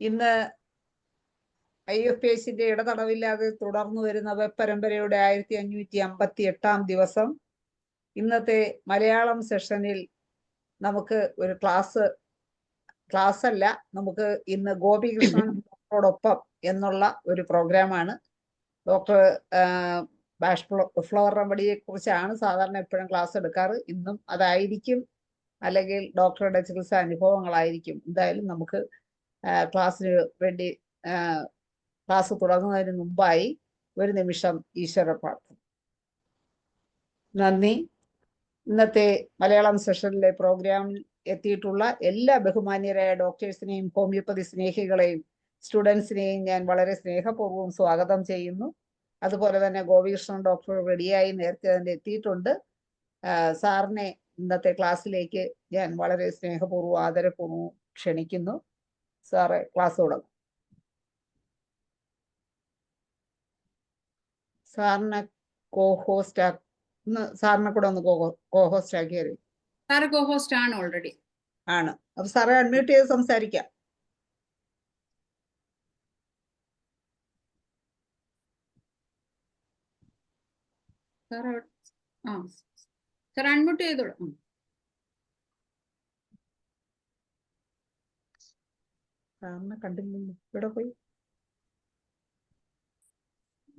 ഇന്ന് IFPSന്റെ ഇടതടവില്ലാതെ തുടർന്നു വരുന്ന വെബ് പരമ്പരയുടെ 1558-ാം ദിവസം ഇന്നത്തെ മലയാളം സെഷനിൽ നമുക്ക് ഒരു ക്ലാസ് അല്ല, നമുക്ക് ഇന്ന് ഗോപികൃഷ്ണൻ ഡോക്ടറോടൊപ്പം എന്നുള്ള ഒരു പ്രോഗ്രാമാണ്. ഡോക്ടർ ബാഷ് ഫ്ലവർ റെമഡിയെ കുറിച്ചാണ് സാധാരണ എപ്പോഴും ക്ലാസ് എടുക്കാറ്. ഇന്നും അതായിരിക്കും, അല്ലെങ്കിൽ ഡോക്ടറുടെ ചികിത്സാ അനുഭവങ്ങളായിരിക്കും. എന്തായാലും നമുക്ക് ക്ലാസ്സിന് വേണ്ടി ക്ലാസ് തുടങ്ങുന്നതിന് മുമ്പായി ഒരു നിമിഷം ഈശ്വര പ്രാർത്ഥന. നന്ദി. ഇന്നത്തെ മലയാളം സെഷനിലെ പ്രോഗ്രാമിൽ എത്തിയിട്ടുള്ള എല്ലാ ബഹുമാന്യരായ ഡോക്ടേഴ്സിനെയും ഹോമിയോപ്പതി സ്നേഹികളെയും സ്റ്റുഡൻസിനെയും ഞാൻ വളരെ സ്നേഹപൂർവ്വം സ്വാഗതം ചെയ്യുന്നു. അതുപോലെ തന്നെ ഗോപികൃഷ്ണൻ ഡോക്ടർ റെഡിയായി നേരത്തെ തന്നെ എത്തിയിട്ടുണ്ട്. സാറിനെ ഇന്നത്തെ ക്ലാസ്സിലേക്ക് ഞാൻ വളരെ സ്നേഹപൂർവ്വം ആദരപൂർവ്വം ക്ഷണിക്കുന്നു. സാറ് ക്ലാസ് തുടങ്ങും. സാറിനെ സാറിനെ കൂടെ ഒന്ന് കോഹോസ്റ്റ് ആക്കിയാൽ. സാറ് കോഹോസ്റ്റ് ആണ് ഓൾറെഡി. ആണ്. അപ്പൊ സാറെ അൺമ്യൂട്ട് ചെയ്ത് സംസാരിക്കാം. സാർ അൺമ്യൂട്ട് ചെയ്തോളൂ. സാറിനെ കണ്ടില്ലല്ലോ, ഇവിടെ പോയി.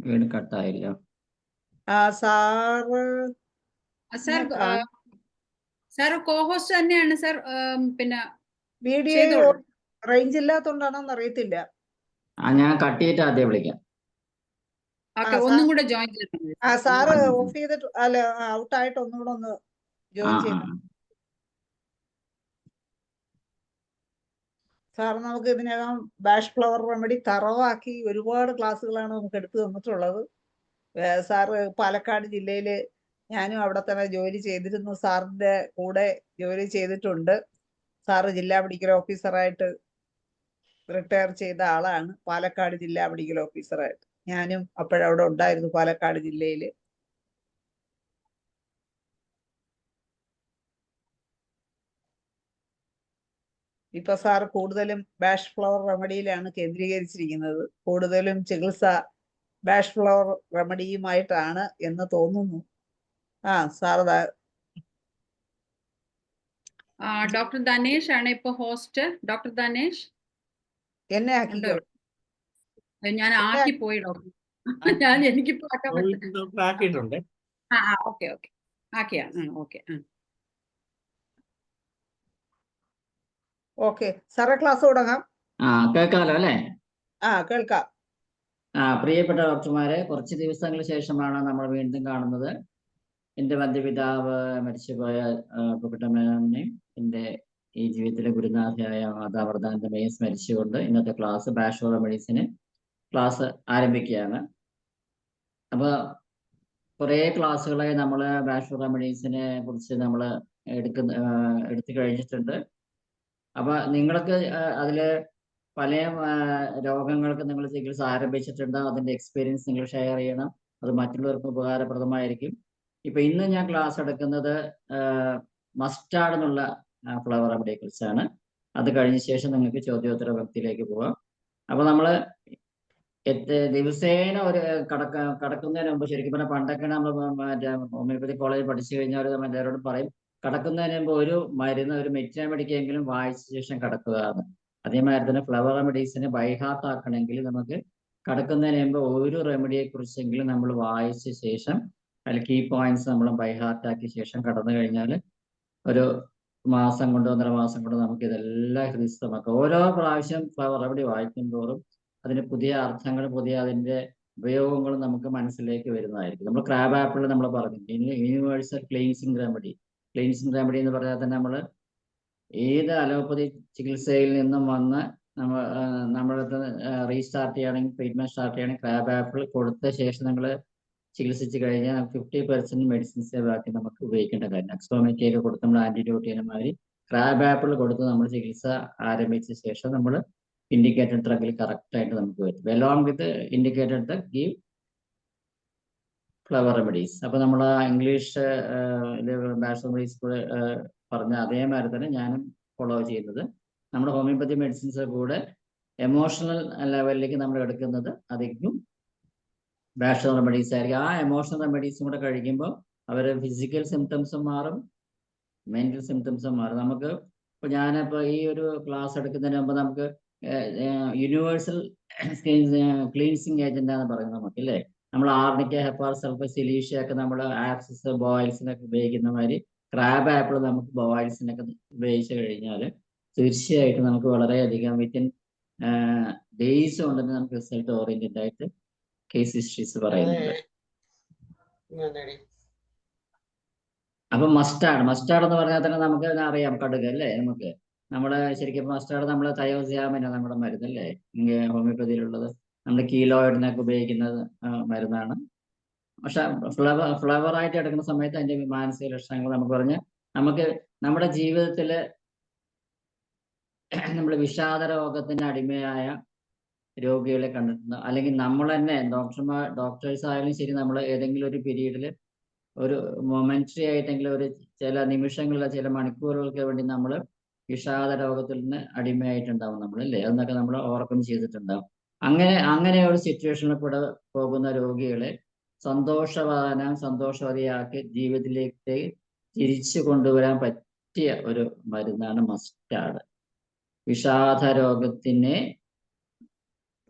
വീട് കട്ടായില്ല. സാർ കോഹോസ്റ്റ് തന്നെയാണ് സാർ. പിന്നെ വീഡിയോ റേഞ്ച് ഇല്ലാത്തോണ്ടാണോന്ന് അറിയത്തില്ല. ഞാൻ കട്ട് ചെയ്തിട്ട് ആദ്യം വിളിക്കാം. ഒന്നും കൂടെ ജോയിൻ ചെയ്തു. സാറ് ഓഫ് ചെയ്തിട്ട് അല്ല, ഔട്ട് ആയിട്ട് ഒന്നുകൂടെ ഒന്ന് ജോയിൻ ചെയ്തു. സാർ നമുക്ക് ഇതിനകം ബാഷ് ഫ്ലവർ റെമഡി തറവാക്കി ഒരുപാട് ക്ലാസ്സുകളാണ് നമുക്ക് എടുത്തു തന്നിട്ടുള്ളത്. സാറ് പാലക്കാട് ജില്ലയില്, ഞാനും അവിടെ തന്നെ ജോലി ചെയ്തിരുന്നു. സാറിന്റെ കൂടെ ജോലി ചെയ്തിട്ടുണ്ട്. സാറ് ജില്ലാ മെഡിക്കൽ ഓഫീസറായിട്ട് റിട്ടയർ ചെയ്ത ആളാണ്. പാലക്കാട് ജില്ലാ മെഡിക്കൽ ഓഫീസറായിട്ട് ഞാനും അപ്പോഴവിടെ ഉണ്ടായിരുന്നു, പാലക്കാട് ജില്ലയില്. ഇപ്പൊ സാർ കൂടുതലും ബാഷ് ഫ്ലവർ റെമഡിയിലാണ് കേന്ദ്രീകരിച്ചിരിക്കുന്നത്. കൂടുതലും ചികിത്സ ബാഷ് ഫ്ലവർ റെമഡിയുമായിട്ടാണ് എന്ന് തോന്നുന്നു. സാർ ഡോക്ടർ ധനേഷ് ആണ് ഇപ്പൊ ഹോസ്റ്റ്. ഡോക്ടർ ധനേഷ് എന്നെ ആക്കിക്കോ. ഞാൻ ആക്കി പോയി ഡോക്ടർ. ഞാൻ എനിക്കിപ്പോ ആക്കിയിട്ടുണ്ട്. ഓക്കെ ആക്കിയാ. ഓക്കെ സാറേ, ക്ലാസ് തുടങ്ങാം. കേൾക്കാലോ അല്ലേ? കേൾക്കാം. പ്രിയപ്പെട്ട ഡോക്ടർമാരെ, കുറച്ച് ദിവസങ്ങൾക്ക് ശേഷമാണ് നമ്മൾ വീണ്ടും കാണുന്നത്. എൻ്റെ വന്ധ്യപിതാവ് മരിച്ചുപോയ കുട്ടമേനെയും എൻ്റെ ഈ ജീവിതത്തിലെ ഗുരുനാഥയായ മാതാവർദ്ധാനന്റെ മേയും സ്മരിച്ചുകൊണ്ട് ഇന്നത്തെ ക്ലാസ് ബാഷ് ഫ്ലവർ റെമഡീസിന് ക്ലാസ് ആരംഭിക്കുകയാണ്. അപ്പോൾ കുറേ ക്ലാസ്സുകളായി നമ്മൾ ബാഷ് ഫ്ലവർ റെമഡീസിനെ കുറിച്ച് നമ്മൾ എടുത്തു കഴിഞ്ഞിട്ടുണ്ട്. അപ്പോൾ നിങ്ങൾക്ക് അതിൽ പല രോഗങ്ങൾക്ക് നിങ്ങൾ ചികിത്സ ആരംഭിച്ചിട്ടുണ്ട്. അതിൻ്റെ എക്സ്പീരിയൻസ് നിങ്ങൾ ഷെയർ ചെയ്യണം. അത് മറ്റുള്ളവർക്ക് ഉപകാരപ്രദമായിരിക്കും. ഇപ്പൊ ഇന്ന് ഞാൻ ക്ലാസ് എടുക്കുന്നത് മസ്റ്റാർഡ് എന്നുള്ള ഫ്ലവർ റെമഡിയെ കുറിച്ചാണ്. അത് കഴിഞ്ഞ ശേഷം നിങ്ങൾക്ക് ചോദ്യോത്തര വക്തിയിലേക്ക് പോവാം. അപ്പൊ നമ്മള് ദിവസേന ഒരു കടക്കുന്നതിന് മുമ്പ്, ശരിക്കും പറഞ്ഞാൽ പണ്ടൊക്കെ നമ്മൾ മറ്റേ ഹോമിയോപ്പതി കോളേജിൽ പഠിച്ചു കഴിഞ്ഞാൽ എല്ലാവരോടും പറയും, കടക്കുന്നതിന് മുമ്പ് ഒരു മരുന്ന്, ഒരു മെഡിക്കെങ്കിലും വായിച്ച ശേഷം കടക്കുക എന്ന്. അതേമാതിരി തന്നെ ഫ്ലവർ റെമഡീസിനെ ബൈഹാർട്ട് ആക്കണമെങ്കിൽ നമുക്ക് കടക്കുന്നതിന് മുമ്പ് ഒരു റെമഡിയെ കുറിച്ചെങ്കിലും നമ്മൾ വായിച്ച ശേഷം, അതിൽ കീ പോയിന്റ്സ് നമ്മൾ ബൈഹാർട്ട് ആക്കിയ ശേഷം കടന്നു കഴിഞ്ഞാൽ ഒരു മാസം കൊണ്ട് 1.5 മാസം കൊണ്ട് നമുക്ക് ഇതെല്ലാം ഹൃദയസ്ഥമാക്കാം. ഓരോ പ്രാവശ്യം ഫ്ലവർ റെമഡി വായിക്കും തോറും അതിന് പുതിയ അർത്ഥങ്ങൾ, പുതിയ അതിൻ്റെ ഉപയോഗങ്ങളും നമുക്ക് മനസ്സിലേക്ക് വരുന്നതായിരിക്കും. നമ്മൾ ക്രാബ് ആപ്പിൾ നമ്മൾ പറഞ്ഞു, universal cleansing remedy. Cleansing remedy എന്ന് പറഞ്ഞാൽ തന്നെ നമ്മൾ ഏത് അലോപ്പതി ചികിത്സയിൽ നിന്നും വന്ന് നമ്മളടുത്ത് റീസ്റ്റാർട്ട് ചെയ്യുകയാണെങ്കിൽ, ട്രീറ്റ്മെന്റ് സ്റ്റാർട്ട് ചെയ്യുകയാണെങ്കിൽ ക്രാബ് ആപ്പിൾ കൊടുത്ത ശേഷം നമ്മൾ ചികിത്സിച്ച് കഴിഞ്ഞാൽ 50% മെഡിസിൻസേ ബാക്കി നമുക്ക് ഉപയോഗിക്കേണ്ട കാര്യം. അക്സോമേറ്റിയൊക്കെ കൊടുത്ത് നമ്മൾ ആന്റിബയോട്ടിക് ക്രാബ് ആപ്പിൾ കൊടുത്ത് നമ്മൾ ചികിത്സ ആരംഭിച്ച ശേഷം നമ്മൾ ഇൻഡിക്കേറ്റഡ് ഡ്രഗിൽ കറക്റ്റായിട്ട് നമുക്ക് വരും. Along with indicated drug give flower remedies. അപ്പൊ നമ്മൾ ഇംഗ്ലീഷ് ബാഷ് റെമഡീസ് പറഞ്ഞ അതേമാതിരി തന്നെ ഞാനും ഫോളോ ചെയ്യുന്നത്. നമ്മുടെ ഹോമിയോപ്പതി മെഡിസിൻസ് കൂടെ എമോഷണൽ ലെവലിലേക്ക് നമ്മൾ എടുക്കുന്നത് അധികം ബാഷണൽ റെമഡീസ് ആയിരിക്കും. ആ എമോഷണൽ റെമഡീസും കൂടെ കഴിക്കുമ്പോൾ അവരുടെ ഫിസിക്കൽ സിംറ്റംസും മാറും, മെന്റൽ സിംറ്റംസും മാറും. നമുക്ക് ഇപ്പൊ ഞാനിപ്പോ ഈ ഒരു ക്ലാസ് എടുക്കുന്നതിന് മുമ്പ് നമുക്ക് യൂണിവേഴ്സൽ ക്ലീൻസിങ് ഏജന്റ് ആണെന്ന് പറയുന്നത് നമുക്ക് അല്ലേ. നമ്മൾ ആർണിക്ക, ഹെപ്പാർ സൾഫർ, സിലീഷ്യ ഒക്കെ നമ്മൾ ആപ്സിസ് ബോയിൽസിനൊക്കെ ഉപയോഗിക്കുന്ന മാതിരി ക്രാബ് ആപ്പിൾ നമുക്ക് ബോയിൽസിനൊക്കെ ഉപയോഗിച്ച് കഴിഞ്ഞാൽ തീർച്ചയായിട്ടും നമുക്ക് വളരെയധികം വിത്തിൻ ഡേയ്സ് കൊണ്ട് തന്നെ നമുക്ക് റിസൾട്ട് ഓറിയന്റഡ് ആയിട്ട് കേസ് ഹിസ്റ്ററീസ് പറയുന്നുണ്ട്. അപ്പൊ മസ്റ്റാർഡ് എന്ന് പറഞ്ഞാൽ തന്നെ നമുക്ക് അറിയാം, കടുക് അല്ലേ. നമ്മള് ശരിക്കും മസ്റ്റാർഡ് നമ്മൾ തയോസിയാമിന നമ്മുടെ മരുന്നല്ലേ ഹോമിയോപ്പതിയിലുള്ളത്, നമ്മുടെ കീലോയിഡിനൊക്കെ ഉപയോഗിക്കുന്നത് മരുന്നാണ്. പക്ഷെ ഫ്ലവറായിട്ട് എടുക്കുന്ന സമയത്ത് അതിന്റെ മാനസിക ലക്ഷണങ്ങൾ നമുക്ക് പറഞ്ഞ് നമുക്ക് നമ്മുടെ ജീവിതത്തില് നമ്മൾ വിഷാദ രോഗത്തിന് അടിമയായ രോഗികളെ കണ്ടിട്ടുണ്ട്. അല്ലെങ്കിൽ നമ്മൾ തന്നെ ഡോക്ടേഴ്സ് ആയാലും ശരി, നമ്മൾ ഏതെങ്കിലും ഒരു പീരീഡിൽ ഒരു മൊമെന്ററി ആയിട്ടെങ്കിലും ഒരു ചില നിമിഷങ്ങളിലോ ചില മണിക്കൂറുകൾക്ക് വേണ്ടി നമ്മൾ വിഷാദ രോഗത്തിൽ നിന്ന് അടിമയായിട്ടുണ്ടാവും നമ്മൾ അല്ലേ. അതെന്നൊക്കെ നമ്മൾ ഓവർകം ചെയ്തിട്ടുണ്ടാവും. അങ്ങനെ ഒരു സിറ്റുവേഷനിൽ കൂടെ പോകുന്ന രോഗികളെ സന്തോഷവതിയാക്കി ജീവിതത്തിലേക്ക് തിരിച്ചു കൊണ്ടുവരാൻ പറ്റിയ ഒരു മരുന്നാണ് മസ്റ്റാർഡ്. വിഷാദ രോഗത്തിന്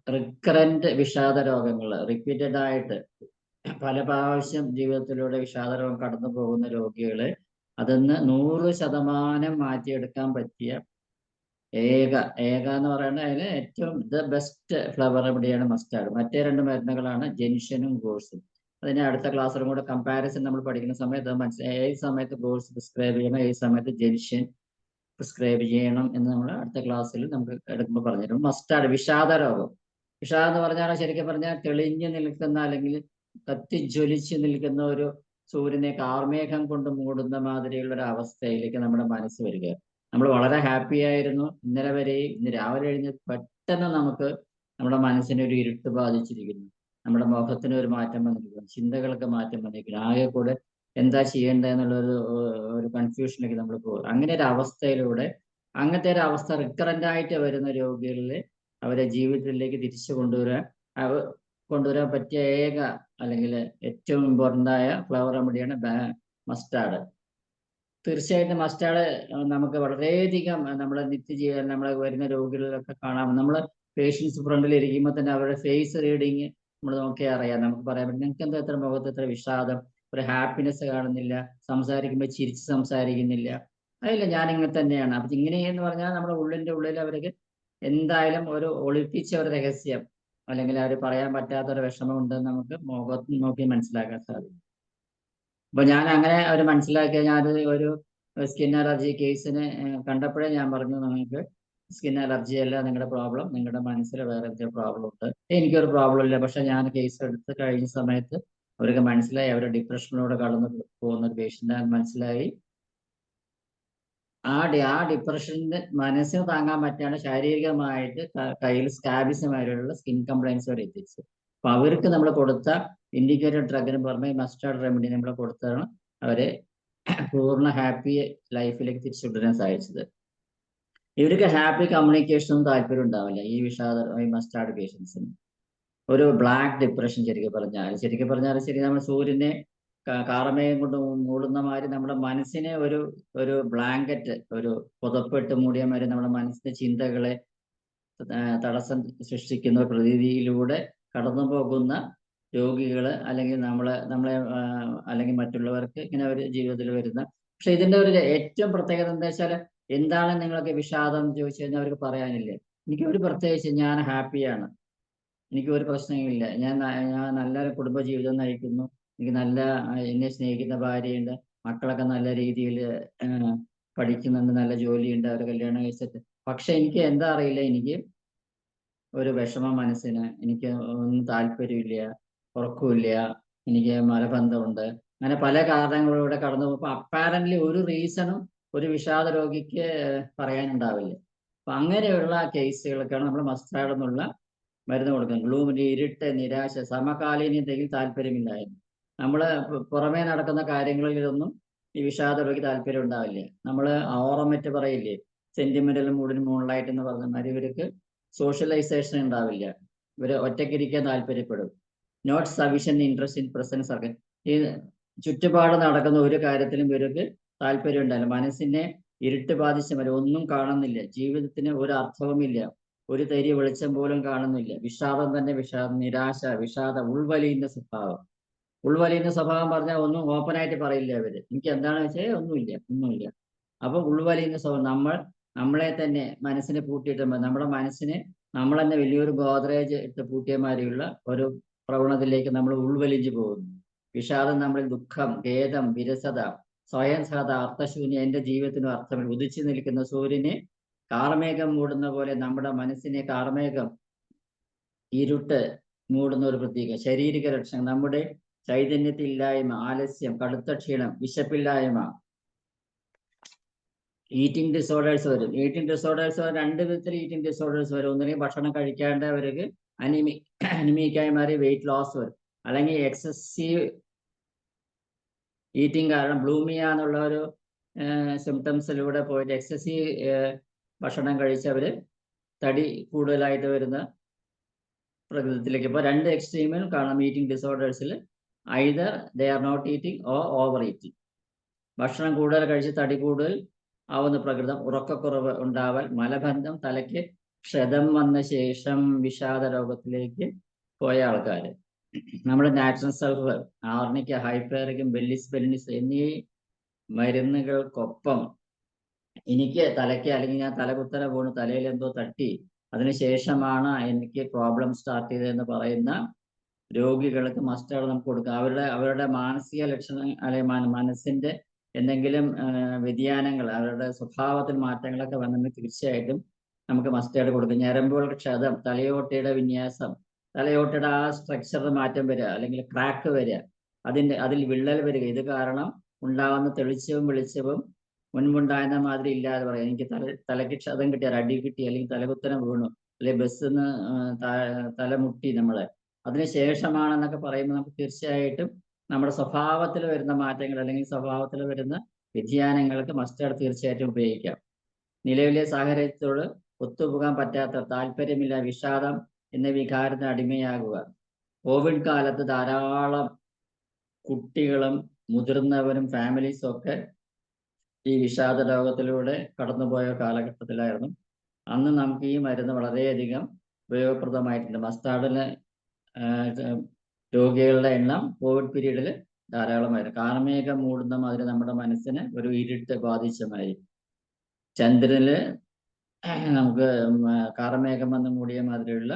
റിക്കറന്റ് വിഷാദ രോഗങ്ങൾ റിപ്പീറ്റഡ് ആയിട്ട് പല പ്രാവശ്യം ജീവിതത്തിലൂടെ വിഷാദരോഗം കടന്നു പോകുന്ന രോഗികളെ അതിന്ന് 100% മാറ്റിയെടുക്കാൻ പറ്റിയ ഏക എന്ന് പറയുന്നത് അതിന് ഏറ്റവും ബെസ്റ്റ് ഫ്ലവർ റെമഡിയാണ് മസ്റ്റാർഡ്. മറ്റേ 2 മരുന്നുകളാണ് ജെൻഷനും ഗോഴ്സും. അതിന് അടുത്ത ക്ലാസ്സിലും കൂടെ കമ്പാരിസൺ നമ്മൾ പഠിക്കുന്ന സമയത്ത് മനസ്സിലായി ഏത് സമയത്ത് ഗോഴ്സ് പ്രിസ്ക്രൈബ് ചെയ്യണം, ഏത് സമയത്ത് ജെൻഷൻ പ്രിസ്ക്രൈബ് ചെയ്യണം എന്ന് നമ്മൾ അടുത്ത ക്ലാസ്സിൽ നമുക്ക് എടുക്കുമ്പോൾ പറഞ്ഞിട്ടുണ്ട്. മസ്റ്റാർഡ് വിഷാദം എന്ന് പറഞ്ഞാൽ ശരിക്കും പറഞ്ഞാൽ തെളിഞ്ഞു നിൽക്കുന്ന അല്ലെങ്കിൽ കത്തിജ്വലിച്ച് നിൽക്കുന്ന ഒരു സൂര്യനെ കാർമേഘം കൊണ്ട് മൂടുന്ന മാതിരിയുള്ള ഒരു അവസ്ഥയിലേക്ക് നമ്മുടെ മനസ്സ് വരിക. നമ്മൾ വളരെ ഹാപ്പി ആയിരുന്നു ഇന്നലെ വരെയും, ഇന്ന് രാവിലെ കഴിഞ്ഞ് പെട്ടെന്ന് നമുക്ക് നമ്മുടെ മനസ്സിന് ഒരു ഇരുട്ട് ബാധിച്ചിരിക്കുന്നു, നമ്മുടെ മുഖത്തിന് ഒരു മാറ്റം വന്നിരിക്കുന്നു, ചിന്തകൾക്ക് മാറ്റം വന്നിരിക്കുന്നു, ആകെ കൂടെ എന്താ ചെയ്യേണ്ടതെന്നുള്ളൊരു കൺഫ്യൂഷനിലേക്ക് നമ്മൾ പോകും. അങ്ങനെ ഒരു അവസ്ഥയിലൂടെ അങ്ങനത്തെ ഒരു അവസ്ഥ റിക്കറന്റ് ആയിട്ട് വരുന്ന രോഗികളിൽ അവരെ ജീവിതത്തിലേക്ക് തിരിച്ചു കൊണ്ടുവരാൻ പറ്റിയ ഏക അല്ലെങ്കിൽ ഏറ്റവും ഇമ്പോർട്ടൻ്റ് ആയ ഫ്ലവർ റെമഡിയാണ് മസ്റ്റാർഡ്. തീർച്ചയായിട്ടും മസ്റ്റാർഡ് നമുക്ക് വളരെയധികം നമ്മുടെ നിത്യജീവൻ നമ്മളെ വരുന്ന രോഗികളിലൊക്കെ കാണാം. നമ്മൾ പേഷ്യൻസ് ഫ്രണ്ടിൽ ഇരിക്കുമ്പോൾ തന്നെ അവരുടെ ഫേസ് റീഡിങ് നമ്മൾ നോക്കിയാൽ അറിയാം. നമുക്ക് പറയാൻ പറ്റും നിങ്ങൾക്ക് എന്താ എത്ര മുഖത്ത് എത്ര വിഷാദം, ഒരു ഹാപ്പിനെസ് കാണുന്നില്ല, സംസാരിക്കുമ്പോൾ ചിരിച്ച് സംസാരിക്കുന്നില്ല, അതില്ല ഞാൻ ഇങ്ങനെ തന്നെയാണ്. അപ്പൊ ഇങ്ങനെയെന്ന് പറഞ്ഞാൽ നമ്മുടെ ഉള്ളിന്റെ ഉള്ളിൽ അവർക്ക് എന്തായാലും ഒരു ഒളിപ്പിച്ച ഒരു രഹസ്യം അല്ലെങ്കിൽ അവർ പറയാൻ പറ്റാത്തൊരു വിഷമം ഉണ്ടെന്ന് നമുക്ക് മുഖത്ത് നോക്കി മനസ്സിലാക്കാൻ സാധിക്കും. അപ്പൊ ഞാൻ അങ്ങനെ ഒരു മനസ്സിലാക്കിയ ഞാനൊരു ഒരു സ്കിൻ അലർജി കേസിന് കണ്ടപ്പോഴേ ഞാൻ പറഞ്ഞു നിങ്ങൾക്ക് സ്കിൻ അലർജി അല്ല നിങ്ങളുടെ പ്രോബ്ലം, നിങ്ങളുടെ മനസ്സിൽ വേറെ എന്തെങ്കിലും പ്രോബ്ലം ഉണ്ട്. എനിക്കൊരു പ്രോബ്ലം ഇല്ല. പക്ഷെ ഞാൻ കേസ് എടുത്ത് കഴിഞ്ഞ സമയത്ത് അവർക്ക് മനസ്സിലായി അവർ ഡിപ്രഷനിലൂടെ കടന്നു പോകുന്ന ഒരു പേഷ്യൻ്റ് മനസ്സിലായി. ആ ഡിപ്രഷന്റെ മനസ്സിന് താങ്ങാൻ പറ്റാണ്ട് ശാരീരികമായിട്ട് കയ്യിൽ സ്കാബിസുമായിട്ടുള്ള സ്കിൻ കംപ്ലൈൻസ് വരെ എത്തിച്ചു. അപ്പൊ അവർക്ക് നമ്മൾ കൊടുത്ത ഇൻഡിക്കേറ്റഡ് ഡ്രഗിന് പുറമെ മസ്റ്റാർഡ് റെമഡി നമ്മൾ കൊടുത്താണ് അവരെ പൂർണ്ണ ഹാപ്പി ലൈഫിലേക്ക് തിരിച്ചുകൊണ്ടുവരാൻ സാധിച്ചത്. ഇവർക്ക് ഹാപ്പി കമ്മ്യൂണിക്കേഷനും താല്പര്യം ഉണ്ടാവില്ല ഈ മസ്റ്റാർഡ് പേഷ്യൻസിന്. ഒരു ബ്ലാക്ക് ഡിപ്രഷൻ ശരിക്കും പറഞ്ഞാൽ ശരി നമ്മൾ സൂര്യനെ കാർമേഘം കൊണ്ട് മൂടുന്ന മാതിരി നമ്മുടെ മനസ്സിനെ ഒരു ബ്ലാങ്കറ്റ് ഒരു പുതപ്പെട്ട് മൂടിയ മാതിരി നമ്മുടെ മനസ്സിന്റെ ചിന്തകളെ തടസ്സം സൃഷ്ടിക്കുന്ന പ്രതീതിയിലൂടെ കടന്നു പോകുന്ന രോഗികള് അല്ലെങ്കിൽ നമ്മളെ അല്ലെങ്കിൽ മറ്റുള്ളവർക്ക് ഇങ്ങനെ ഒരു ജീവിതത്തിൽ വരുന്ന. പക്ഷെ ഇതിന്റെ ഒരു ഏറ്റവും പ്രത്യേകത എന്താ വെച്ചാൽ എന്താണ് നിങ്ങൾക്ക് വിഷാദം എന്ന് ചോദിച്ചു കഴിഞ്ഞാൽ അവർക്ക് പറയാനില്ല. എനിക്ക് പ്രത്യേകിച്ച് ഞാൻ ഹാപ്പിയാണ്, എനിക്ക് ഒരു പ്രശ്നമില്ല, ഞാൻ നല്ലൊരു കുടുംബജീവിതം നയിക്കുന്നു, എനിക്ക് നല്ല എന്നെ സ്നേഹിക്കുന്ന ഭാര്യയുണ്ട്, മക്കളൊക്കെ നല്ല രീതിയിൽ പഠിക്കുന്നുണ്ട്, നല്ല ജോലിയുണ്ട്, അവർ കല്യാണം കഴിച്ചിട്ട്. പക്ഷെ എനിക്ക് എന്താ അറിയില്ല, എനിക്ക് ഒരു വിഷമ മനസ്സിന്, എനിക്ക് ഒന്നും താല്പര്യമില്ല, ഉറക്കമില്ല, എനിക്ക് മലബന്ധമുണ്ട്, അങ്ങനെ പല കാരണങ്ങളിലൂടെ കടന്നു പോകുമ്പോൾ അപ്പാരന്റ്ലി ഒരു റീസണും ഒരു വിഷാദ രോഗിക്ക് പറയാനുണ്ടാവില്ല. അപ്പൊ അങ്ങനെയുള്ള കേസുകൾക്കാണ് നമ്മൾ മസ്റ്റാർഡ് എന്നുള്ള മരുന്ന് കൊടുക്കുന്നത്. ഗ്ലൂമിന്റെ ഇരുട്ട്, നിരാശ, സമകാലീനതയിൽ താല്പര്യമില്ലായിരുന്നു. നമ്മൾ പുറമേ നടക്കുന്ന കാര്യങ്ങളിലൊന്നും ഈ വിഷാദ രോഗിക്ക് താല്പര്യം ഉണ്ടാവില്ല. നമ്മൾ ഓറമറ്റ് പറയില്ലേ, സെന്റിമെന്റൽ മൂഡിന് മൂൺലൈറ്റ് എന്ന് പറഞ്ഞ മാതിരി ഇവർക്ക് സോഷ്യലൈസേഷൻ ഉണ്ടാവില്ല, ഇവർ ഒറ്റയ്ക്കിരിക്കാൻ താല്പര്യപ്പെടും. Not sufficient interest in present circle. ഈ ചുറ്റുപാട് നടക്കുന്ന ഒരു കാര്യത്തിലും ഇവർക്ക് താല്പര്യം ഉണ്ടാവില്ല. മനസ്സിനെ ഇരുട്ട് ബാധിച്ച മതി, ഒന്നും കാണുന്നില്ല, ജീവിതത്തിന് ഒരു അർത്ഥവുമില്ല, ഒരു തരി വെളിച്ചം പോലും കാണുന്നില്ല. വിഷാദം തന്നെ വിഷാദം, നിരാശ, വിഷാദം, ഉൾവലിയുന്ന സ്വഭാവം. ഉൾവലിയുന്ന സ്വഭാവം പറഞ്ഞാൽ ഒന്നും ഓപ്പണായിട്ട് പറയില്ല അവര്. എനിക്ക് എന്താണെന്ന് വെച്ചാൽ ഒന്നുമില്ല. അപ്പൊ ഉൾവലിയുന്ന സ്വഭാവം, നമ്മളെ തന്നെ മനസ്സിനെ പൂട്ടിയിട്ട് നമ്മുടെ മനസ്സിനെ നമ്മൾ തന്നെ വലിയൊരു ഗോദ്രേജ് ഇട്ട് പൂട്ടിയ മാതിരിയുള്ള ഒരു പ്രവണതയിലേക്ക് നമ്മൾ ഉൾവലിഞ്ഞു പോകുന്നു. വിഷാദം നമ്മളിൽ ദുഃഖം, ഖേദം, വിരസത, സ്വയം സഹത, അർത്ഥശൂന്യ, എന്റെ ജീവിതത്തിനും അർത്ഥമില്ല. ഉദിച്ചു നിൽക്കുന്ന സൂര്യനെ കാർമേഘം മൂടുന്ന പോലെ നമ്മുടെ മനസ്സിനെ കാർമേഘം, ഇരുട്ട് മൂടുന്ന ഒരു പ്രതീകം. ശാരീരിക ലക്ഷണം, നമ്മുടെ ചൈതന്യത്തില്ലായ്മ, ആലസ്യം, കടുത്ത ക്ഷീണം, വിശപ്പില്ലായ്മ. ഈറ്റിംഗ് ഡിസോർഡേഴ്സ് വരും. രണ്ട് വിധത്തിൽ ഈറ്റിംഗ് ഡിസോർഡേഴ്സ് വരും. ഒന്നുകിൽ ഭക്ഷണം കഴിക്കാണ്ട് അവർക്ക് അനിമിക്കായി മാറി വെയിറ്റ് ലോസ് വരും, അല്ലെങ്കിൽ എക്സസീവ് ഈറ്റിംഗ് കാരണം ബ്ലൂമിയ എന്നുള്ള ഒരു സിംറ്റംസിലൂടെ പോയിട്ട് എക്സസീവ് ഭക്ഷണം കഴിച്ചവര് തടി കൂടുതലായിട്ട് വരുന്ന പ്രകൃതത്തിലേക്ക്. ഇപ്പോൾ രണ്ട് എക്സ്ട്രീമിൽ കാണാം ഈറ്റിംഗ് ഡിസോർഡേഴ്സിൽ. Either they are not eating or over eating. ഭക്ഷണം കൂടുതൽ കഴിച്ച് തടി കൂടുതൽ ആവുന്ന പ്രകൃതം, ഉറക്കക്കുറവ് ഉണ്ടാവൽ, മലബന്ധം, തലയ്ക്ക് ക്ഷതം വന്ന ശേഷം വിഷാദ രോഗത്തിലേക്ക് പോയ ആൾക്കാർ. നമ്മുടെ നാച്ചുറൽ സൾഫർ, ആർണിക്ക, ഹൈപ്പേറിക്കും, ബെല്ലിസ് എന്നീ മരുന്നുകൾക്കൊപ്പം എനിക്ക് തലയ്ക്ക്, അല്ലെങ്കിൽ ഞാൻ തലകുത്തര വീണ് തലയിൽ എന്തോ തട്ടി, അതിനുശേഷമാണ് എനിക്ക് പ്രോബ്ലം സ്റ്റാർട്ട് ചെയ്തതെന്ന് പറയുന്ന രോഗികൾക്ക് മസ്റ്റാർഡ് നമുക്ക് കൊടുക്കുക. അവരുടെ മാനസിക ലക്ഷണം അല്ലെങ്കിൽ മനസ്സിന്റെ എന്തെങ്കിലും വ്യതിയാനങ്ങൾ, അവരുടെ സ്വഭാവത്തിൽ മാറ്റങ്ങളൊക്കെ വന്നെങ്കിൽ തീർച്ചയായിട്ടും നമുക്ക് മസ്റ്റാർഡ് കൊടുക്കും. ഞരമ്പുകളുടെ ക്ഷതം, തലയോട്ടയുടെ വിന്യാസം, തലയോട്ടയുടെ ആ സ്ട്രക്ചറിൽ മാറ്റം വരിക, അല്ലെങ്കിൽ ക്രാക്ക് വരിക, അതിൽ വിള്ളൽ വരിക. ഇത് കാരണം ഉണ്ടാകുന്ന തെളിച്ചവും വെളിച്ചവും മുൻപുണ്ടായിരുന്ന മാതിരി ഇല്ലാതെ പറയാം. എനിക്ക് തലയ്ക്ക് ക്ഷതം കിട്ടിയ, അടി കിട്ടി, അല്ലെങ്കിൽ തലകുത്തനം വീണു, അല്ലെങ്കിൽ ബസ്സിൽ നിന്ന് തലമുട്ടി നമ്മളെ, അതിനുശേഷമാണെന്നൊക്കെ പറയുമ്പോൾ നമുക്ക് തീർച്ചയായിട്ടും നമ്മുടെ സ്വഭാവത്തിൽ വരുന്ന മാറ്റങ്ങൾ, അല്ലെങ്കിൽ സ്വഭാവത്തിൽ വരുന്ന വ്യതിയാനങ്ങൾക്ക് മസ്റ്റാർഡ് തീർച്ചയായിട്ടും ഉപയോഗിക്കാം. നിലവിലെ സാഹചര്യത്തോട് ഒത്തുപോകാൻ പറ്റാത്ത, താല്പര്യമില്ല, വിഷാദം എന്ന വികാരത്തിന് അടിമയാകുക. കോവിഡ് കാലത്ത് ധാരാളം കുട്ടികളും മുതിർന്നവരും ഫാമിലീസും ഒക്കെ ഈ വിഷാദ രോഗത്തിലൂടെ കടന്നുപോയ കാലഘട്ടത്തിലായിരുന്നു. അന്ന് നമുക്ക് ഈ മരുന്ന് വളരെയധികം ഉപയോഗപ്രദമായിട്ടുണ്ട്. മസ്റ്റാർഡിന് രോഗികളുടെ എണ്ണം കോവിഡ് പീരീഡിൽ ധാരാളമായിരുന്നു. കാർമേഘം മൂടുന്ന മാതിരി നമ്മുടെ മനസ്സിന് ഒരു ഇരുട്ട് ബാധിച്ച മാതിരി. ചന്ദ്രനില് നമുക്ക് കാർമേഘം വന്ന് മൂടിയ മാതിരിയുള്ള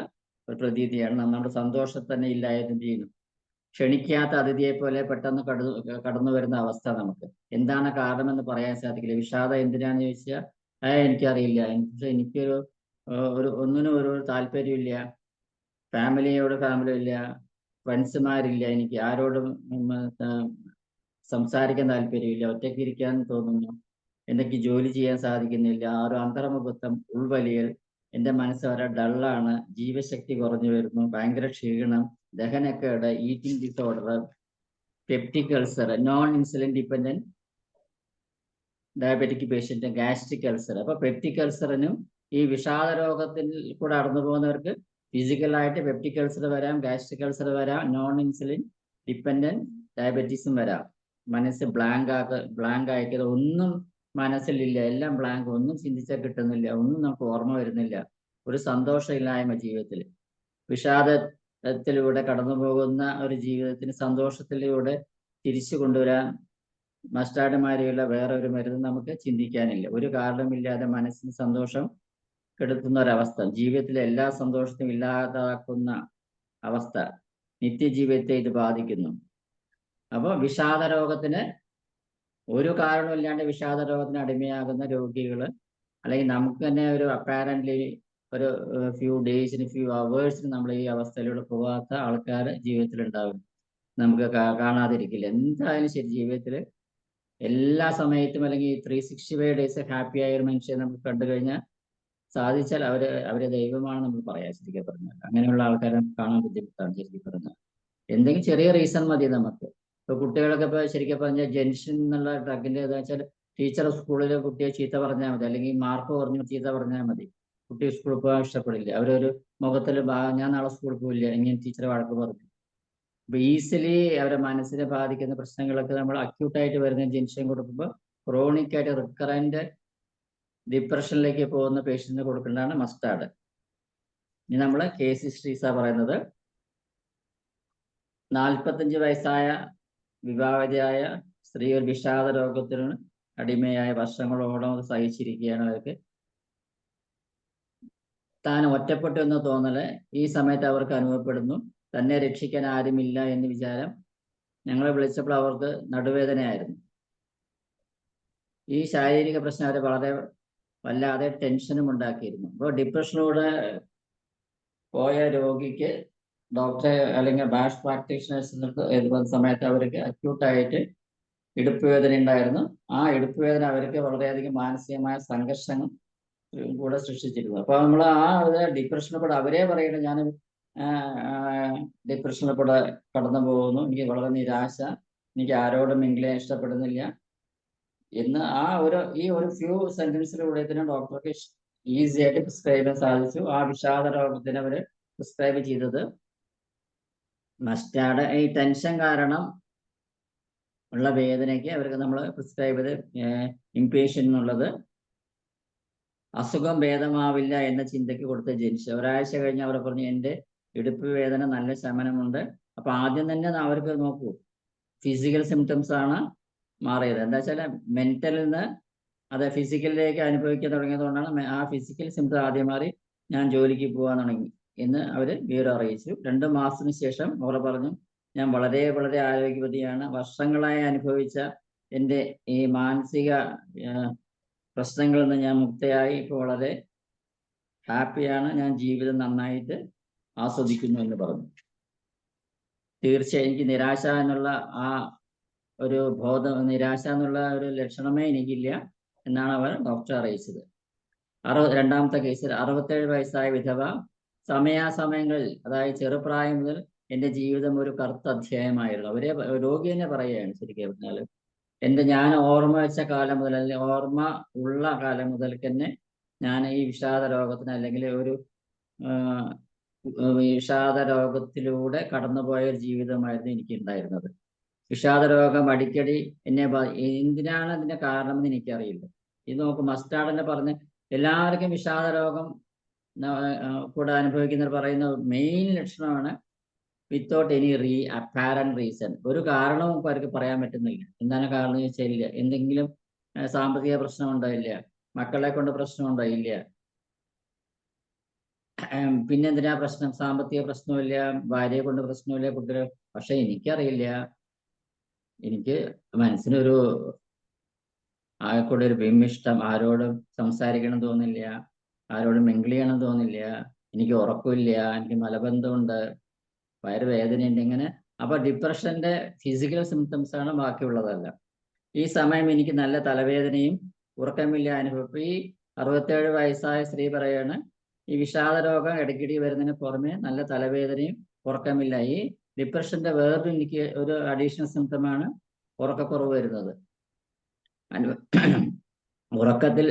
ഒരു പ്രതീതിയാണ്. നമ്മുടെ സന്തോഷം തന്നെ ഇല്ലായ്മ ചെയ്യുന്നു. ക്ഷണിക്കാത്ത അതിഥിയെ പോലെ പെട്ടെന്ന് കടന്നു വരുന്ന അവസ്ഥ നമുക്ക്. എന്താണ് കാരണമെന്ന് പറയാൻ സാധിക്കില്ല. വിഷാദം എന്തിനാന്ന് ചോദിച്ചാൽ എനിക്കറിയില്ല. എനിക്കൊരു ഒന്നിനും ഒരു താല്പര്യമില്ല, ഫാമിലിയോട് ഇല്ല, ഫ്രണ്ട്സുമാരില്ല, എനിക്ക് ആരോടും സംസാരിക്കാൻ താല്പര്യമില്ല, ഒറ്റയ്ക്ക് ഇരിക്കാൻ തോന്നുന്നു, എനിക്ക് ജോലി ചെയ്യാൻ സാധിക്കുന്നില്ല, ഒരു അന്തർമുഖത്വം, ഉൾവലിയൽ, എൻ്റെ മനസ്സ് വളരെ ഡള്ളാണ്, ജീവശക്തി കുറഞ്ഞു വരുന്നു, ഭയങ്കര ക്ഷീണം, ദഹനക്കേട്, eating disorder, peptic ulcer, non insulin dependent diabetic patient, gastric ulcer. അപ്പൊ പെപ്റ്റിക് അൾസറിനും ഈ വിഷാദ രോഗത്തിൽ കൂടെ കടന്നു പോകുന്നവർക്ക് ഫിസിക്കലായിട്ട് പെപ്റ്റിക് അൾസർ വരാം, ഗാസ്ട്രിക് വരാം, നോൺ ഇൻസുലിൻ ഡിപ്പെൻഡന്റ് ഡയബറ്റീസും വരാം. മനസ്സ് ബ്ലാങ്ക് ആയിട്ട് ഒന്നും മനസ്സിലില്ല, എല്ലാം ബ്ലാങ്ക്, ഒന്നും ചിന്തിച്ചാൽ കിട്ടുന്നില്ല, ഒന്നും നമുക്ക് ഓർമ്മ വരുന്നില്ല, ഒരു സന്തോഷമില്ലായ്മ ജീവിതത്തിൽ. വിഷാദത്തിലൂടെ കടന്നു പോകുന്ന ഒരു ജീവിതത്തിന് സന്തോഷത്തിലൂടെ തിരിച്ചു കൊണ്ടുവരാൻ മസ്റ്റാർഡുമാരിയുള്ള വേറെ ഒരു മരുന്ന് നമുക്ക് ചിന്തിക്കാനില്ല. ഒരു കാരണമില്ലാതെ മനസ്സിന് സന്തോഷം കെടുത്തുന്ന ഒരവസ്ഥ, ജീവിതത്തിലെ എല്ലാ സന്തോഷത്തിനും ഇല്ലാതാക്കുന്ന അവസ്ഥ, നിത്യജീവിതത്തെ ഇത് ബാധിക്കുന്നു. അപ്പോൾ വിഷാദ രോഗത്തിന് ഒരു കാരണമില്ലാണ്ട് വിഷാദ രോഗത്തിന് അടിമയാകുന്ന രോഗികൾ, അല്ലെങ്കിൽ നമുക്ക് തന്നെ ഒരു അപ്പാരന്റ്ലി ഒരു ഫ്യൂ ഡേയ്സിന് ഫ്യൂ അവേഴ്സിന് നമ്മൾ ഈ അവസ്ഥയിലൂടെ പോകാത്ത ആൾക്കാർ ജീവിതത്തിൽ ഉണ്ടാകും. നമുക്ക് കാണാതിരിക്കില്ല. എന്തായാലും ശരി, ജീവിതത്തിൽ എല്ലാ സമയത്തും അല്ലെങ്കിൽ 365 ഡേയ്സ് ഹാപ്പി ആയ ഒരു മനുഷ്യനെ നമുക്ക് കണ്ടു കഴിഞ്ഞാൽ സാധിച്ചാൽ അവരെ ദൈവമാണ് നമ്മൾ പറയാം ശരിക്കും പറഞ്ഞാൽ. അങ്ങനെയുള്ള ആൾക്കാരെ കാണാൻ ബുദ്ധിമുട്ടാണ് ശരിക്കും പറഞ്ഞാൽ. എന്തെങ്കിലും ചെറിയ റീസൺ മതി നമുക്ക്. ഇപ്പൊ കുട്ടികളൊക്കെ ഇപ്പൊ ശരിക്കും പറഞ്ഞാൽ ജെൻഷൻ എന്നുള്ള ഡ്രഗിന്റെ എന്താ വെച്ചാൽ ടീച്ചർ സ്കൂളിലെ കുട്ടിയെ ചീത്ത പറഞ്ഞാൽ മതി, അല്ലെങ്കിൽ മാർക്ക് കുറഞ്ഞു ചീത്ത പറഞ്ഞാൽ മതി. കുട്ടി സ്കൂളിൽ പോകാൻ ഇഷ്ടപ്പെടില്ല. അവരൊരു മുഖത്തിൽ ഞാൻ നാളെ സ്കൂളിൽ പോവില്ല ഇങ്ങനെ ടീച്ചറെ വഴക്ക് പറഞ്ഞു. അപ്പൊ ഈസിലി അവരെ മനസ്സിനെ ബാധിക്കുന്ന പ്രശ്നങ്ങളൊക്കെ നമ്മൾ അക്യൂട്ടായിട്ട് വരുന്ന ജെൻഷൻ കൊടുക്കുമ്പോൾ ക്രോണിക് ആയിട്ട് റിക്കറന്റ് ഡിപ്രഷനിലേക്ക് പോകുന്ന പേഷ്യന്റിന് കൊടുക്കേണ്ടതാണ് മസ്റ്റാർഡ്. ഇനി നമ്മൾ കേസ് ഹിസ്റ്ററീസാ പറയുന്നത്. 45 വയസ്സായ വിവാഹിതയായ സ്ത്രീ ഒരു വിഷാദ രോഗത്തിന് അടിമയായ വർഷങ്ങളോളം അത് സഹിച്ചിരിക്കുകയാണ്. അവർക്ക് താൻ ഒറ്റപ്പെട്ടു എന്ന് തോന്നല് ഈ സമയത്ത് അവർക്ക് അനുഭവപ്പെടുന്നു. തന്നെ രക്ഷിക്കാൻ ആരുമില്ല എന്ന് വിചാരം. ഞങ്ങളെ വിളിച്ചപ്പോൾ അവർക്ക് നടുവേദനയായിരുന്നു. ഈ ശാരീരിക പ്രശ്നം അവരെ വളരെ വല്ലാതെ ടെൻഷനും ഉണ്ടാക്കിയിരുന്നു. അപ്പോൾ ഡിപ്രഷനിലൂടെ പോയ രോഗിക്ക് ഡോക്ടറെ അല്ലെങ്കിൽ ബാഷ് പ്രാക്ടീഷണേഴ്സിന് സമയത്ത് അവർക്ക് അക്യൂട്ടായിട്ട് ഇടുപ്പ് വേദന ഉണ്ടായിരുന്നു. ആ ഇടുപ്പ് വേദന അവർക്ക് വളരെയധികം മാനസികമായ സംഘർഷങ്ങൾ കൂടെ സൃഷ്ടിച്ചിരുന്നു. അപ്പൊ നമ്മൾ ആ ഒരു ഡിപ്രഷനിൽ കൂടെ അവരെ പറയുന്നത് ഞാൻ ഡിപ്രഷനിൽ കൂടെ കടന്നു പോകുന്നു, എനിക്ക് വളരെ നിരാശ, എനിക്ക് ആരോടും മിങ്കിളെ ഇഷ്ടപ്പെടുന്നില്ല എന്ന് ഈ ഒരു ഫ്യൂ സെന്റൻസിലൂടെ തന്നെ ഡോക്ടർക്ക് ഈസി ആയിട്ട് പ്രിസ്ക്രൈബ് ചെയ്യാൻ സാധിച്ചു. ആ വിഷാദ രോഗത്തിന് അവര് പ്രിസ്ക്രൈബ് ചെയ്തത് മസ്റ്റാർഡ്. ഈ ടെൻഷൻ കാരണം ഉള്ള വേദനയ്ക്ക് അവർക്ക് നമ്മൾ പ്രിസ്ക്രൈബ് ചെയ്ത് ഇംപേഷ്യൻ എന്നുള്ളത് അസുഖം ഭേദമാവില്ല എന്ന ചിന്തയ്ക്ക് കൊടുത്ത ജനിച്ചു. ഒരാഴ്ച കഴിഞ്ഞ് അവർ പറഞ്ഞു എൻ്റെ ഇടുപ്പ് വേദന നല്ല ശമനമുണ്ട്. അപ്പൊ ആദ്യം തന്നെ അവർക്ക് നോക്കൂ, ഫിസിക്കൽ സിംറ്റംസ് ആണ് മാറിയത്. എന്താ വെച്ചാൽ മെന്റലിൽ നിന്ന് അത് ഫിസിക്കലിലേക്ക് അനുഭവിക്കാൻ തുടങ്ങിയതുകൊണ്ടാണ് ആ ഫിസിക്കൽ സിംറ്റം ആദ്യം മാറി ഞാൻ ജോലിക്ക് പോകാൻ തുടങ്ങി എന്ന് അവർ വിവരം അറിയിച്ചു. 2 മാസത്തിന് ശേഷം അവർ പറഞ്ഞു ഞാൻ വളരെ വളരെ ആരോഗ്യവതിയാണ്, വർഷങ്ങളായി അനുഭവിച്ച എൻ്റെ ഈ മാനസിക പ്രശ്നങ്ങളിൽ നിന്ന് ഞാൻ മുക്തയായി, ഇപ്പോൾ വളരെ ഹാപ്പിയാണ്, ഞാൻ ജീവിതം നന്നായിട്ട് ആസ്വദിക്കുന്നു എന്ന് പറഞ്ഞു. തീർച്ചയായും എനിക്ക് നിരാശ എന്നുള്ള ആ ഒരു നിരാശ എന്നുള്ള ഒരു ലക്ഷണമേ എനിക്കില്ല എന്നാണ് അവർ ഡോക്ടറെ അറിയിച്ചത്. രണ്ടാമത്തെ കേസിൽ 67 വയസ്സായ വിധവ സമയാസമയങ്ങളിൽ, അതായത് ചെറുപ്രായം മുതൽ എൻ്റെ ജീവിതം ഒരു കറുത്ത അധ്യായമായിരുന്നു. അവരെ രോഗി തന്നെ പറയുകയാണ്. ശരിക്കും പറഞ്ഞാൽ ഞാൻ ഓർമ്മ വെച്ച കാലം മുതൽ, അല്ലെങ്കിൽ ഓർമ്മ ഉള്ള കാലം മുതൽ തന്നെ ഞാൻ ഈ വിഷാദ രോഗത്തിന് അല്ലെങ്കിൽ ഒരു വിഷാദ രോഗത്തിലൂടെ കടന്നുപോയ ഒരു ജീവിതമായിരുന്നു എനിക്ക് ഉണ്ടായിരുന്നത്. വിഷാദ രോഗം അടിക്കടി എന്നെ എന്തിനാണ് അതിന്റെ കാരണമെന്ന് എനിക്കറിയില്ല. ഇത് നോക്കും, മസ്റ്റാർഡിനെ പറഞ്ഞ് എല്ലാവർക്കും വിഷാദ രോഗം കൂടെ അനുഭവിക്കുന്നവർ പറയുന്ന മെയിൻ ലക്ഷണമാണ് വിത്തൗട്ട് എനി അപ്പാരന്റ് റീസൺ. ഒരു കാരണവും അവർക്ക് പറയാൻ പറ്റുന്നില്ല. എന്താണ് കാരണം എന്ന് ചോദിച്ചാൽ ഇല്ല. എന്തെങ്കിലും സാമ്പത്തിക പ്രശ്നം ഉണ്ടായില്ല, മക്കളെ കൊണ്ട് പ്രശ്നം ഉണ്ടായില്ല, പിന്നെന്തിനാ പ്രശ്നം, സാമ്പത്തിക പ്രശ്നമില്ല, ഭാര്യയെ കൊണ്ട് പ്രശ്നമില്ല, കുട്ടികൾ. പക്ഷെ എനിക്കറിയില്ല, എനിക്ക് മനസ്സിനൊരു ആയെക്കൂടെ ഒരു വിമ്മിഷ്ടം, ആരോടും സംസാരിക്കണം തോന്നില്ല, ആരോടും മിങ്കിൾ ചെയ്യണം തോന്നില്ല, എനിക്ക് ഉറക്കമില്ല, എനിക്ക് മലബന്ധമുണ്ട്, വയറുവേദനയുണ്ട്, ഇങ്ങനെ. അപ്പൊ ഡിപ്രഷന്റെ ഫിസിക്കൽ സിംറ്റംസ് ആണ്, ബാക്കിയുള്ളതല്ല. ഈ സമയം എനിക്ക് നല്ല തലവേദനയും ഉറക്കമില്ല അനുഭവം. ഈ 67 വയസ്സായ സ്ത്രീ പറയാണ് ഈ വിഷാദ രോഗം ഇടയ്ക്കിടെ വരുന്നതിന് പുറമെ നല്ല തലവേദനയും ഉറക്കമില്ല. ഈ ഡിപ്രഷന്റെ വേറൊരു എനിക്ക് ഒരു അഡീഷണൽ സിംറ്റമാണ് ഉറക്കക്കുറവ് വരുന്നത്. ഉറക്കത്തിൽ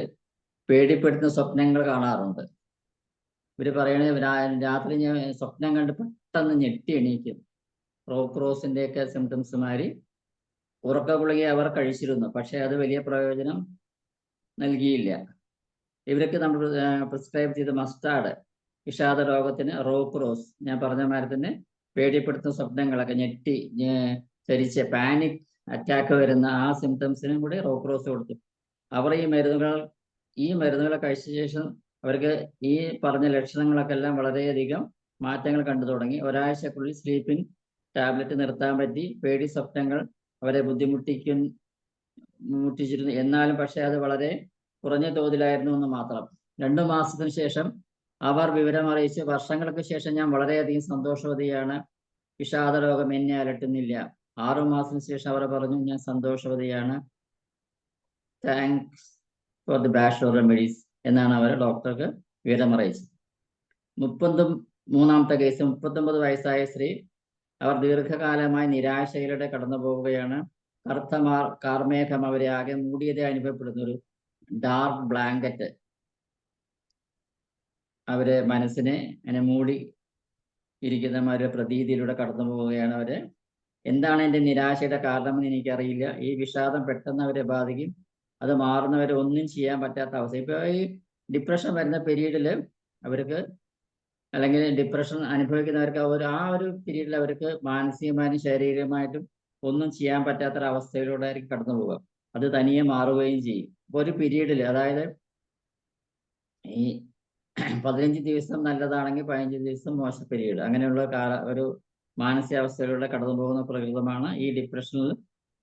പേടിപ്പെടുത്തുന്ന സ്വപ്നങ്ങൾ കാണാറുണ്ട്. ഇവര് പറയണ രാത്രി ഞാൻ സ്വപ്നം കണ്ട് പെട്ടെന്ന് ഞെട്ടി എണീക്കും. റോക്രോസിന്റെ ഒക്കെ സിംറ്റംസ് മാറി. ഉറക്ക ഗുളിക അവർ കഴിച്ചിരുന്നു, പക്ഷെ അത് വലിയ പ്രയോജനം നൽകിയില്ല. ഇവർക്ക് നമ്മൾ പ്രിസ്ക്രൈബ് ചെയ്ത മസ്റ്റാർഡ് വിഷാദ രോഗത്തിന് റോക്രോസ്, ഞാൻ പറഞ്ഞ മാതിരി തന്നെ പേടിപ്പെടുത്തുന്ന സ്വപ്നങ്ങളൊക്കെ, ഞെട്ടി ചരിച്ച് പാനിക് അറ്റാക്ക് വരുന്ന ആ സിംറ്റംസിനും കൂടി റോക്രോസ് കൊടുത്തു. അവർ ഈ മരുന്നുകളെ കഴിച്ച ശേഷം അവർക്ക് ഈ പറഞ്ഞ ലക്ഷണങ്ങളൊക്കെ എല്ലാം വളരെയധികം മാറ്റങ്ങൾ കണ്ടു തുടങ്ങി. ഒരാഴ്ചക്കുള്ളിൽ സ്ലീപ്പിംഗ് ടാബ്ലറ്റ് നിർത്താൻ പറ്റി. പേടി സ്വപ്നങ്ങൾ അവരെ മുട്ടിച്ചിരുന്നു, എന്നാലും പക്ഷെ അത് വളരെ കുറഞ്ഞ തോതിലായിരുന്നു എന്ന് മാത്രം. 2 മാസത്തിന് ശേഷം അവർ വിവരം അറിയിച്ച് വർഷങ്ങൾക്ക് ശേഷം ഞാൻ വളരെയധികം സന്തോഷവതിയാണ്, വിഷാദ രോഗം എന്നെ അലട്ടുന്നില്ല. 6 മാസത്തിന് ശേഷം അവർ പറഞ്ഞു ഞാൻ സന്തോഷവതിയാണ്, thanks for the Bach remedies എന്നാണ് അവർ ഡോക്ടർക്ക് വിവരം അറിയിച്ചത്. 33ാമത്തെ കേസ് 39 വയസ്സായ സ്ത്രീ. അവർ ദീർഘകാലമായി നിരാശയിലൂടെ കടന്നു പോവുകയാണ്. കറുത്ത കാർമേഘം അവരെ ആകെ മൂടിയതേ അനുഭവപ്പെടുന്ന ഒരു ഡാർക്ക് ബ്ലാങ്കറ്റ്. അവരെ മനസ്സിനെ അങ്ങനെ മൂടി ഇരിക്കുന്ന ഒരു പ്രതീതിയിലൂടെ കടന്നു പോവുകയാണ് അവര്. എന്താണ് എൻ്റെ നിരാശയുടെ കാരണമെന്ന് എനിക്കറിയില്ല. ഈ വിഷാദം പെട്ടെന്ന് അവരെ ബാധിക്കും. അത് മാറുന്നവരെ ഒന്നും ചെയ്യാൻ പറ്റാത്ത അവസ്ഥ. ഇപ്പൊ ഈ ഡിപ്രഷൻ വരുന്ന പീരീഡിൽ അവർക്ക്, അല്ലെങ്കിൽ ഡിപ്രഷൻ അനുഭവിക്കുന്നവർക്ക് ആ ഒരു പീരീഡിൽ അവർക്ക് മാനസികമായും ശാരീരികമായിട്ടും ഒന്നും ചെയ്യാൻ പറ്റാത്തൊരവസ്ഥയിലൂടെ ആയിരിക്കും കടന്നു പോവുക. അത് തനിയെ മാറുകയും ചെയ്യും. ഇപ്പൊ ഒരു പീരീഡിൽ, അതായത് ഈ 15 ദിവസം നല്ലതാണെങ്കിൽ 15 ദിവസം മോശം പീരീഡ്, അങ്ങനെയുള്ള ഒരു മാനസികാവസ്ഥയിലൂടെ കടന്നു പോകുന്ന പ്രകൃതമാണ് ഈ ഡിപ്രഷനിൽ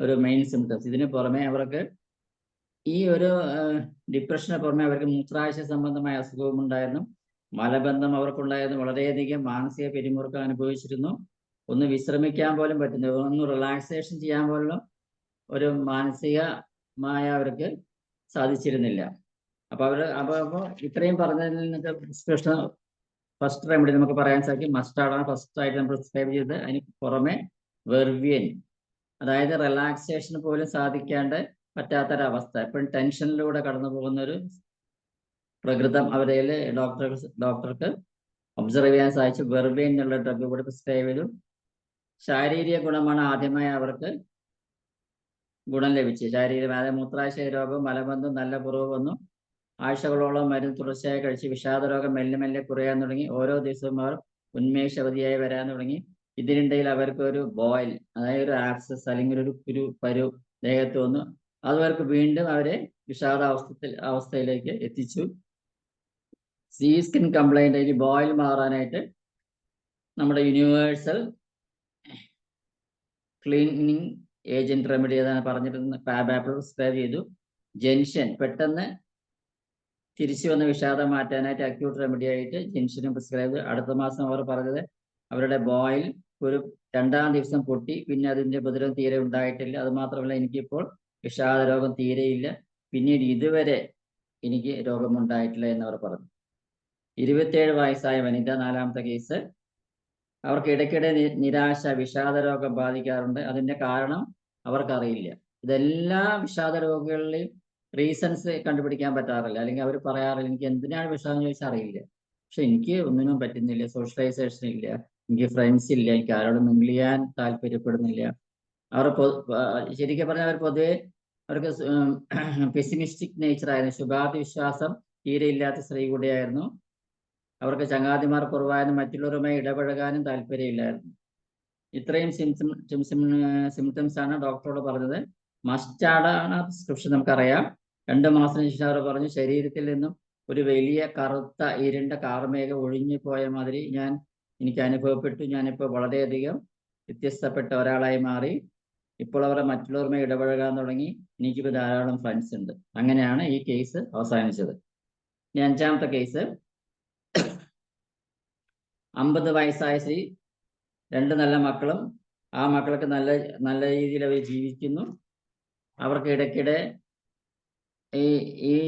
ഒരു മെയിൻ സിംറ്റംസ്. ഇതിന് പുറമെ അവർക്ക് ഈ ഒരു ഡിപ്രഷന് പുറമെ അവർക്ക് മൂത്രാശയ സംബന്ധമായ അസുഖവും ഉണ്ടായിരുന്നു, മലബന്ധം അവർക്കുണ്ടായിരുന്നു, വളരെയധികം മാനസിക പിരിമുറുക്കം അനുഭവിച്ചിരുന്നു. ഒന്ന് വിശ്രമിക്കാൻ പോലും പറ്റുന്നില്ല, ഒന്ന് റിലാക്സേഷൻ ചെയ്യാൻ പോലും ഒരു മാനസികമായ അവർക്ക് സാധിച്ചിരുന്നില്ല. അപ്പൊ ഇത്രയും പറഞ്ഞതിൽ നിന്നൊക്കെ പ്രിസ്ക്രിപ്ഷൻ ഫസ്റ്റ് റെമഡി നമുക്ക് പറയാൻ സാധിക്കും മസ്റ്റാർഡാണ് ഫസ്റ്റ് ആയിട്ട് നമ്മൾ പ്രിസ്ക്രൈബ് ചെയ്തത്. അതിന് പുറമെ വെർവിയൻ, അതായത് റിലാക്സേഷൻ പോലും സാധിക്കാണ്ട് പറ്റാത്തൊരവസ്ഥ, എപ്പോഴും ടെൻഷനിലൂടെ കടന്നു പോകുന്ന ഒരു പ്രകൃതം അവരെ ഡോക്ടർക്ക് ഒബ്സർവ് ചെയ്യാൻ സാധിച്ചു. വെർവിയൻ എന്നുള്ള ഡ്രഗ് കൂടെ പ്രിസ്ക്രൈബ് ചെയ്തു. ശാരീരിക ഗുണമാണ് ആദ്യമായി അവർക്ക് ഗുണം ലഭിച്ചു. അതായത് മൂത്രാശയ രോഗം, മലബന്ധം നല്ല കുറവ് വന്നു. ആഴ്ചകളോളം മരുന്ന് തുടർച്ചയായി കഴിച്ച് വിഷാദ രോഗം മെല്ലെ മെല്ലെ കുറയാൻ തുടങ്ങി. ഓരോ ദിവസവും അവർ ഉന്മേഷവതിയായി വരാൻ തുടങ്ങി. ഇതിനിടയിൽ അവർക്ക് ഒരു ബോയിൽ, അതായത് ഒരു ആക്സസ് അല്ലെങ്കിൽ ഒരു പരു ദേഹത്ത് വന്നു. അതവർക്ക് വീണ്ടും അവരെ അവസ്ഥയിലേക്ക് എത്തിച്ചു. സ്കിൻ കംപ്ലൈന്റ്, ഈ ബോയിൽ മാറാനായിട്ട് നമ്മുടെ യൂണിവേഴ്സൽ ക്ലീനിങ് ഏജന്റ് റെമഡി ഏതാണ് പറഞ്ഞിരുന്നത്, പാബാപ്പിൾ പ്രിസ്ക്രൈബ് ചെയ്തു. ജെൻഷൻ, പെട്ടെന്ന് തിരിച്ചു വന്ന വിഷാദം മാറ്റാനായിട്ട് അക്യൂട്ട് റെമഡി ആയിട്ട് ജെൻഷനും പ്രിസ്ക്രൈബ് ചെയ്തു. അടുത്ത മാസം അവർ പറഞ്ഞത് അവരുടെ ബോയിൽ ഒരു 2-ാം ദിവസം പൊട്ടി, പിന്നെ അതിന്റെ ഉപദ്രവം തീരെ ഉണ്ടായിട്ടില്ല. അത് മാത്രമല്ല, എനിക്കിപ്പോൾ വിഷാദ രോഗം തീരെയില്ല, പിന്നീട് ഇതുവരെ എനിക്ക് രോഗമുണ്ടായിട്ടില്ല എന്നവർ പറഞ്ഞു. 27 വയസ്സായ വനിത, 4ാമത്തെ കേസ്. അവർക്ക് ഇടയ്ക്കിടെ നിരാശ, വിഷാദ രോഗം ബാധിക്കാറുണ്ട്. അതിന്റെ കാരണം അവർക്കറിയില്ല. ഇതെല്ലാ വിഷാദ രോഗികളിലെയും റീസൺസ് കണ്ടുപിടിക്കാൻ പറ്റാറില്ല, അല്ലെങ്കിൽ അവർ പറയാറില്ല എനിക്ക് എന്തിനാണ് വിഷാദം ചോദിച്ചാൽ അറിയില്ല. പക്ഷെ എനിക്ക് ഒന്നിനും പറ്റുന്നില്ല, സോഷ്യലൈസേഷൻ ഇല്ല, എനിക്ക് ഫ്രണ്ട്സ് ഇല്ല, എനിക്ക് ആരോടും മിങ്കിൾ ചെയ്യാൻ താല്പര്യപ്പെടുന്നില്ല. അവർ ശരിക്കും പറഞ്ഞാൽ അവർ പൊതുവെ അവർക്ക് പെസിമിസ്റ്റിക് നേച്ചർ ആയിരുന്നു. ശുഭാപ്തി വിശ്വാസം തീരെ ഇല്ലാത്ത സ്ത്രീ കൂടിയായിരുന്നു. അവർക്ക് ചങ്ങാതിമാർ കുറവായിരുന്നു, മറ്റുള്ളവരുമായി ഇടപഴകാനും താല്പര്യമില്ലായിരുന്നു. ഇത്രയും സിംറ്റംസ് ആണ് ഡോക്ടറോട് പറഞ്ഞത്. മസ്റ്റാർഡാണ് പ്രിസ്ക്രിപ്ഷൻ, നമുക്കറിയാം. 2 മാസത്തിന് ശേഷം അവർ പറഞ്ഞു ശരീരത്തിൽ നിന്നും ഒരു വലിയ കറുത്ത ഇരുണ്ട കാർമേഘം ഒഴിഞ്ഞു പോയ മാതിരി എനിക്ക് അനുഭവപ്പെട്ടു. ഞാനിപ്പോൾ വളരെയധികം വ്യത്യസ്തപ്പെട്ട ഒരാളായി മാറി. ഇപ്പോൾ അവർ മറ്റുള്ളവരുമായി ഇടപഴകാൻ തുടങ്ങി. എനിക്കിപ്പോൾ ധാരാളം ഫ്രണ്ട്സ് ഉണ്ട്. അങ്ങനെയാണ് ഈ കേസ് അവസാനിച്ചത്. ഇനി 5ാമത്തെ കേസ്. 50 വയസ്സായ സ്ത്രീ, 2 നല്ല മക്കളും. ആ മക്കൾക്ക് നല്ല രീതിയിൽ അവർ ജീവിക്കുന്നു. അവർക്ക് ഇടയ്ക്കിടെ ഈ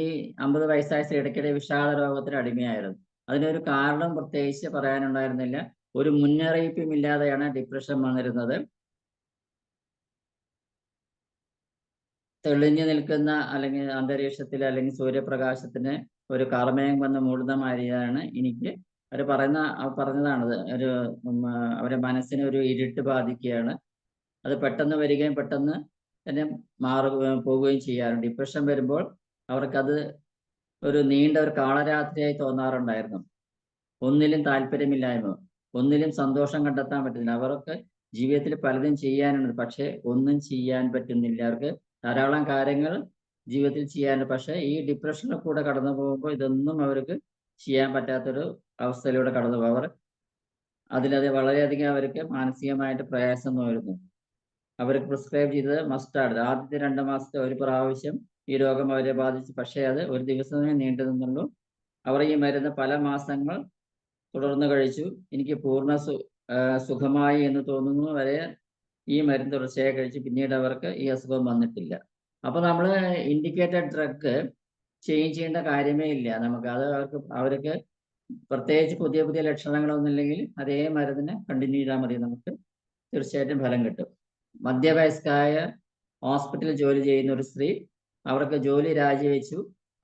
50 വയസ്സായ സ്ത്രീ ഇടയ്ക്കിടെ വിഷാദ രോഗത്തിന് അടിമയായിരുന്നു. അതിനൊരു കാരണം പ്രത്യേകിച്ച് പറയാനുണ്ടായിരുന്നില്ല. ഒരു മുന്നറിയിപ്പും ഇല്ലാതെയാണ് ഡിപ്രഷൻ വന്നിരുന്നത്. തെളിഞ്ഞു നിൽക്കുന്ന അല്ലെങ്കിൽ അന്തരീക്ഷത്തിൽ അല്ലെങ്കിൽ സൂര്യപ്രകാശത്തിന് ഒരു കാർമേഘം വന്ന് മൂടുന്ന മാതിരിയാണ് എനിക്ക് അവർ പറഞ്ഞതാണത്. അവരുടെ മനസ്സിന് ഒരു ഇരുട്ട് ബാധിക്കുകയാണ്. അത് പെട്ടെന്ന് വരികയും പെട്ടെന്ന് തന്നെ പോവുകയും ചെയ്യാറുണ്ട്. ഡിപ്രഷൻ വരുമ്പോൾ അവർക്കത് ഒരു നീണ്ട ഒരു കാളരാത്രിയായി തോന്നാറുണ്ടായിരുന്നു. ഒന്നിലും താല്പര്യമില്ലായ്മ, ഒന്നിലും സന്തോഷം കണ്ടെത്താൻ പറ്റുന്നില്ല. അവർക്ക് ജീവിതത്തിൽ പലതും ചെയ്യാനുണ്ട്, പക്ഷെ ഒന്നും ചെയ്യാൻ പറ്റുന്നില്ല. അവർക്ക് ധാരാളം കാര്യങ്ങൾ ജീവിതത്തിൽ ചെയ്യാനുണ്ട്, പക്ഷെ ഈ ഡിപ്രഷനിൽ കൂടെ കടന്നു പോകുമ്പോൾ ഇതൊന്നും അവർക്ക് ചെയ്യാൻ പറ്റാത്തൊരു അവസ്ഥയിലൂടെ കടന്നു പോകും. അതിലത് വളരെയധികം അവർക്ക് മാനസികമായിട്ട് പ്രയാസം നേരിടുന്നു. അവർക്ക് പ്രിസ്ക്രൈബ് ചെയ്തത് മസ്റ്റാർഡ്. ആദ്യത്തെ 2 മാസത്തെ ഒരു പ്രാവശ്യം ഈ രോഗം അവരെ ബാധിച്ചു, പക്ഷേ അത് ഒരു ദിവസമേ നീണ്ടു നിന്നുള്ളൂ. അവർ ഈ മരുന്ന് പല മാസങ്ങൾ തുടർന്ന് കഴിച്ചു. എനിക്ക് പൂർണ്ണ സുഖമായി എന്ന് തോന്നുന്നു വരെ ഈ മരുന്ന് തുടർച്ചയായി കഴിച്ചു. പിന്നീട് അവർക്ക് ഈ അസുഖം വന്നിട്ടില്ല. അപ്പൊ നമ്മൾ ഇൻഡിക്കേറ്റഡ് ഡ്രഗ് ചേഞ്ച് ചെയ്യേണ്ട കാര്യമേ ഇല്ല നമുക്ക്. അത് അവർക്ക് പ്രത്യേകിച്ച് പുതിയ ലക്ഷണങ്ങളൊന്നും ഇല്ലെങ്കിൽ അതേ മരുന്നിനെ കണ്ടിന്യൂ ചെയ്താൽ മതി, നമുക്ക് തീർച്ചയായിട്ടും ഫലം കിട്ടും. മധ്യവയസ്കായ ഹോസ്പിറ്റലിൽ ജോലി ചെയ്യുന്ന ഒരു സ്ത്രീ, അവർക്ക് ജോലി രാജിവെച്ചു.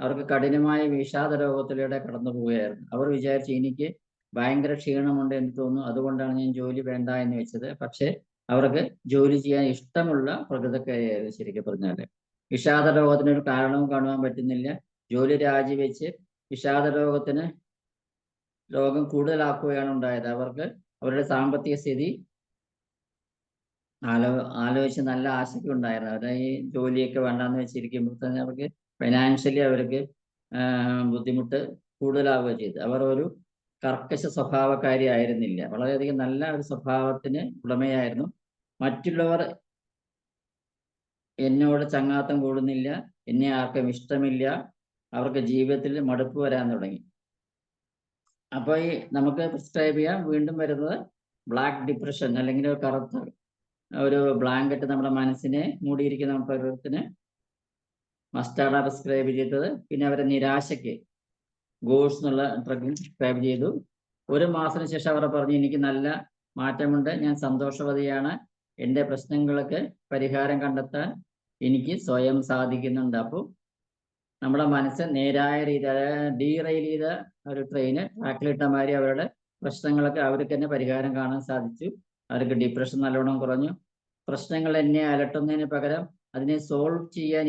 അവർക്ക് കഠിനമായ വിഷാദ രോഗത്തിലൂടെ കടന്നു പോവുകയായിരുന്നു. അവർ വിചാരിച്ചു എനിക്ക് ഭയങ്കര ക്ഷീണമുണ്ട് എന്ന് തോന്നുന്നു, അതുകൊണ്ടാണ് ഞാൻ ജോലി വേണ്ട എന്ന് വെച്ചത്. പക്ഷെ അവർക്ക് ജോലി ചെയ്യാൻ ഇഷ്ടമുള്ള പ്രകൃതക്കാരിയായിരുന്നു ശരിക്കും പറഞ്ഞാല്. വിഷാദ രോഗത്തിനൊരു കാരണവും കാണുവാൻ പറ്റുന്നില്ല. ജോലി രാജിവെച്ച് വിഷാദ രോഗം കൂടുതലാക്കുകയാണ് ഉണ്ടായത്. അവർക്ക് അവരുടെ സാമ്പത്തിക സ്ഥിതി ആലോചിച്ച് നല്ല ആശങ്ക ഉണ്ടായിരുന്നു. അവരുടെ ഈ ജോലിയൊക്കെ വേണ്ടാന്ന് വെച്ചിരിക്കുമ്പോൾ തന്നെ അവർക്ക് ഫൈനാൻഷ്യലി അവർക്ക് ബുദ്ധിമുട്ട് കൂടുതലാവുകയും ചെയ്തു. അവർ ഒരു കർക്കശ സ്വഭാവക്കാരി ആയിരുന്നില്ല, വളരെയധികം നല്ല ഒരു സ്വഭാവത്തിന് ഉടമയായിരുന്നു. മറ്റുള്ളവർ എന്നോട് ചങ്ങാത്തം കൂടുന്നില്ല, എന്നെ ആർക്കും ഇഷ്ടമില്ല, അവർക്ക് ജീവിതത്തിൽ മടുപ്പ് വരാൻ തുടങ്ങി. അപ്പോൾ ഈ നമുക്ക് പ്രിസ്ക്രൈബ് ചെയ്യാൻ വീണ്ടും വരുന്നത് ബ്ലാക്ക് ഡിപ്രഷൻ, അല്ലെങ്കിൽ ഒരു കറുത്ത ഒരു ബ്ലാങ്കറ്റ് നമ്മുടെ മനസ്സിനെ മൂടിയിരിക്കുന്ന പ്രകൃതത്തിന് മസ്റ്റാർഡ പ്രിസ്ക്രൈബ് ചെയ്തത്. പിന്നെ അവരെ നിരാശയ്ക്ക് ഗോഴ്സ് എന്നുള്ള ഡ്രഗ് പ്രിസ്ക്രൈബ് ചെയ്തു. 1 മാസത്തിന് ശേഷം അവർ പറഞ്ഞു എനിക്ക് നല്ല മാറ്റമുണ്ട്, ഞാൻ സന്തോഷവതിയാണ്, എൻ്റെ പ്രശ്നങ്ങൾക്ക് പരിഹാരം കണ്ടെത്താൻ എനിക്ക് സ്വയം സാധിക്കുന്നുണ്ട്. അപ്പോൾ നമ്മുടെ മനസ്സ് നേരായ രീതി, അതായത് ഡീറെയിൽ ചെയ്ത ഒരു ട്രെയിന് ട്രാക്കിലിട്ട മാതിരി അവരുടെ പ്രശ്നങ്ങളൊക്കെ അവർക്ക് തന്നെ പരിഹാരം കാണാൻ സാധിച്ചു. അവർക്ക് ഡിപ്രഷൻ നല്ലോണം കുറഞ്ഞു. പ്രശ്നങ്ങൾ എന്നെ അലട്ടുന്നതിന് പകരം അതിനെ സോൾവ് ചെയ്യാൻ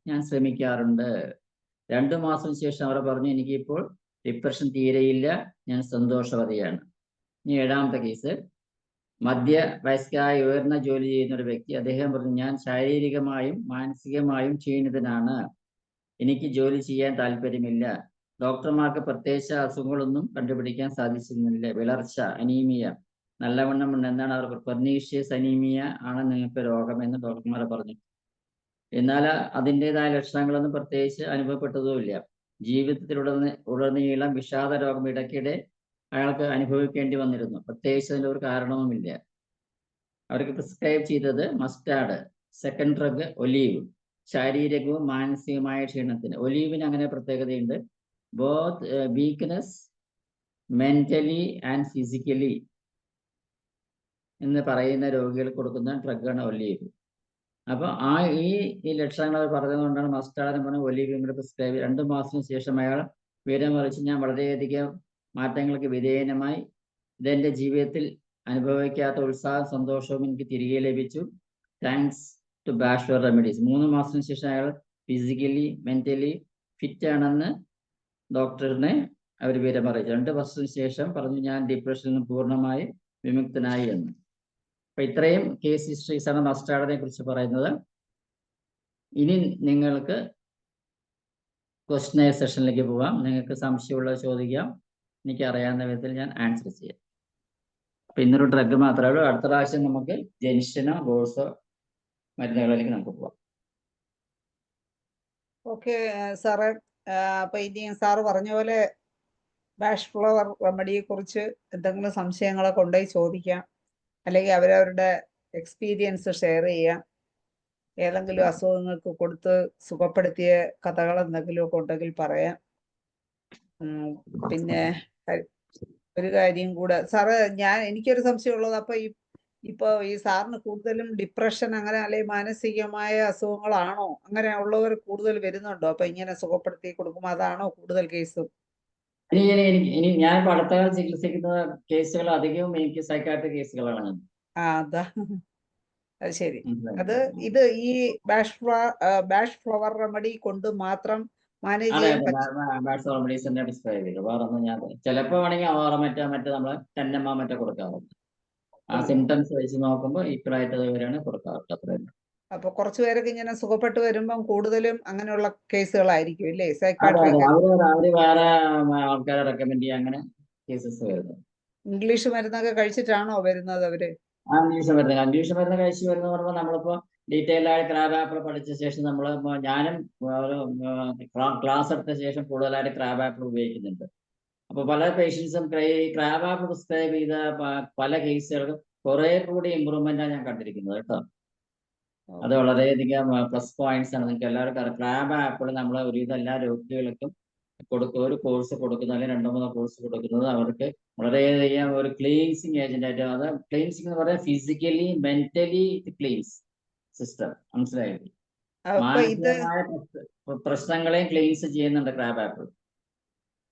ഞാൻ ശ്രമിക്കാറുണ്ട്. 2 മാസത്തിന് ശേഷം അവർ പറഞ്ഞു എനിക്കിപ്പോൾ ഡിപ്രഷൻ തീരെയില്ല, ഞാൻ സന്തോഷവതിയാണ്. ഇനി 7ാമത്തെ കേസ്, മധ്യവയസ്കരായ ഉയർന്ന ജോലി ചെയ്യുന്ന ഒരു വ്യക്തി. അദ്ദേഹം പറഞ്ഞു ഞാൻ ശാരീരികമായും മാനസികമായും ക്ഷീണിതനാണ്, എനിക്ക് ജോലി ചെയ്യാൻ താല്പര്യമില്ല. ഡോക്ടർമാർക്ക് പ്രത്യേകിച്ച് അസുഖങ്ങളൊന്നും കണ്ടുപിടിക്കാൻ സാധിച്ചിരുന്നില്ല. വിളർച്ച, അനീമിയ നല്ലവണ്ണം ഉണ്ട്. എന്താണ് അവർക്ക് പെർനീഷ്യസ് അനീമിയ ആണ് നിങ്ങൾക്ക് രോഗമെന്ന് ഡോക്ടർമാർ പറഞ്ഞു. എന്നാൽ അതിൻ്റെതായ ലക്ഷണങ്ങളൊന്നും പ്രത്യേകിച്ച് അനുഭവപ്പെട്ടതുമില്ല. ജീവിതത്തിലുടനീളം വിഷാദ രോഗം ഇടയ്ക്കിടെ അയാൾക്ക് അനുഭവിക്കേണ്ടി വന്നിരുന്നു. പ്രത്യേകിച്ച് അതിൻ്റെ ഒരു കാരണവുമില്ല. അവർക്ക് പ്രിസ്ക്രൈബ് ചെയ്തത് മസ്റ്റാർഡ്, സെക്കൻഡ് ഡ്രഗ് ഒലീവ്, ശാരീരികവും മാനസികമായ ക്ഷീണത്തിന്. ഒലീവിന് അങ്ങനെ പ്രത്യേകതയുണ്ട്, both weakness mentally and physically എന്ന് പറയുന്ന രോഗികൾ കൊടുക്കുന്ന ഡ്രഗാണ് ഒലീവ്. അപ്പോൾ ഈ ലക്ഷണങ്ങൾ പറഞ്ഞതുകൊണ്ടാണ് മസ്റ്റാർഡിന് പറഞ്ഞ ഒലീവും കൂടെ പ്രിസ്ക്രൈബ്. 2 മാസത്തിന് ശേഷം അയാൾ വിവരം അറിയിച്ച് ഞാൻ വളരെയധികം മാറ്റങ്ങൾക്ക് വിധേയനമായി, ഇതെൻ്റെ ജീവിതത്തിൽ അനുഭവിക്കാത്ത ഉത്സാഹം സന്തോഷവും എനിക്ക് തിരികെ ലഭിച്ചു, താങ്ക്സ് ടു ബാഷ്വർ റെമഡീസ്. 3 മാസത്തിന് ശേഷം അയാൾ ഫിസിക്കലി മെന്റലി ഫിറ്റ് ആണെന്ന് ഡോക്ടറിനെ അവർ വിവരം അറിയിച്ചു. 2 വർഷത്തിന് ശേഷം പറഞ്ഞു ഞാൻ ഡിപ്രഷനിൽ നിന്ന് പൂർണ്ണമായി വിമുക്തനായി എന്ന്. അപ്പൊ ഇത്രയും കേസ് ഹിസ്റ്ററീസ് ആണ് മസ്റ്റാർഡിനെ കുറിച്ച് പറയുന്നത്. ഇനി നിങ്ങൾക്ക് ക്വസ്റ്റ്യൻ സെഷനിലേക്ക് പോവാം. നിങ്ങൾക്ക് സംശയമുള്ളത് ചോദിക്കാം, എനിക്ക് അറിയാവുന്ന വിധത്തിൽ ഞാൻ ആൻസർ ചെയ്യാം. അപ്പൊ ഇന്നൊരു ഡ്രഗ് മാത്രമേ ഉള്ളൂ. അടുത്ത പ്രാവശ്യം നമുക്ക് ജെൻഷനോ ഗോൾസോ മരുന്നുകളിലേക്ക് നമുക്ക് പോവാം. Okay sir. അപ്പൊ ഇനി സാറ് പറഞ്ഞ പോലെ ബാഷ് ഫ്ലവർ റെമഡിയെ കുറിച്ച് എന്തെങ്കിലും സംശയങ്ങളൊക്കെ ഉണ്ടെങ്കിൽ ചോദിക്കാം, അല്ലെങ്കിൽ അവരവരുടെ എക്സ്പീരിയൻസ് ഷെയർ ചെയ്യാം. ഏതെങ്കിലും അസുഖങ്ങൾക്ക് കൊടുത്ത് സുഖപ്പെടുത്തിയ കഥകൾ എന്തെങ്കിലുമൊക്കെ ഉണ്ടെങ്കിൽ പറയാം. പിന്നെ ഒരു കാര്യം കൂടെ സാറ്, എനിക്കൊരു സംശയമുള്ളത്, അപ്പൊ ഇപ്പൊ ഈ സാറിന് കൂടുതലും ഡിപ്രഷൻ അങ്ങനെ അല്ലെങ്കിൽ മാനസികമായ അസുഖങ്ങളാണോ, അങ്ങനെ ഉള്ളവർ കൂടുതൽ വരുന്നുണ്ടോ? അപ്പൊ ഇങ്ങനെ സുഖപ്പെടുത്തി കൊടുക്കുമ്പോൾ അതാണോ കൂടുതൽ കേസ്? ഇനി ഞാൻ അടുത്തകാലം ചികിത്സിക്കുന്ന കേസുകൾ അധികവും എനിക്ക് സൈക്കാട്രിക് കേസുകളാണ്. അതാ, അത് ശരി. ഇത് ഈ ബാഷ് ഫ്ലവർ റെമഡി കൊണ്ട് മാത്രം മാനേജ് ചെയ്യാൻ വേറൊന്നും ഞാൻ ചിലപ്പോ വേണമെങ്കിൽ ഓറമറ്റ മറ്റേ നമ്മള് തെന്നമ്മ മറ്റേ കൊടുക്കാറുണ്ട്. ആ സിംറ്റംസ് വെച്ച് നോക്കുമ്പോൾ ഈക്വലായിട്ട് വരെയാണ് കൊടുക്കാറുണ്ട്. അത്രയും. അപ്പൊ കുറച്ചു പേരൊക്കെ ഇങ്ങനെ സുഖപ്പെട്ടു വരുമ്പം കൂടുതലും അങ്ങനെയുള്ള കേസുകളായിരിക്കും അല്ലേ? സൈക്കാട്രിക് അവര് വേറെ ആൾക്കാരെ റെക്കമെൻഡ് ചെയ്യാൻ അങ്ങനെ കേസസ് വരുന്നത്. ഇംഗ്ലീഷ് മരുന്നൊക്കെ കഴിച്ചിട്ടാണോ വരുന്നത് അവര്? ഇംഗ്ലീഷ് മരുന്ന് കഴിച്ചു വരുന്ന പറയുമ്പോൾ നമ്മളിപ്പോ ഡീറ്റെയിൽ ആയി ക്രാബ് ആപ്പിൾ പഠിച്ച ശേഷം ഞാനും ക്ലാസ് എടുത്ത ശേഷം കൂടുതലായിട്ട് ക്രാബ് ആപ്പിൾ ഉപയോഗിക്കുന്നുണ്ട്. അപ്പൊ പല പേഷ്യൻസും ക്രാബ് ആപ്പിൾ പ്രിസ്ക്രൈബ് ചെയ്ത പല കേസുകളും കുറെ കൂടി ഇമ്പ്രൂവ്മെന്റാണ് ഞാൻ കണ്ടിരിക്കുന്നത് കേട്ടോ. അത് വളരെയധികം പ്ലസ് പോയിന്റ്സ് ആണ്. നിങ്ങൾക്ക് എല്ലാവർക്കും ക്രാബ് ആപ്പിൾ നമ്മളെ ഒരുവിധം എല്ലാ രോഗികൾക്കും ഒരു കോഴ്സ് കൊടുക്കുന്നത്, അല്ലെങ്കിൽ 2-3 കോഴ്സ് കൊടുക്കുന്നത് അവർക്ക് വളരെയധികം ഒരു ക്ലീൻസിങ് ഏജന്റ് ആയിട്ട്. അത് ക്ലീൻസിങ് എന്ന് പറയാൻ ഫിസിക്കലി മെന്റലി ക്ലീൻസ് സിസ്റ്റം, മനസ്സിലായില്ലേ? അപ്പൊ ഇത് മാനസികമായ പ്രശ്നങ്ങളെയും ക്ലീൻസ് ചെയ്യുന്നുണ്ട് ക്രാബ് ആപ്പിൾ.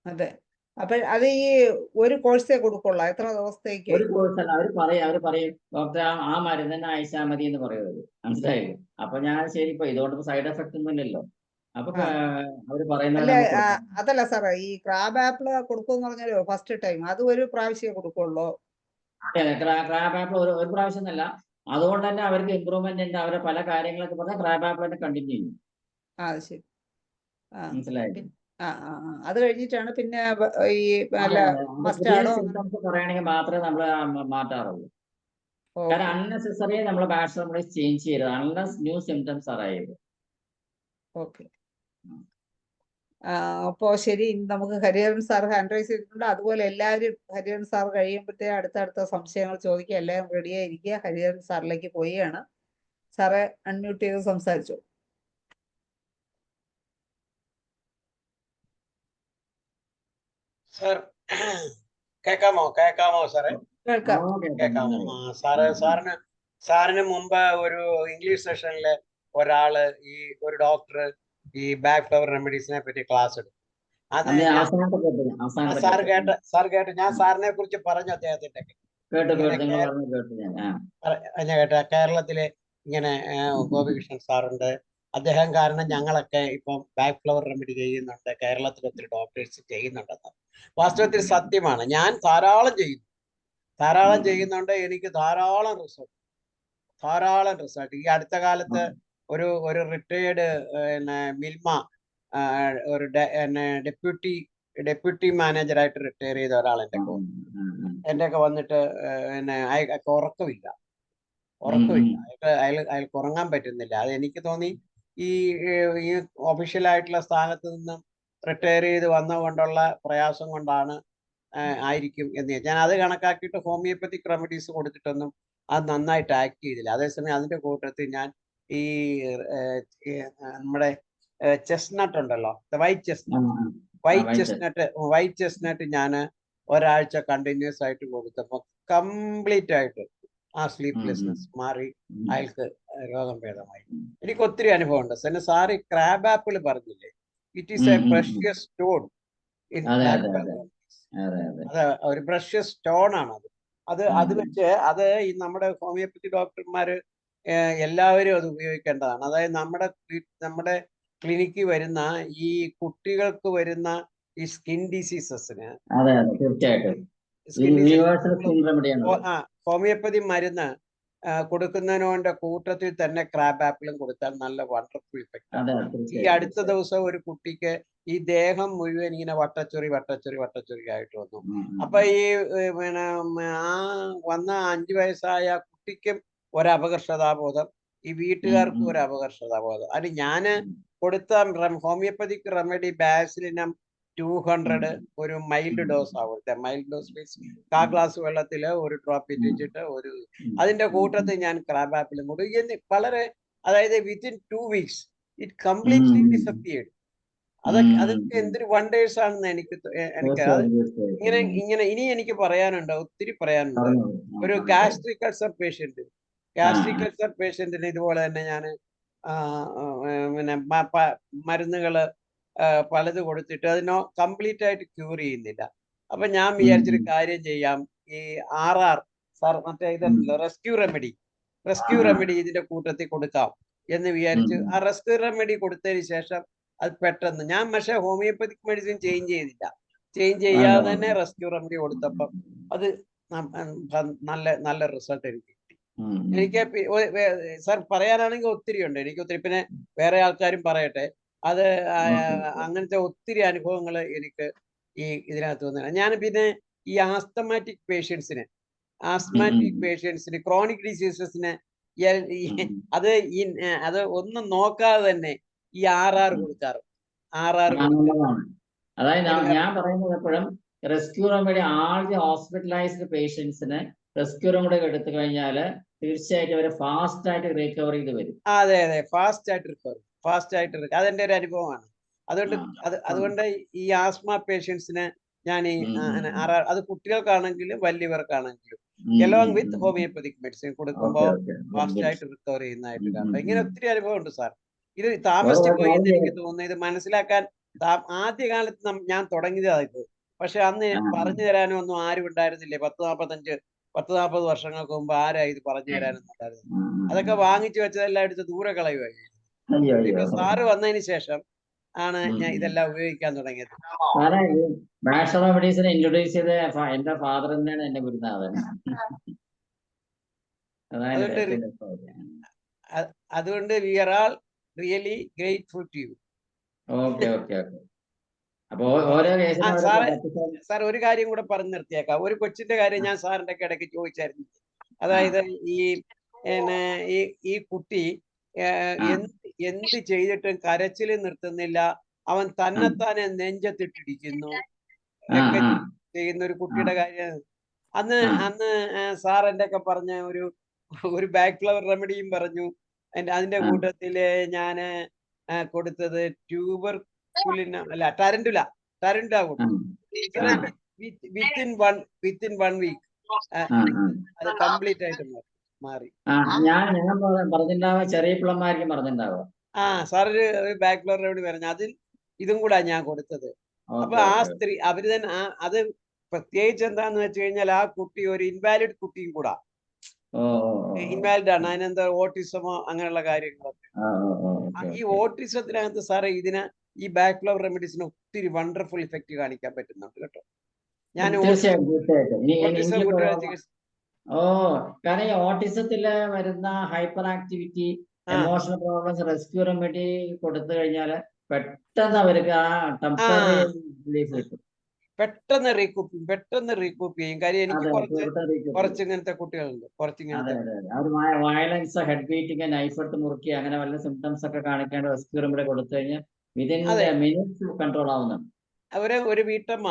അതെ, അപ്പൊ അത് ഈ ഒരു കോഴ്സേ കൊടുക്കുള്ളൂ, എത്ര ദിവസത്തേക്ക്? ഒരു കോഴ്സ് അല്ല, അവർ പറയും ഡോക്ടർ ആ മരുന്ന് തന്നെ അയച്ചാൽ മതി എന്ന് പറയുന്നത്, മനസ്സിലായില്ലേ? അപ്പൊ ഞാൻ ശരി, ഇപ്പൊ ഇതുകൊണ്ട് സൈഡ് എഫക്ട് ഒന്നും ഇല്ലല്ലോ, അപ്പൊ ആ. അവര് പറയുന്നത് അല്ല, നമുക്ക് കൊടുക്കാം. അതല്ല സാറേ, ഈ ക്രാബ് ആപ്പിൾ കൊടുക്കുമെന്ന് പറഞ്ഞാലോ ഫസ്റ്റ് ടൈം അത് ഒരു പ്രാവശ്യമേ കൊടുക്കുള്ളൂ. ക്രാബ് ആപ്പിൾ ഒരു പ്രാവശ്യം എന്നല്ല, അതുകൊണ്ട് തന്നെ അവർക്ക് ഇമ്പ്രൂവ്മെന്റ് ഉണ്ട്. അവരെ പല കാര്യങ്ങളൊക്കെ പറഞ്ഞാൽ ക്രാബ് ആപ്പിൾ തന്നെ കണ്ടിന്യൂ ചെയ്യും. അത് ശരി. ആ മനസ്സിലായില്ലേ? അത് കഴിഞ്ഞിട്ടാണ് പിന്നെ ഈ അതെ, അല്ല അതെ. അത് പുതിയ മസ്റ്റാർഡോ സിംറ്റംസ് പറയുകയാണെങ്കിൽ മാത്രമേ നമ്മൾ മാറ്റാറുള്ളൂ. കാരണം അൺനെസസറി നമ്മൾ ബാച്ച് റെമഡീസ് ചേഞ്ച് ചെയ്യരുത് അൺലെസ് ന്യൂ സിംറ്റംസ് അറിയുന്നത്. ഓക്കെ. അപ്പോൾ ശരി, നമുക്ക് ഹരിഹരൻ സാർ ഹാൻഡ് റൈസ് ചെയ്തിട്ടുണ്ട്. അതുപോലെ എല്ലാവരും ഹരിഹരൻ സാർ കഴിയുമ്പോഴത്തേ അടുത്തടുത്ത സംശയങ്ങൾ ചോദിക്കുക. എല്ലാവരും റെഡിയായിരിക്കുക. ഹരിഹരൻ സാറിലേക്ക് പോവുകയാണ്. സാറെ അൺമ്യൂട്ട് ചെയ്ത് സംസാരിച്ചു. സാർ കേൾക്കാമോ സാറേ? കേൾക്കാം. കേൾക്കാമോ? സാറിന് മുമ്പ് ഒരു ഇംഗ്ലീഷ് സെഷനിൽ ഒരു ഡോക്ടർ ഈ ബാക്ക് ഫ്ലവർ റെമഡീസിനെ പറ്റി ക്ലാസ് എടുത്തു. അത് സാർ കേട്ടു. ഞാൻ സാറിനെ കുറിച്ച് പറഞ്ഞു അദ്ദേഹത്തിന്റെ കേരളത്തിലെ ഇങ്ങനെ ഗോപികൃഷ്ണൻ സാറുണ്ട്, അദ്ദേഹം കാരണം ഞങ്ങളൊക്കെ ഇപ്പം ബാക്ക് ഫ്ലവർ റെമഡി ചെയ്യുന്നുണ്ട്, കേരളത്തിൽ ഒത്തിരി ഡോക്ടേഴ്സ് ചെയ്യുന്നുണ്ടെന്ന്. വാസ്തവത്തിൽ സത്യമാണ്. ഞാൻ ധാരാളം ചെയ്യുന്നുണ്ട്. എനിക്ക് ധാരാളം റിസൾട്ട്. ഈ അടുത്ത കാലത്ത് ഒരു റിട്ടയേർഡ് മിൽമ ഒരു ഡെപ്യൂട്ടി മാനേജറായിട്ട് റിട്ടയർ ചെയ്ത ഒരാൾ എൻ്റെ ഒക്കെ വന്നിട്ട് അയാൾക്ക് ഉറക്കമില്ല. അയാൾക്ക് ഉറങ്ങാൻ പറ്റുന്നില്ല. അത് എനിക്ക് തോന്നി ഈ ഒഫീഷ്യലായിട്ടുള്ള സ്ഥാനത്ത് നിന്നും റിട്ടയർ ചെയ്ത് വന്നുകൊണ്ടുള്ള പ്രയാസം കൊണ്ടാണ് ആയിരിക്കും എന്ന് ഞാൻ അത് കണക്കാക്കിയിട്ട് ഹോമിയോപ്പത്തിക് റെമഡീസ് കൊടുത്തിട്ടൊന്നും അത് നന്നായിട്ട് ആക്ട് ചെയ്തില്ല. അതേസമയം അതിന്റെ കൂട്ടത്തിൽ ഞാൻ ഈ നമ്മുടെ ചെസ്നട്ട് ഉണ്ടല്ലോ, വൈറ്റ് ചെസ്നട്ട് ഞാൻ ഒരാഴ്ച കണ്ടിന്യൂസ് ആയിട്ട് കൊടുത്തപ്പോൾ കംപ്ലീറ്റ് ആയിട്ട് ആ സ്ലീപ്ലെസ്നെസ് മാറി, അയാൾക്ക് രോഗം ഭേദമായി. എനിക്ക് ഒത്തിരി അനുഭവം ഉണ്ട്. സാറി ക്രാബ് ആപ്പിൾ പറഞ്ഞില്ലേ, it is A precious stone. അത് ഒരു പ്രഷ്യസ് സ്റ്റോൺ ആണ്. അത് വെച്ച് ഈ നമ്മുടെ ഹോമിയോപ്പതി ഡോക്ടർമാര് എല്ലാവരും അത് ഉപയോഗിക്കേണ്ടതാണ്. അതായത് നമ്മുടെ ക്ലിനിക്കിൽ വരുന്ന ഈ കുട്ടികൾക്ക് വരുന്ന ഈ സ്കിൻ ഡിസീസസിന് ഹോമിയോപ്പതി മരുന്ന് കൊടുക്കുന്നതിനോന്റെ കൂട്ടത്തിൽ തന്നെ ക്രാബ് ആപ്പിളും കൊടുത്താൽ നല്ല വണ്ടർഫുൾ ഇഫക്റ്റ് ആണ്. ഈ അടുത്ത ദിവസം ഒരു കുട്ടിക്ക് ഈ ദേഹം മുഴുവൻ ഇങ്ങനെ വട്ടച്ചൊറി ആയിട്ട് വന്നു. അപ്പൊ ഈ വന്ന 5 വയസ്സായ കുട്ടിക്കും ഒരു അപകർഷതാബോധം, ഈ വീട്ടുകാർക്കും ഒരു അപകർഷതാബോധം. അത് ഞാന് കൊടുത്ത ഹോമിയോപ്പതിക് റെമഡി ബാസിലിനം 200 ഒരു മൈൽഡ് ഡോസ് ആവട്ടെ, മൈൽഡ് ഡോസ് മീൻസ് 1/4 ഗ്ലാസ് വെള്ളത്തില് ഒരു ഡ്രോപ്പ് ഇട്ടിട്ട് അതിന്റെ കൂട്ടത്തിൽ ഞാൻ ക്രാബ് ആപ്പിളും കൊടുക്കും. വളരെ, അതായത് within 2 weeks it completely disappeared. അതൊക്കെ എന്തൊരു വണ്ടേഴ്സ് ആണെന്ന് എനിക്ക് ഇങ്ങനെ ഇനി എനിക്ക് പറയാനുണ്ട്, ഒത്തിരി പറയാനുണ്ട്. ഒരു ഗാസ്ട്രിക് അൾസർ പേഷ്യന്റിന് ഇതുപോലെ തന്നെ ഞാൻ മരുന്നുകള് പലത് കൊടുത്തിട്ട് അതിനോ കംപ്ലീറ്റ് ആയിട്ട് ക്യൂർ ചെയ്യുന്നില്ല. അപ്പൊ ഞാൻ വിചാരിച്ചൊരു കാര്യം ചെയ്യാം, ഈ RR സാർ മറ്റേ ഇതല്ലോ റെസ്ക്യൂ റെമഡി ഇതിന്റെ കൂട്ടത്തിൽ കൊടുക്കാം എന്ന് വിചാരിച്ച് ആ റെസ്ക്യൂ റെമഡി കൊടുത്തതിന് ശേഷം അത് പെട്ടെന്ന് ഞാൻ പക്ഷേ ഹോമിയോപ്പതിക് മെഡിസിൻ ചേഞ്ച് ചെയ്യാതെ തന്നെ റെസ്ക്യൂ റെമഡി കൊടുത്തപ്പം അത് നല്ല റിസൾട്ട് എനിക്ക് കിട്ടി. എനിക്ക് സാർ പറയാനാണെങ്കിൽ ഒത്തിരി ഉണ്ട്, പിന്നെ വേറെ ആൾക്കാരും പറയട്ടെ. അത് അങ്ങനത്തെ ഒത്തിരി അനുഭവങ്ങൾ എനിക്ക് ഈ ഇതിനകത്ത് വന്നില്ല. ഞാൻ പിന്നെ ഈ ആസ്തമാറ്റിക് പേഷ്യൻസിന് ക്രോണിക് ഡിസീസസിന് അത് ഒന്നും നോക്കാതെ തന്നെ ഈ RR കൊടുക്കാറ്. അതായത് ഞാൻ പറയുന്നത് എപ്പോഴും റെസ്ക്യൂ റെമഡി ആദ്യം ഹോസ്പിറ്റലൈസ്ഡ് പേഷ്യൻസിന് റെസ്ക്യൂ റെമഡി എടുത്തു കഴിഞ്ഞാൽ തീർച്ചയായിട്ടും അവര് ഫാസ്റ്റ് ആയിട്ട് റിക്കവർ ചെയ്ത് വരും. അതെ, ഫാസ്റ്റ് ആയിട്ട് റിക്കവർ. അതെന്റെ ഒരു അനുഭവമാണ്. അതുകൊണ്ട് ഈ ആസ്മ പേഷ്യൻസിന് ഞാൻ അത് കുട്ടികൾക്കാണെങ്കിലും വലിയവർക്കാണെങ്കിലും എലോങ് വിത്ത് ഹോമിയോപ്പതിക് മെഡിസിൻ കൊടുക്കുമ്പോൾ ഫാസ്റ്റ് ആയിട്ട് റിക്കവർ ചെയ്യുന്നതായിട്ട് കാണാം. ഇങ്ങനെ ഒത്തിരി അനുഭവം ഉണ്ട് സാർ. ഇത് താമസിച്ചു പോയി എന്ന് എനിക്ക് തോന്നുന്നു. ഇത് മനസ്സിലാക്കാൻ ആദ്യകാലത്ത് ഞാൻ തുടങ്ങിയതായത്. പക്ഷെ അന്ന് പറഞ്ഞു തരാനും ഒന്നും ആരും ഉണ്ടായിരുന്നില്ലേ. 40 വർഷങ്ങൾക്ക് മുമ്പ് ആരാ ഇത് പറഞ്ഞു തരാനൊന്നും ഉണ്ടായിരുന്നില്ല. അതൊക്കെ വാങ്ങിച്ചു വെച്ചതെല്ലാം എടുത്ത് ദൂരെ കളയുമായിരുന്നു. ഇപ്പൊ സാറ് വന്നതിന് ശേഷം ആണ് ഞാൻ ഇതെല്ലാം ഉപയോഗിക്കാൻ തുടങ്ങിയത്. നാഷണൽ റെമഡീസിനെ ഇൻട്രൊഡ്യൂസ് ചെയ്ത എന്റെ ഫാദർ തന്നെയാണ് എന്റെ ഗുരുനാഥൻ. അതുകൊണ്ട് we are all really grateful to you. Okay okay okay. അപ്പൊ ഓരോ സാർ ഒരു കാര്യം കൂടെ പറഞ്ഞു നിർത്തിയേക്കാം. ഒരു കൊച്ചിന്റെ കാര്യം ഞാൻ സാറിന്റെ ഇടയ്ക്ക് ചോദിച്ചായിരുന്നു. അതായത് ഈ കുട്ടി എന്ത് ചെയ്തിട്ടും കരച്ചിൽ നിർത്തുന്നില്ല, അവൻ തന്നെത്താനെ നെഞ്ചത്തിട്ടിരിക്കുന്നു ഒക്കെ ചെയ്യുന്ന ഒരു കുട്ടിയുടെ കാര്യം. അന്ന് സാർ എന്റെ ഒക്കെ പറഞ്ഞ ഒരു ബാക്ക് ഫ്ലവർ റെമഡിയും പറഞ്ഞു. അതിന്റെ കൂട്ടത്തില് ഞാന് കൊടുത്തത് ടരന്റുല കൊടുത്തു. വിത്തിൻ വൺ വീക്ക് അത് കംപ്ലീറ്റ് ആയിട്ട് മാറി. ഞാൻ ചെറിയ പിള്ളമാർക്കും പറഞ്ഞിട്ടുണ്ടാവുക. സാർ ഒരു ബാക്ക് ഫ്ലവർ റെമഡി പറഞ്ഞു. അതിൽ ഇതും കൂടാ ഞാൻ കൊടുത്തത്. അപ്പൊ ആ സ്ത്രീ അവര് തന്നെ അത് പ്രത്യേകിച്ച് എന്താന്ന് വെച്ച് കഴിഞ്ഞാൽ ആ കുട്ടി ഒരു ഇൻവാലിഡ് കുട്ടിയും കൂടാ. ഇൻവാലിഡ് ആണ്. അതിനെന്താ ഓട്ടിസമോ അങ്ങനെയുള്ള കാര്യങ്ങളൊക്കെ. ഈ ഓട്ടിസത്തിനകത്ത് സാറേ ഈ ബാക്ക് ഫ്ലവർ റെമഡീസിന് ഒത്തിരി വണ്ടർഫുൾ ഇഫക്റ്റ് കാണിക്കാൻ പറ്റുന്നുണ്ട് കേട്ടോ. ഞാൻ കാരണം ഈ ഓട്ടിസത്തില് വരുന്ന hyper activity, emotional problems, rescue remedy കൊടുത്തു കഴിഞ്ഞാല് പെട്ടെന്ന് അവർക്ക് ആ ടെമ്പററി റിലീഫ് കിട്ടും. പെട്ടെന്ന് റീകൂപ്പ് ചെയ്യും. കാര്യം എനിക്ക് കുറച്ച് ഇങ്ങനത്തെ കുട്ടികളുണ്ട്. വയലൻസ്, ഹെഡ് ബീറ്റിംഗ്, നൈഫെടുത്ത് മുറുക്കി അങ്ങനെ വല്ല സിംറ്റംസ് ഒക്കെ കാണിക്കേണ്ട റെസ്ക്യൂ റെമഡി കൊടുത്തു കഴിഞ്ഞാൽ മിനിറ്റ്സ് കൺട്രോൾ ആവുന്നുണ്ട്. ഒരു വീട്ടമ്മ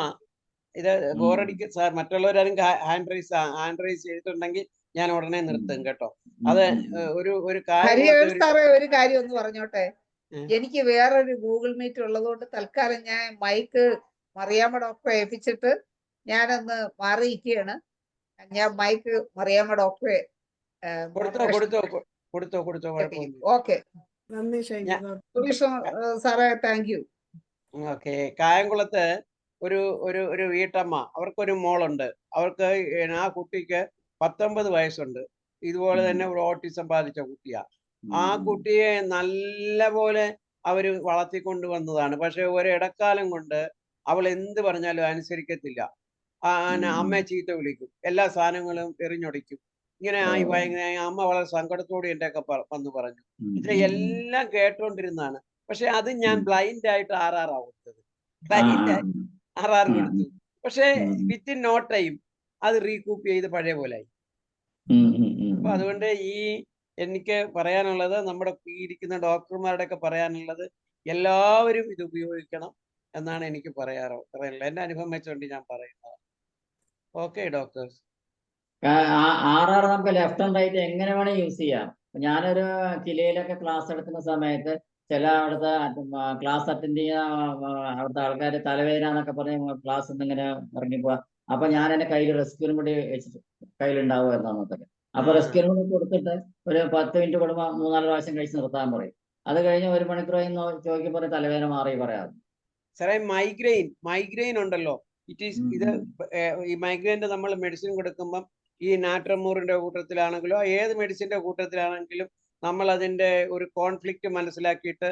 ഇത് ബോറടിക്ക് സാർ മറ്റുള്ളവരാരും ഹാൻഡ് റൈസ് ചെയ്തിട്ടുണ്ടെങ്കിൽ ഞാൻ ഉടനെ നിർത്തും കേട്ടോ. അത് ഒരു കാര്യം ഒന്ന് പറഞ്ഞോട്ടെ. എനിക്ക് വേറൊരു ഗൂഗിൾ മീറ്റ് ഉള്ളതുകൊണ്ട് തൽക്കാലം ഞാൻ മൈക്ക് മറിയാമ്മ ഡോക്ടറെ ഏൽപ്പിച്ചിട്ട് ഞാനൊന്ന് മാറിയിരിക്കുകയാണ്. ഞാൻ മൈക്ക് മറിയാമ്മ ഡോക്ടറെ കൊടുത്തോ. ഓക്കെ, സാറേ, താങ്ക് യു. ഓക്കെ. കായംകുളത്ത് ഒരു വീട്ടമ്മ, അവർക്കൊരു മോളുണ്ട്. അവർക്ക് ആ കുട്ടിക്ക് 19 വയസ്സുണ്ട്. ഇതുപോലെ തന്നെ ഒരു ഓട്ടിസം ബാധിച്ച കുട്ടിയാ. ആ കുട്ടിയെ നല്ല പോലെ അവര് വളർത്തിക്കൊണ്ട് വന്നതാണ്. പക്ഷെ ഒരിടക്കാലം കൊണ്ട് അവൾ എന്ത് പറഞ്ഞാലും അനുസരിക്കത്തില്ല. അമ്മയെ ചീത്ത വിളിക്കും, എല്ലാ സാധനങ്ങളും എറിഞ്ഞൊടിക്കും. ഇങ്ങനെ ആയി ഭയങ്കര അമ്മ വളരെ സങ്കടത്തോടെ എൻ്റെ ഒക്കെ വന്ന് പറഞ്ഞു. എല്ലാം കേട്ടോണ്ടിരുന്നാണ്. പക്ഷെ അത് ഞാൻ ബ്ലൈൻഡ് ആയിട്ട് RR കൊടുത്തത്. RR കൊടുത്തു. പക്ഷെ വിത്തിൻ നോ ടൈം അത് റീകൂപ്പ് ചെയ്ത് പഴയ പോലെ ആയി. അപ്പൊ അതുകൊണ്ട് എനിക്ക് പറയാനുള്ളത്, നമ്മുടെ ഈ ഇരിക്കുന്ന ഡോക്ടർമാരുടെ ഒക്കെ പറയാനുള്ളത്, എല്ലാവരും ഇത് ഉപയോഗിക്കണം എന്നാണ് എനിക്ക് പറയാനുള്ളത്. എന്റെ അനുഭവം വെച്ചുകൊണ്ട് ഞാൻ പറയുന്നത്. Okay doctors. RR നമുക്ക് ലെഫ്റ്റ് ആൻഡ് റൈറ്റ് എങ്ങനെ വേണേ യൂസ് ചെയ്യാം. ഞാനൊരു കിലയിലൊക്കെ ക്ലാസ് എടുക്കുന്ന സമയത്ത് ചില അവിടുത്തെ ക്ലാസ് അറ്റൻഡ് ചെയ്യുന്ന അവിടുത്തെ ആൾക്കാർ തലവേദന എന്നൊക്കെ പറഞ്ഞ് ക്ലാസ് ഇങ്ങനെ ഇറങ്ങിപ്പോവാ. അപ്പൊ ഞാൻ എന്റെ കയ്യിൽ റെസ്ക്യൂ റെമഡി വെച്ചിട്ട് കയ്യിലുണ്ടാവുമായിരുന്നു അന്നത്തൊക്കെ. അപ്പൊ റെസ്ക്യൂ റെമഡി കൊടുത്തിട്ട് ഒരു 10 മിനിറ്റ് കൂടുമ്പോൾ 3-4 പ്രാവശ്യം കഴിച്ച് നിർത്താൻ പറയും. അത് കഴിഞ്ഞ് 1 മണിക്കൂർ ചോദിക്കുമ്പോൾ തലവേദന മാറി പറയാം. സാറേ, മൈഗ്രെയിൻ ഉണ്ടല്ലോ, ഈ മൈഗ്രെയിൻ്റെ നമ്മൾ മെഡിസിൻ കൊടുക്കുമ്പം ഈ നാട്രമൂറിന്റെ കൂട്ടത്തിലാണെങ്കിലോ ഏത് മെഡിസിന്റെ കൂട്ടത്തിലാണെങ്കിലും നമ്മൾ അതിന്റെ ഒരു കോൺഫ്ലിക്റ്റ് മനസ്സിലാക്കിയിട്ട്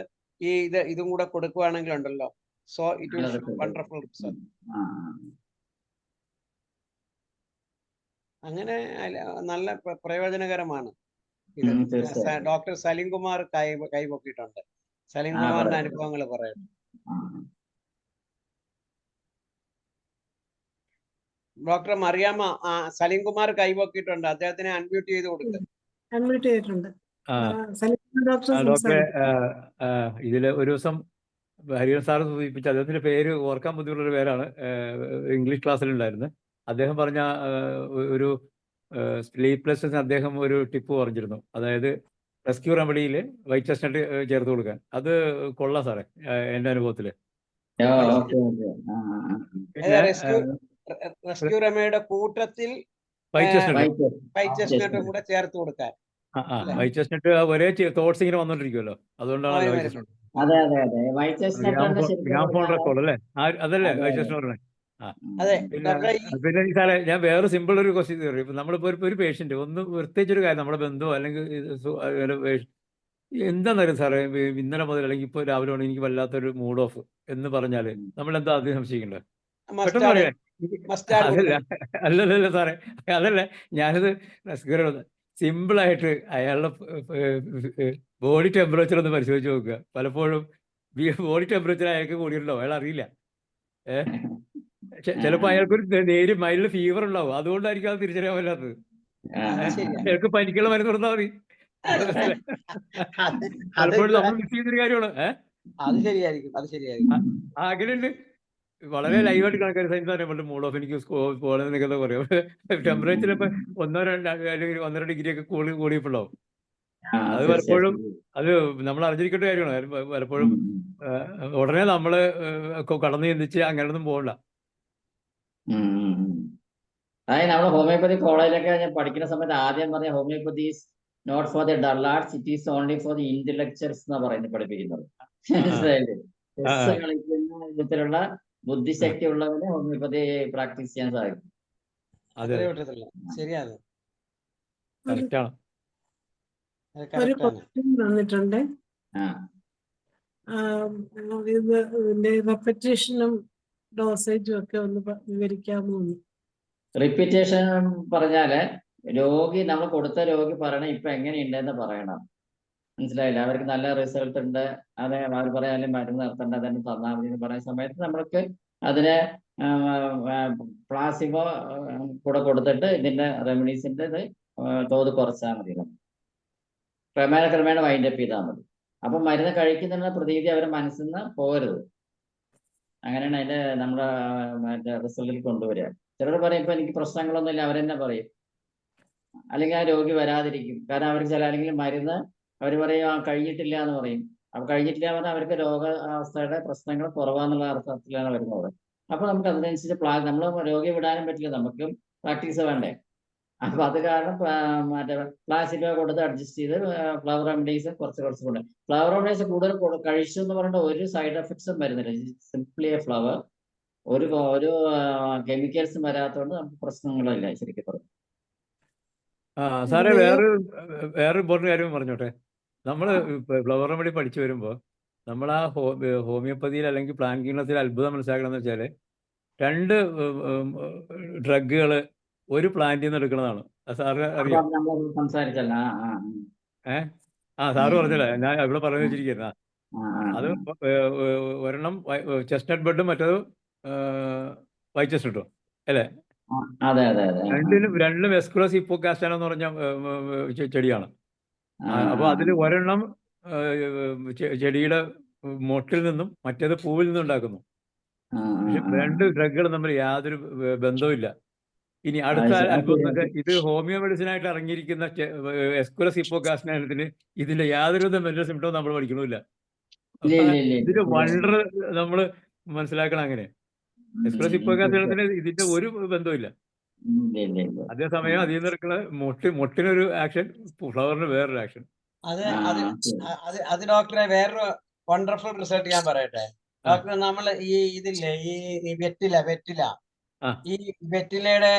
ഇതും കൂടെ കൊടുക്കുകയാണെങ്കിലുണ്ടല്ലോ, so it will wonderful result. അങ്ങനെ നല്ല പ്രയോജനകരമാണ് ഇത്. ഡോക്ടർ സലീം കുമാർ കൈപൊക്കിയിട്ടുണ്ട്. സലീം കുമാറിന്റെ അനുഭവങ്ങൾ പറയട്ടെ. ഡോക്ടർ മറിയാമ്മ, സലീം കുമാർ കൈപൊക്കിയിട്ടുണ്ട്. അദ്ദേഹത്തിനെ അൺമ്യൂട്ട് ചെയ്ത് കൊടുക്കുക. അൺമ്യൂട്ട് ചെയ്തിട്ടുണ്ട്. ഡോക്ടറെ, ഇതില് ഒരു ദിവസം ഹരിഹരൻ സാറ് സൂചിപ്പിച്ച അദ്ദേഹത്തിന്റെ പേര് ഓർക്കാൻ ബുദ്ധിമുട്ടുള്ള പേരാണ്. ഇംഗ്ലീഷ് ക്ലാസ്സിലുണ്ടായിരുന്നു. അദ്ദേഹം പറഞ്ഞ ഒരു സ്ലീപ്ലെസ്നെസ് അദ്ദേഹം ഒരു ടിപ്പ് പറഞ്ഞിരുന്നു. അതായത് റെസ്ക്യൂ റെമഡിയിൽ വൈറ്റ് ചെസ്റ്റ്നട്ട് ചേർത്ത് കൊടുക്കാൻ. അത് കൊള്ളാം സാറേ, എന്റെ അനുഭവത്തില്. റെസ്ക്യൂ റെമഡിയുടെ കൂട്ടത്തിൽ വൈറ്റ് ചെസ്റ്റ്നട്ടും കൂടെ ചേർത്ത് കൊടുക്കാൻ. അല്ലേ? വൈറ്റ് ചെസ്റ്റ്നട്ട് ഒരേ തോട്ട്സ് ഇങ്ങനെ വന്നോണ്ടിരിക്കുമല്ലോ, അതുകൊണ്ടാണ് വരും വൈറ്റ് വരും ചെസ്റ്റ്നട്ട്. അതെ അതെ അതെ വൈറ്റ് ചെസ്റ്റ്നട്ട് തന്നെ ശരിക്കും ഗ്രാം ഫോൺ പറഞ്ഞാല് റെക്കോർഡ് അല്ലേ, അതല്ലേ അതെ വൈറ്റ് അതെ ചെസ്റ്റ്നട്ട് പറഞ്ഞത്? ആ അതെ പിന്നെ ഡോക്ടറെ പിന്നെ ഈ സാറേ, ഞാൻ വേറെ സിമ്പിൾ ഒരു ക്വസ്റ്റ്യൻ ചോദിക്കും. ഇപ്പം നമ്മളിപ്പോൾ ഒരു പേഷ്യന്റ് ഒന്ന് പ്രത്യേകിച്ചൊരു കാര്യം, നമ്മുടെ ബന്ധുവോ അല്ലെങ്കിൽ എന്താണെന്നറിയാം സാറേ, ഇന്നലെ മുതൽ അല്ലെങ്കിൽ ഇപ്പോൾ രാവിലെ കൊണ്ട് എനിക്ക് വല്ലാത്തൊരു മൂഡ് ഓഫ് എന്ന് പറഞ്ഞാൽ നമ്മൾ എന്താ ആദ്യം സംശയിക്കേണ്ടത്? പെട്ടെന്ന് മസ്റ്റാർഡ് പറയാ. മസ്റ്റാർഡ് അതല്ല, കൊടുക്കണം. അല്ലല്ല സാറേ, അതല്ല. ഞാനിത് സിമ്പിളായിട്ട് അയാളുടെ ബോഡി ടെമ്പറേച്ചർ ഒന്ന് പരിശോധിച്ച് നോക്കുക. പലപ്പോഴും ബോഡി ടെമ്പറേച്ചർ അയാൾക്ക് കൂടിയിട്ടുണ്ടാവും, അയാൾ അറിയില്ല. ചിലപ്പോൾ അയാൾക്കൊരു നേരിയ മൈൽഡ് ഫീവർ ഉണ്ടാവും, അതുകൊണ്ടായിരിക്കും അത് തിരിച്ചറിയാൻ പറ്റാത്തത്. ശരിയാ. അയാൾക്ക് പനിക്കുള്ള മരുന്ന് കൊടുത്താൽ മതി. അത് പലപ്പോഴും അത് നമ്മൾ മിസ് ചെയ്യുന്നൊരു കാര്യമാണ്. അത് ശരിയായിരിക്കും, അത് ശരിയായിരിക്കും. അങ്ങനെയുണ്ട്. വളരെ ലൈവായിട്ട് കണക്കാർ സയൻസ് പറയാൻ മൂഡ് ഓഫ്, എനിക്ക് പോകണമെന്ന് നിൽക്കുന്ന പറയും. ടെമ്പറേച്ചർ ഇപ്പൊ 1-2 അല്ലെങ്കിൽ 1.5 ഡിഗ്രി ഒക്കെ കൂടിയപ്പോഴാവും. അത് പലപ്പോഴും അത് നമ്മൾ അറിഞ്ഞിരിക്കേണ്ട കാര്യമാണ്. പലപ്പോഴും ഉടനെ നമ്മള് കടന്നു ചിന്തിച്ച് അങ്ങനെയൊന്നും പോകണ്ട. അതായത് നമ്മുടെ ഹോമിയോപ്പതി കോളേജിലൊക്കെ ഞാൻ പഠിക്കുന്ന സമയത്ത് ആദ്യം പറഞ്ഞ homoeopathy is not for the dullards, it is only for the intellectuals എന്നാ പറയുന്നത് പഠിപ്പിക്കുന്നത്. മനസ്സിലായില്ലേ? ചെസ് കളിക്കുന്ന വിധത്തിലുള്ള ബുദ്ധിശക്തി ഉള്ളവന് ഹോമിയോപ്പതി പ്രാക്ടീസ് ചെയ്യാൻ സാധിക്കും. അതെ, അത്രേ പറ്റത്തില്ല. ശരിയാണ്, കറക്റ്റാണ്. അത് ഒരു കറക്റ്റാണ്. ക്വസ്റ്റ്യൻ വന്നിട്ടുണ്ട്. ആ ഇതിന്റെ റെപ്പറ്റേഷനും ഡോസേജും ഒക്കെ ഒന്ന് വിവരിക്കാമോ? റിപ്പീറ്റേഷൻ പറഞ്ഞാല് നമ്മൾ കൊടുത്ത രോഗി പറയണം ഇപ്പൊ എങ്ങനെയുണ്ടെന്ന് പറയണം. മനസ്സിലായില്ല? അവർക്ക് നല്ല റിസൾട്ട് ഉണ്ട്, അതെ അവർ പറയാനും മരുന്ന് നിർത്തേണ്ട തന്നെ തന്നാൽ മതി എന്ന് പറയുന്ന സമയത്ത് നമ്മൾക്ക് അതിന് പ്ലാസിബോ കൂടെ കൊടുത്തിട്ട് ഇതിന്റെ റെമഡീസിന്റെ തോത് കുറച്ചാൽ മതി. ക്രമേണ വൈൻഡപ്പ് ചെയ്താൽ മതി. അപ്പൊ മരുന്ന് കഴിക്കുന്ന പ്രതീതി അവരുടെ മനസ്സിൽ നിന്ന് പോകരുത്. അങ്ങനെയാണ് അതിന്റെ നമ്മുടെ മറ്റേ റിസൾട്ടിൽ കൊണ്ടുവരിക. ചിലർ പറയും ഇപ്പൊ എനിക്ക് പ്രശ്നങ്ങളൊന്നുമില്ല, അവരെന്നെ പറയും. അല്ലെങ്കിൽ ആ രോഗി വരാതിരിക്കും. കാരണം അവർക്ക് അല്ലെങ്കിൽ മരുന്ന് അവർ പറയും കഴിഞ്ഞിട്ടില്ല എന്ന് പറയും. അപ്പൊ കഴിഞ്ഞിട്ടില്ല എന്ന് പറഞ്ഞാൽ അവർക്ക് രോഗാവസ്ഥയുടെ പ്രശ്നങ്ങൾ കുറവാന്നുള്ള അർത്ഥത്തിലാണ് വരുന്നത്. അപ്പൊ നമുക്ക് അതിനനുസരിച്ച് നമ്മൾ രോഗിയെ വിടാനും പറ്റില്ല, നമുക്കും പ്രാക്ടീസ് വേണ്ടേ. അപ്പൊ അത് കാരണം മറ്റേ പ്ലാസിബോ കൊടുത്ത് അഡ്ജസ്റ്റ് ചെയ്ത് ഫ്ലവർ റെമഡീസ് കുറച്ച് കൊണ്ട് ഫ്ലവർ റെമഡീസ് കൂടുതൽ കഴിച്ചു എന്ന് പറഞ്ഞിട്ട് ഒരു സൈഡ് എഫക്ട്സും വരുന്നില്ല. സിംപ്ലി എ ഫ്ലവർ, ഒരു കെമിക്കൽസും വരാത്തതുകൊണ്ട് നമുക്ക് പ്രശ്നങ്ങളില്ല ശരിക്കും പറഞ്ഞു. സാറേ, വേറെ ഇമ്പോർട്ടൻ്റ് കാര്യം പറഞ്ഞോട്ടെ. നമ്മൾ ഫ്ലവർ റെമഡി പഠിച്ചു വരുമ്പോൾ നമ്മൾ ആ ഹോമിയോപ്പതിയിൽ അല്ലെങ്കിൽ പ്ലാന്റ് ഹീലിംഗിൽ അത്ഭുതം മനസ്സിലാക്കണമെന്ന് വെച്ചാൽ 2 ഡ്രഗുകൾ ഒരു പ്ലാന്റിൽ നിന്ന് എടുക്കുന്നതാണ്. സാറിന് അറിയാം? സംസാരിച്ചല്ല. സാറ് പറഞ്ഞല്ലേ, ഞാൻ ഇവിടെ പറഞ്ഞു വെച്ചിരിക്കുന്ന അത് ഒരെണ്ണം ചെസ്റ്റ്നട്ട് ബെഡും മറ്റേത് വൈറ്റ് ചെസ്റ്റ്നട്ടും അല്ലേ? അതെ അതെ അതെ. രണ്ടിലും എസ്കുലസ് ഹിപ്പോകാസ്റ്റാന എന്ന് പറഞ്ഞ ചെടിയാണ്. അപ്പോൾ അതിൽ ഒരെണ്ണം ചെടിയുടെ മൊട്ടിൽ നിന്നും മറ്റേത് പൂവിൽ നിന്നും ഉണ്ടാക്കുന്നു. പക്ഷെ 2 ഡ്രഗുകൾ തമ്മിൽ യാതൊരു ബന്ധവുമില്ല. ഇനി അടുത്ത അത്ഭുതം വെച്ചാൽ ഇത് ഹോമിയോ മെഡിസിൻ ആയിട്ട് ഇറങ്ങിയിരിക്കുന്ന എസ്കുലസ് ഹിപ്പോകാസ്റ്റിനത്തിന് ഇതിന്റെ യാതൊരുവിധ മെന്റൽ സിംറ്റവും നമ്മൾ പഠിക്കണമില്ല. ഇതിന്റെ വണ്ടർ നമ്മൾ മനസ്സിലാക്കണം. അങ്ങനെ എസ്കുലസ് ഹിപ്പോകാസ്റ്റിനത്തിന് ഇതിന്റെ ഒരു ബന്ധവുമില്ല. അതേസമയം അതിൽ നിന്ന് എടുക്കുന്ന മൊട്ടിനൊരു ആക്ഷൻ, ഫ്ലവറിന് വേറൊരു ആക്ഷൻ. അത് ഡോക്ടറെ വേറൊരു വണ്ടർഫുൾ റിസൾട്ട് ഞാൻ പറയട്ടെ ഡോക്ടർ. നമ്മൾ ഇതില്ലേ ഈ വെറ്റില ഈ വെറ്റിലയുടെ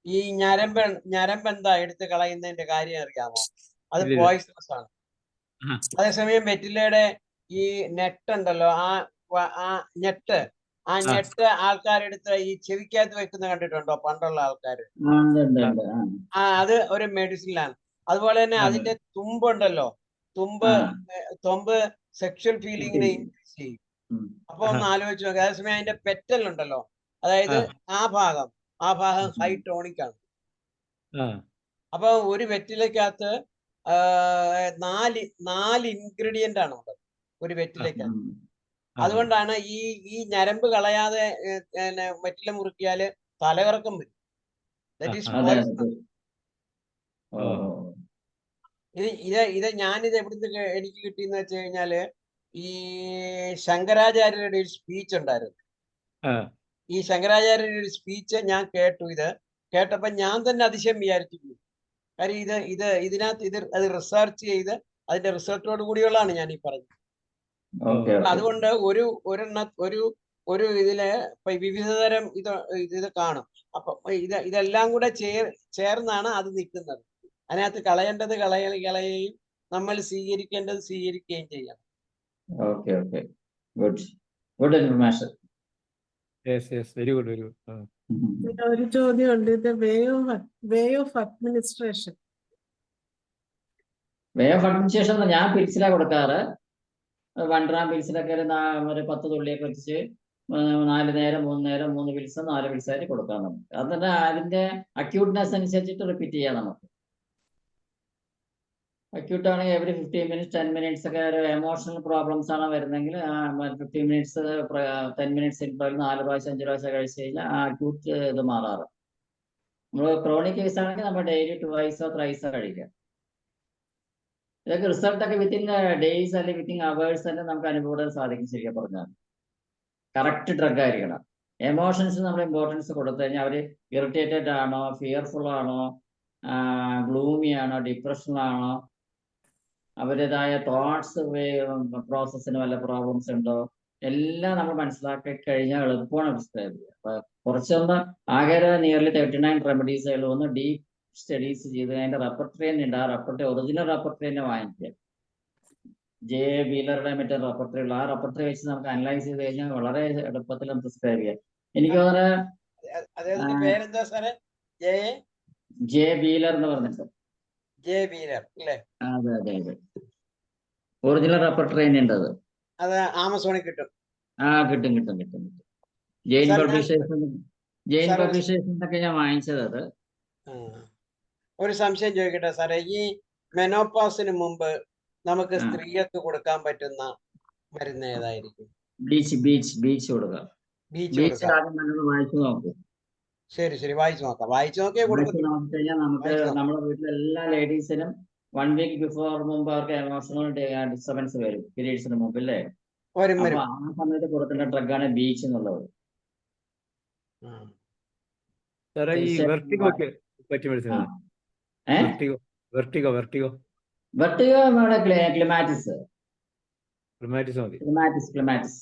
ഈ ഞരമ്പ് എന്താ എടുത്ത് കളയുന്നതിന്റെ കാര്യം അറിയാമോ? അത് പോയിസണസ് ആണ്. അതേസമയം വെറ്റിലയുടെ ഈ നെറ്റ് ഉണ്ടല്ലോ, ആ ഞെട്ട് ആൾക്കാരെടുത്ത് ഈ ചെവിക്കകത്ത് വെക്കുന്ന കണ്ടിട്ടുണ്ടോ പണ്ടുള്ള ആൾക്കാർ? അത് ഒരു മെഡിസിനാണ്. അതുപോലെ തന്നെ അതിന്റെ തുമ്പുണ്ടല്ലോ, തുമ്പ് സെക്ഷൽ ഫീലിങ്ങിനെ ഇൻക്രീസ് ചെയ്യും. അപ്പൊ ഒന്ന് ആലോചിച്ച് നോക്കുക. അതേസമയം അതിന്റെ പെറ്റൽ ഉണ്ടല്ലോ, അതായത് ആ ഭാഗം ഹൈ ടോണിക് ആണ്. അപ്പൊ ഒരു വെറ്റിലക്കകത്ത് 4 ഇൻഗ്രീഡിയന്റ് ആണ് ഉള്ളത് ഒരു വെറ്റിലക്കകത്ത്. അതുകൊണ്ടാണ് ഈ ഞരമ്പ് കളയാതെ വെറ്റില മുറുക്കിയാല് തലകറക്കം വരും. That is poison. ഇത് ഞാനിത് എവിടുന്ന് എനിക്ക് കിട്ടിയെന്ന് വെച്ച് കഴിഞ്ഞാല് ഈ ശങ്കരാചാര്യരുടെ ഒരു സ്പീച്ച് ഉണ്ടായിരുന്നു. ഈ ശങ്കരാചാര്യരുടെ ഒരു സ്പീച്ച് ഞാൻ കേട്ടു. ഇത് കേട്ടപ്പോ ഞാൻ തന്നെ അതിശയം വിചാരിച്ചു. കാര്യം ഇതിനകത്ത് അത് റിസർച്ച് ചെയ്ത് അതിന്റെ റിസൾട്ടോട് കൂടിയുള്ളതാണ് ഞാൻ ഈ പറഞ്ഞത്. ഓക്കെ അപ്പൊ ഓക്കെ അതുകൊണ്ട് ഒരു ഇതില് ഇപ്പൊ വിവിധതരം ഇത് കാണും. അപ്പൊ ഇതെല്ലാം കൂടെ ചേർന്നാണ് അത് നിൽക്കുന്നത്. അതിനകത്ത് കളയേണ്ടത് കളയുകയും നമ്മൾ സ്വീകരിക്കേണ്ടത് സ്വീകരിക്കുകയും ചെയ്യണം. Okay okay good information. Very good very good. ഒരു ചോദ്യമുണ്ട്. ഇത് way of administration. Way of administration ഞാൻ പിൽസിലാണ് കൊടുക്കാറ്. 1 gram പിൽസിലൊക്കെ ഒരു 10 തുള്ളിയൊക്കെ വെച്ച് 4 നേരം 3 നേരം 3 പിൽസ് 4 പിൽസായിട്ട് കൊടുക്കാം നമുക്ക്. അത് തന്നെ അതിന്റെ അക്യൂട്ട്നെസ് അനുസരിച്ചിട്ട് റിപ്പീറ്റ് ചെയ്യാം നമുക്ക്. അക്യൂട്ട് ആണെങ്കിൽ എവറി 15 minutes 10 minutes ഒക്കെ ഒരു എമോഷണൽ പ്രോബ്ലംസ് ആണ് വരുന്നെങ്കിൽ 15 minutes 10 minutes ഇട്ടാലും 4 പ്രാവശ്യം 5 പ്രാവശ്യം കഴിച്ചു കഴിഞ്ഞാൽ ആ അക്യൂട്ട് ഇത് മാറാറ്. നമ്മൾ ക്രോണിക് കേസ് ആണെങ്കിൽ നമ്മൾ ഡെയിലി 2 3 കഴിക്കാം. ഇതൊക്കെ റിസൾട്ടൊക്കെ വിത്തിൻ ഡേയ്സ് അല്ലെങ്കിൽ വിത്തിൻ അവേഴ്സ് തന്നെ നമുക്ക് അനുഭവപ്പെടാൻ സാധിക്കും. ശരിക്കും പറഞ്ഞാൽ കറക്റ്റ് ഡ്രഗ് ആയിരിക്കണം. എമോഷൻസ് നമ്മൾ ഇമ്പോർട്ടൻസ് കൊടുത്തു കഴിഞ്ഞാൽ അവർ ഇറിറ്റേറ്റഡ് ആണോ, ഫിയർഫുൾ ആണോ, ഗ്ലൂമി ആണോ, ഡിപ്രഷനിലാണോ, അവരുടേതായ തോട്ട്സ് പ്രോസസ്സിന് വല്ല പ്രോബ്ലംസ് ഉണ്ടോ, എല്ലാം നമ്മൾ മനസ്സിലാക്കി കഴിഞ്ഞാൽ എളുപ്പമാണ് പ്രിസ്ക്രൈബ് ചെയ്യുക. അപ്പൊ കുറച്ചൊന്ന് ആകെ നിയർലി 39 റെമഡീസ് ഒന്ന് ഡീപ് സ്റ്റഡീസ് ചെയ്ത് അതിന്റെ റെപ്പർട്ടറി തന്നെ ഉണ്ട്. ആ റെപ്പർട്ടറി ഒറിജിനൽ റെപ്പർട്ടറി തന്നെ വാങ്ങിക്കുക. ജെ വീലറുടെ മറ്റേ റെപ്പർട്ടറി ഉള്ള ആ റെപ്പർട്ടറി വെച്ച് നമുക്ക് അനലൈസ് ചെയ്ത് കഴിഞ്ഞാൽ വളരെ എളുപ്പത്തിൽ നമുക്ക് പ്രിസ്ക്രൈബ് ചെയ്യാം. എനിക്ക് അദ്ദേഹത്തിന്റെ പേരെന്താ സാറേ? ജെ വീലർ എന്ന് പറഞ്ഞിട്ട്. ജെ വീലർ അല്ലേ? അതെ അതെ അതെ, ഒറിജിനൽ റെപ്പർട്ടറി തന്നെ ഉണ്ട്. അത് ആമസോണിൽ കിട്ടും. കിട്ടും കിട്ടും കിട്ടും കിട്ടും. ജെയിൻ പബ്ലിഷേഴ്സിനൊക്കെ ഞാൻ വാങ്ങിച്ചത് അത്. ഒരു സംശയം ചോദിക്കട്ടെ സാറേ, ഈ മെനോപോസിന് മുമ്പ് നമുക്ക് സ്ത്രീകൾക്ക് കൊടുക്കാൻ പറ്റുന്ന മരുന്ന് ഏതായിരിക്കും? ബീച്ച് കൊടുക്കാം. വായിച്ചു നോക്കൂ. ശരി വായിച്ചു നോക്കാം. വായിച്ചു നോക്കിയാൽ നോക്കിക്കഴിഞ്ഞാൽ നമുക്ക് നമ്മുടെ വീട്ടിലെ എല്ലാ ലേഡീസിനും 1 week ബിഫോർ മുമ്പ് അവർക്ക് എമോഷണൽ ഡിസ്റ്റർബൻസ് വരും പീരീഡ്സിന് മുമ്പ് അല്ലേ? അപ്പൊ ആ സമയത്ത് കൊടുക്കേണ്ട ഡ്രഗാണ് ബീച്ച് എന്നുള്ളത്. ക്ലിമാറ്റിസ്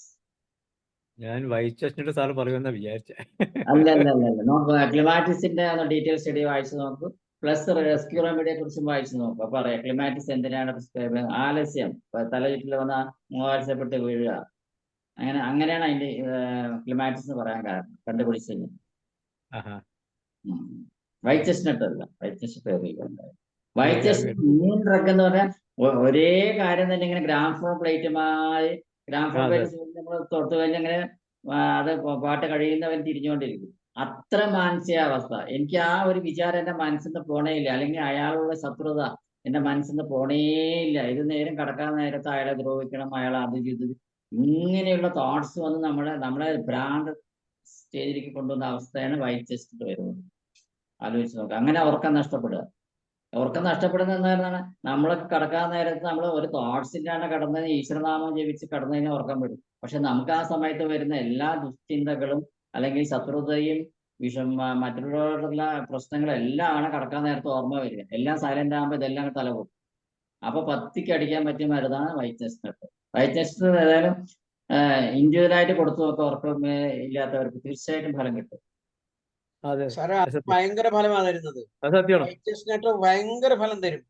ഞാൻ വൈറ്റ് സാറ് പറയുമെന്നാ വിചാരിച്ചേ. അല്ല ക്ലിമാറ്റിസിന്റെ ഡീറ്റെയിൽ സ്റ്റഡി വായിച്ചു നോക്കൂ. പ്ലസ് റെസ്ക്യൂ റെമഡിയെ കുറിച്ചും വായിച്ചു നോക്കും. അപ്പൊ അറിയാം ക്ലിമാറ്റിസ് എന്തിനാണ് പ്രിസ്ക്രൈബ്. ആലസ്യം, തലചുറ്റിൽ വന്ന മോശപ്പെട്ട് വീഴുക, അങ്ങനെയാണ് അതിന്റെ ക്ലിമാറ്റിസ് എന്ന് പറയാൻ കാരണം കണ്ടുപിടിച്ചത്. വൈറ്റ് ചെസ്റ്റ്നട്ട് അല്ല, വൈറ്റ് ചെസ്റ്റ്നട്ട് മെയിൻ ഡ്രഗ് എന്ന് പറഞ്ഞാൽ ഒരേ കാര്യം തന്നെ ഇങ്ങനെ ഗ്രാംഫോൺ പ്ലേറ്റുമായി നമ്മൾ തൊട്ട് കഴിഞ്ഞ് അങ്ങനെ അത് പാട്ട് കഴിയുന്നവൻ തിരിഞ്ഞുകൊണ്ടിരിക്കും. അത്ര മാനസികാവസ്ഥ. എനിക്ക് ആ ഒരു വിചാരം എന്റെ മനസ്സിൽ നിന്ന് പോണേയില്ല, അല്ലെങ്കിൽ അയാളുടെ ശത്രുത എന്റെ മനസ്സിൽ നിന്ന് പോണേയില്ല. ഇത് നേരം കടക്കാൻ നേരത്ത് അയാളെ ദ്രോഹിക്കണം, അയാളെ അത് ചെയ്ത് ഇങ്ങനെയുള്ള തോട്ട്സ് വന്ന് നമ്മളെ ഭ്രാന്ത് സ്റ്റേജിലേക്ക് കൊണ്ടുവന്ന അവസ്ഥയാണ് വൈറ്റ് ചെസ്റ്റ് വരുന്നത്. ആലോചിച്ച് നോക്കുക. അങ്ങനെ ഉറക്കം നഷ്ടപ്പെടുന്ന എന്താണ്? നമ്മളൊക്കെ കടക്കാൻ നേരത്ത് നമ്മൾ ഒരു തോട്ട്സിലാണ് കടന്നതിന് ഈശ്വരനാമം ജപിച്ച് കടന്നു കഴിഞ്ഞാൽ ഉറക്കം വരും. പക്ഷെ നമുക്ക് ആ സമയത്ത് വരുന്ന എല്ലാ ദുശ്ചിന്തകളും അല്ലെങ്കിൽ ശത്രുതയും മറ്റുള്ളവരുടെ പ്രശ്നങ്ങളെല്ലാം ആണ് കടക്കാൻ നേരത്തെ ഓർമ്മ വരിക. എല്ലാം സൈലന്റ് ആകുമ്പോൾ ഇതെല്ലാം തലപോകും. അപ്പൊ പത്തിക്ക് അടിക്കാൻ പറ്റിയ മരുന്നാണ് വൈറ്റ് ചെസ്റ്റ്നട്ട്. വൈറ്റ് ചെസ്റ്റ്നട്ട് ഏതായാലും ഇൻഡിവിജ്വലായിട്ട് കൊടുത്തു നോക്കുക. ഉറക്കം ഇല്ലാത്തവർക്ക് തീർച്ചയായിട്ടും ഫലം കിട്ടും. ഭയങ്കര ഫലമാണ് തരുന്നത്. ഭയങ്കര ഫലം തരും.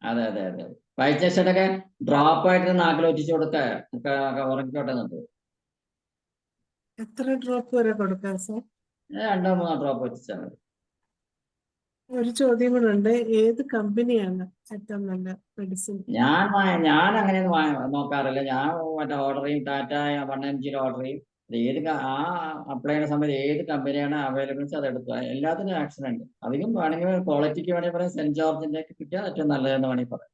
അതെ അതെ അതെ. വൈറ്റ് ചെസ്റ്റ്നട്ട് ഒക്കെ ഡ്രോപ്പ് ആയിട്ട് നാക്കിൽ ഒറ്റിച്ചു കൊടുക്കുക, ഉറങ്ങിക്കോട്ടെ എന്നിട്ട്. എത്ര ഡ്രോപ്പ് വരെ കൊടുക്കാം സാർ? 2 3 ഡ്രോപ്പ് വെച്ചാൽ മതി. ഒരു ചോദ്യം കൂടെ ഉണ്ട്. ഏത് കമ്പനിയാണ് ഏറ്റവും നല്ല മെഡിസിൻ? ഞാൻ അങ്ങനെയൊന്നും നോക്കാറില്ല. ഞാൻ മറ്റേ ഓർഡർ ചെയ്യും, ടാറ്റ 1mg ഓർഡർ ചെയ്യും. അപ്ലൈ ചെയ്യുന്ന സമയത്ത് ഏത് കമ്പനിയാണ് അവൈലബിൾസ് അത് എടുക്കുക. എല്ലാത്തിനും ആക്ഷൻ ഉണ്ട്. അധികം വേണമെങ്കിൽ ക്വാളിറ്റിക്ക് വേണമെങ്കിൽ പറയാം സെന്റ് ജോർജിന്റെ ഒക്കെ കിട്ടിയാൽ ഏറ്റവും നല്ലതെന്ന് വേണമെങ്കിൽ പറയാം.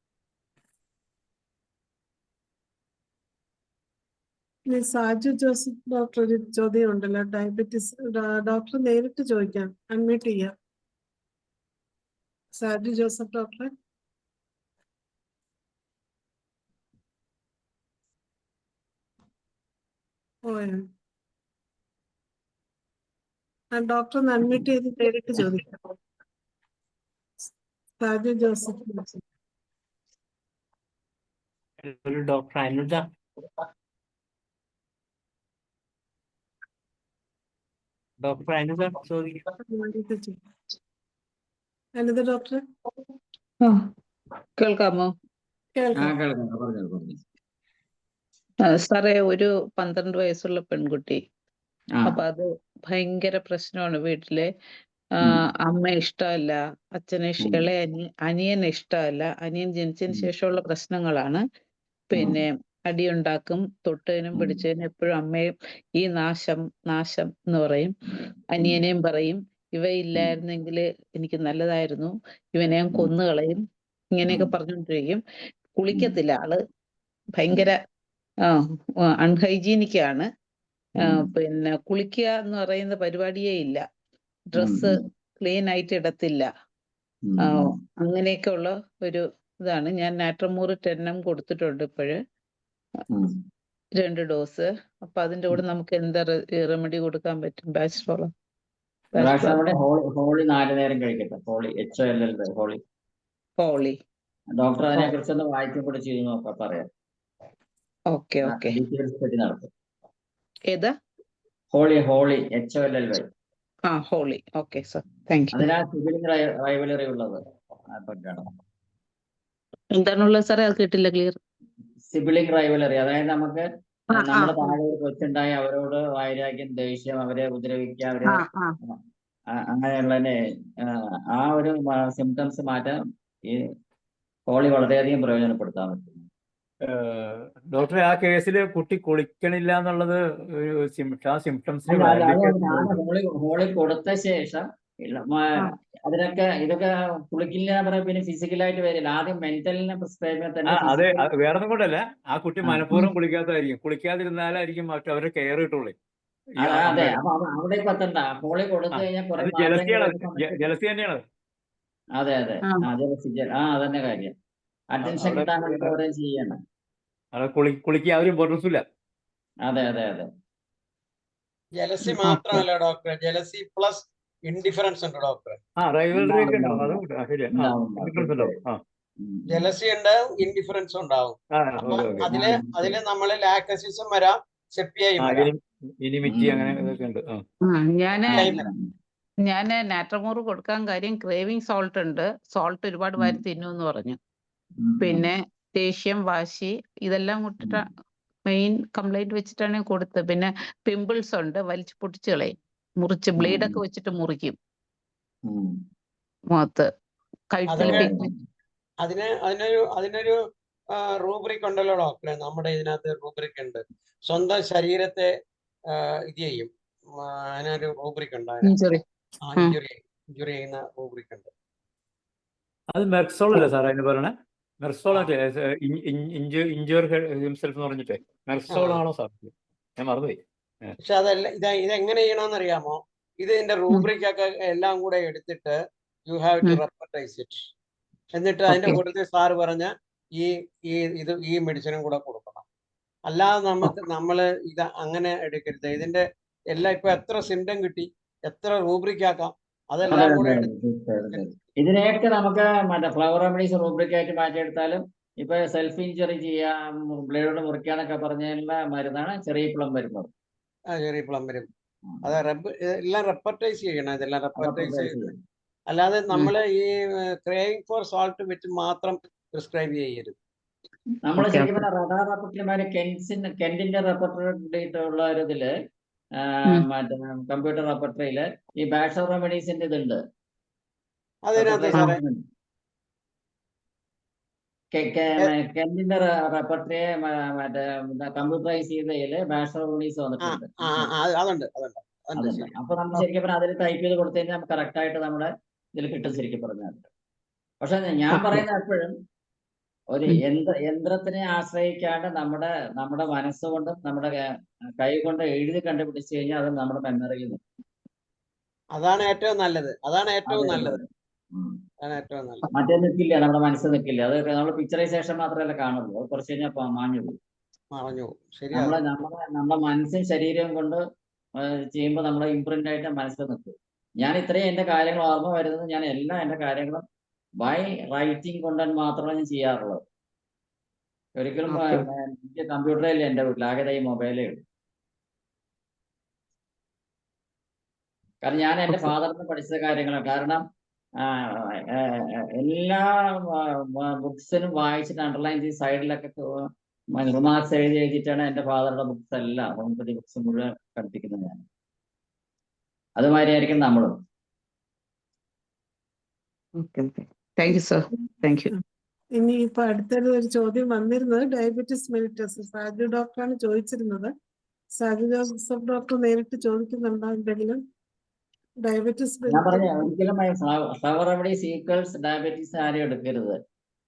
സാജു ജോസഫ് ഡോക്ടർ ഒരു ചോദ്യം ഉണ്ടല്ലോ, ഡയബറ്റിസ്. ഡോക്ടർ നേരിട്ട് ചോദിക്കാം, അൺമ്യൂട്ട് ചെയ്യാം. Saju Joseph doctor. Doctor unmute ചെയ്ത് നേരിട്ട് ചോദിക്കാം. സാജു ജോസഫ്. ഒരു ഡോക്ടർ അനുജ. ഡോക്ടർ അനുജ ചോദിക്കാം. അനിത ഡോക്ടർ കേൾക്കാമോ? കേൾക്കാം. പറഞ്ഞു. സാറേ, ഒരു 12 വയസ്സുള്ള പെൺകുട്ടി. ആ അപ്പൊ അത് ഭയങ്കര പ്രശ്നമാണ് വീട്ടില്. അമ്മ ഇഷ്ടമല്ല, അച്ഛനെ ഇളയ അനിയനെ ഇഷ്ടമല്ല. അനിയൻ ജനിച്ചതിന് ശേഷമുള്ള പ്രശ്നങ്ങളാണ്. പിന്നെ അടിയുണ്ടാക്കും, തൊട്ടതിനും പിടിച്ചതിനും എപ്പോഴും അമ്മയും ഈ നാശം നാശം എന്ന് പറയും. അനിയനെയും പറയും ഇവയില്ലായിരുന്നെങ്കിൽ എനിക്ക് നല്ലതായിരുന്നു, ഇവനെ ഞാൻ കൊന്നുകളയും, ഇങ്ങനെയൊക്കെ പറഞ്ഞുകൊണ്ടിരിക്കും. കുളിക്കത്തില്ല ആള്, ഭയങ്കര അൺഹൈജീനിക്കാണ്. പിന്നെ കുളിക്കുക എന്ന് പറയുന്ന പരിപാടിയേ ഇല്ല. ഡ്രസ്സ് ക്ലീൻ ആയിട്ട് ഇടത്തില്ല. അങ്ങനെയൊക്കെ ഉള്ള ഒരു ഇതാണ്. ഞാൻ നാട്രമൂർ 10 കൊടുത്തിട്ടുണ്ട് ഇപ്പോഴ്, 2 ഡോസ്. അപ്പൊ അതിന്റെ കൂടെ നമുക്ക് എന്താ റെമഡി കൊടുക്കാൻ പറ്റും? ഹോളി 4 നേരം കഴിക്കട്ടെ. ഹോളി ഹോളി ഹോളി ഡോക്ടർ അതിനെ കുറിച്ചൊന്ന് വായിക്കും കൂടെ ചെയ്ത് നോക്കാം, പറയാം. Okay okay. ഡീറ്റെയിൽസ് സ്റ്റഡി നടത്തും. ഏതാ? Holly HOLLY. Holly. Okay sir, thank you. അതിനാ സിബിലിംഗ് റൈവലറി ഉള്ളത്. എന്താണുള്ളത് സാറേ? അത് കേട്ടില്ല, ക്ലിയർ. സിബിലിംഗ് റൈവലറി, അതായത് നമുക്ക് നമ്മുടെ താഴെ ഒരു കൊച്ചുണ്ടായി അവരോട് വൈരാഗ്യം, ദേഷ്യം, അവരെ ഉപദ്രവിക്കുക, അവരെ അങ്ങനെയുള്ളതിനെ ആ ഒരു സിംറ്റംസ് മാറ്റാൻ ഈ ഹോളി വളരെയധികം പ്രയോജനപ്പെടുത്താൻ പറ്റും. ഡോക്ടറെ, ആ കേസിൽ കുട്ടി കുളിക്കണില്ല എന്നുള്ളത് ആ സിംറ്റംസിന് ഹോളി കൊടുത്ത ശേഷം ഇതൊക്കെ കുളിക്കില്ല പറയാൻ പിന്നെ ഫിസിക്കലായിട്ട് വരില്ല. ആദ്യം മെന്റലിനെ പ്രിസ്ക്രൈബ് അതെ, വേറെ ഒന്നും കൊണ്ടല്ല. ആ കുട്ടി മനഃപൂർവ്വം കുളിക്കാത്തതായിരിക്കും. കുളിക്കാതിരുന്നാലായിരിക്കും അവരുടെ കെയർ കിട്ടുള്ളൂ. അതെ, അപ്പൊ അവിടേക്ക് എത്തണ്ട. ഹോളി കൊടുത്തു കഴിഞ്ഞാൽ ജലസി തന്നെയാണ്. അതെ അതന്നെ കാര്യം. അറ്റൻഷൻ കിട്ടാൻ വേണ്ടി അവരെ ചെയ്യണം. കുളിക്കുക ആ ഒരു ഇമ്പോർട്ടൻസ് ഇല്ല. അതെ ജലസി മാത്രമല്ല ഡോക്ടർ, ജലസി പ്ലസ് ഇൻഡിഫറൻസ് ഉണ്ട് ഡോക്ടർ. ജലസി ഉണ്ടാവും, ഇൻഡിഫറൻസ് ഉണ്ടാവും. അപ്പൊ അതില് നമ്മള് ലാക്ടസിസം വരാം, സെപ്പിയായും വരാം. ഞാന് നാട്രമൂർ കൊടുക്കാൻ കാര്യം ക്രേവിങ് സോൾട്ട് ഉണ്ട്. സോൾട്ട് ഒരുപാട് വാരി തിന്നു എന്ന് പറഞ്ഞു. പിന്നെ ദേഷ്യം, വാശി, ഇതെല്ലാം കൂട്ടിട്ട് മെയിൻ കംപ്ലൈന്റ് വെച്ചിട്ടാണ് കൊടുത്തത്. പിന്നെ പിമ്പിൾസ് ഉണ്ട്, വലിച്ചു പൊട്ടിച്ച് കളയും, മുറിച്ച് ബ്ലേഡൊക്കെ വെച്ചിട്ട് മുറിക്കും മുഖത്ത്, കഴുത്തിൽ. അതിനൊരു റൂബ്രിക് ഉണ്ടല്ലോ ഡോക്ടറെ, നമ്മുടെ ഇതിനകത്ത് റൂബ്രിക് ഉണ്ട്. സ്വന്തം ശരീരത്തെ ഇത് ചെയ്യും, അതിനൊരു റൂബ്രിക് ഉണ്ട്. ഇഞ്ചുറി ചെയ്യുന്ന റൂബ്രിക് ഉണ്ട്. അത് മെർക്സോൾ അല്ലേ സാർ അതിന് പറയണേ? മെർസോൾ ഇഞ്ചുർ ഹിംസെൽഫ് എന്ന് പറഞ്ഞിട്ട് മെർസോൾ ആണോ സാർ? ഞാൻ മറന്നുപോയി. പക്ഷെ അതല്ല, ഇതെങ്ങനെ ചെയ്യണമെന്ന് അറിയാമോ? ഇതിന്റെ റൂബ്രിക് ഒക്കെ എല്ലാം കൂടെ എടുത്തിട്ട് യു ഹാവ് ടു റെപ്പർട്ടൈസ് ഇറ്റ്. എന്നിട്ട് അതിന്റെ കൂട്ടത്തിൽ സാറ് പറഞ്ഞ ഈ മെഡിസിനും കൂടെ കൊടുക്കണം. അല്ലാതെ നമ്മള് ഇത് അങ്ങനെ എടുക്കരുത്. ഇതിന്റെ എല്ലാം ഇപ്പൊ എത്ര സിംറ്റം കിട്ടി, എത്ര റൂബ്രിക് ആക്കാം, അതെല്ലാം കൂടെ ഇതിനെയൊക്കെ നമുക്ക് മറ്റേ ഫ്ലവർ റെമഡീസ് റൂബ്രിക് ആയിട്ട് മാറ്റിയെടുത്താലും ഇപ്പൊ സെൽഫ് ഇഞ്ചുറി ചെയ്യാം, ബ്ലേഡ് മുറിക്കാന്നൊക്കെ പറഞ്ഞുള്ള മരുന്നാണ് ചെറിയ പ്ലം വരുന്നത്. ചെറിയ പ്ലം വരും. അത് എല്ലാം റെപ്പർട്ടൈസ് ചെയ്യണം. ഇതെല്ലാം റെപ്പർട്ടൈസ് ചെയ്യണം. അല്ലാതെ നമ്മള് ഈ ക്രേവിംഗ് ഫോർ സോൾട്ട് വെച്ച് മാത്രം പ്രിസ്ക്രൈബ് ചെയ്യരുത്. നമ്മൾ ശരിക്കും റഡാർ റെപ്പർട്ടറിമാര് കെന്റിന്റെ റെപ്പർട്ടറിയിട്ടുള്ള ഒരു ഇതില് മറ്റേ കമ്പ്യൂട്ടർ റെപ്പർട്ടറിയില് ഈ ബാഷർ റെമഡീസിന്റെ ഇതുണ്ട്. കെന്റിന്റെ റെപ്പർട്ടറിയെ മറ്റേ കമ്പ്യൂട്ടറൈസ് ചെയ്തതില് ബാഷർ റെമഡീസ് വന്നിട്ടുണ്ട്. അപ്പൊ നമ്മൾ ശരിക്കും പറഞ്ഞാൽ അതിൽ ടൈപ്പ് ചെയ്ത് കൊടുത്തു കഴിഞ്ഞാൽ നമുക്ക് കറക്റ്റ് ആയിട്ട് നമ്മുടെ ഇതിൽ കിട്ടും ശരിക്കും പറഞ്ഞാൽ. പക്ഷെ ഞാൻ പറയുന്നത് എപ്പോഴും ഒരു യന്ത്രത്തിനെ ആശ്രയിക്കാണ്ട് നമ്മുടെ മനസ്സുകൊണ്ടും നമ്മുടെ കൈ കൊണ്ട് എഴുതി കണ്ടുപിടിച്ചു കഴിഞ്ഞാൽ അത് നമ്മുടെ മെമ്മറിയിൽ നിൽക്കും. അതാണ് ഏറ്റവും നല്ലത്. മറ്റേ നിൽക്കില്ല, നമ്മുടെ മനസ്സ് നിൽക്കില്ല. അത് നമ്മൾ പിക്ചറൈസേഷൻ മാത്രമല്ല കാണുള്ളൂ, അത് കുറച്ച് കഴിഞ്ഞാൽ മാഞ്ഞു പോകും. നമ്മുടെ മനസ്സും ശരീരവും കൊണ്ട് ചെയ്യുമ്പോൾ നമ്മുടെ ഇംപ്രിന്റ് ആയിട്ട് മനസ്സിൽ നിൽക്കും. ഞാൻ ഇത്രയും എന്റെ കാര്യങ്ങൾ ഓർമ്മ വരുന്നത്, ഞാൻ എല്ലാ എന്റെ കാര്യങ്ങളും ബൈ റൈറ്റിംഗ് കൊണ്ടുവന്ന് മാത്രമേ ഞാൻ ചെയ്യാറുള്ളത്. ഒരിക്കലും Okay. എനിക്ക് കമ്പ്യൂട്ടറേ ഇല്ല എൻ്റെ വീട്ടിൽ, ആകെ ഈ മൊബൈലേ ഉള്ളൂ. കാരണം ഞാൻ എൻ്റെ Okay. ഫാദറിൽ നിന്ന് പഠിച്ച കാര്യങ്ങളാണ്. കാരണം എല്ലാ ബുക്സിനും വായിച്ചിട്ട് അണ്ടർലൈൻ ചെയ്ത് സൈഡിലൊക്കെ റിമാർക്സ് എഴുതിയിട്ടാണ് എൻ്റെ ഫാദറുടെ ബുക്സ് എല്ലാം ഹോമിയോപ്പതി ബുക്സ് മുഴുവൻ പഠിപ്പിക്കുന്നത് ഞാൻ. അതുമാതിരി ആയിരിക്കും നമ്മളും. Okay. Thank you, sir. Thank you. ഇനി ഇപ്പൊ അടുത്തൊരു ചോദ്യം വന്നിരുന്നത് ഡയബറ്റിസ് മെലിറ്റസ് സാജു ഡോക്ടറാണ് ചോദിച്ചിരുന്നത്. സാജു ജോസഫ് ഡോക്ടർ നേരിട്ട് ചോദിക്കുന്നുണ്ടോ എന്തെങ്കിലും? ഡയബറ്റിസ് ഞാൻ പറഞ്ഞ ഒരിക്കലും ഫ്ലവർ റെമഡീസ് ഈക്വൽസ് ഡയബറ്റീസ് ആരും എടുക്കരുത്.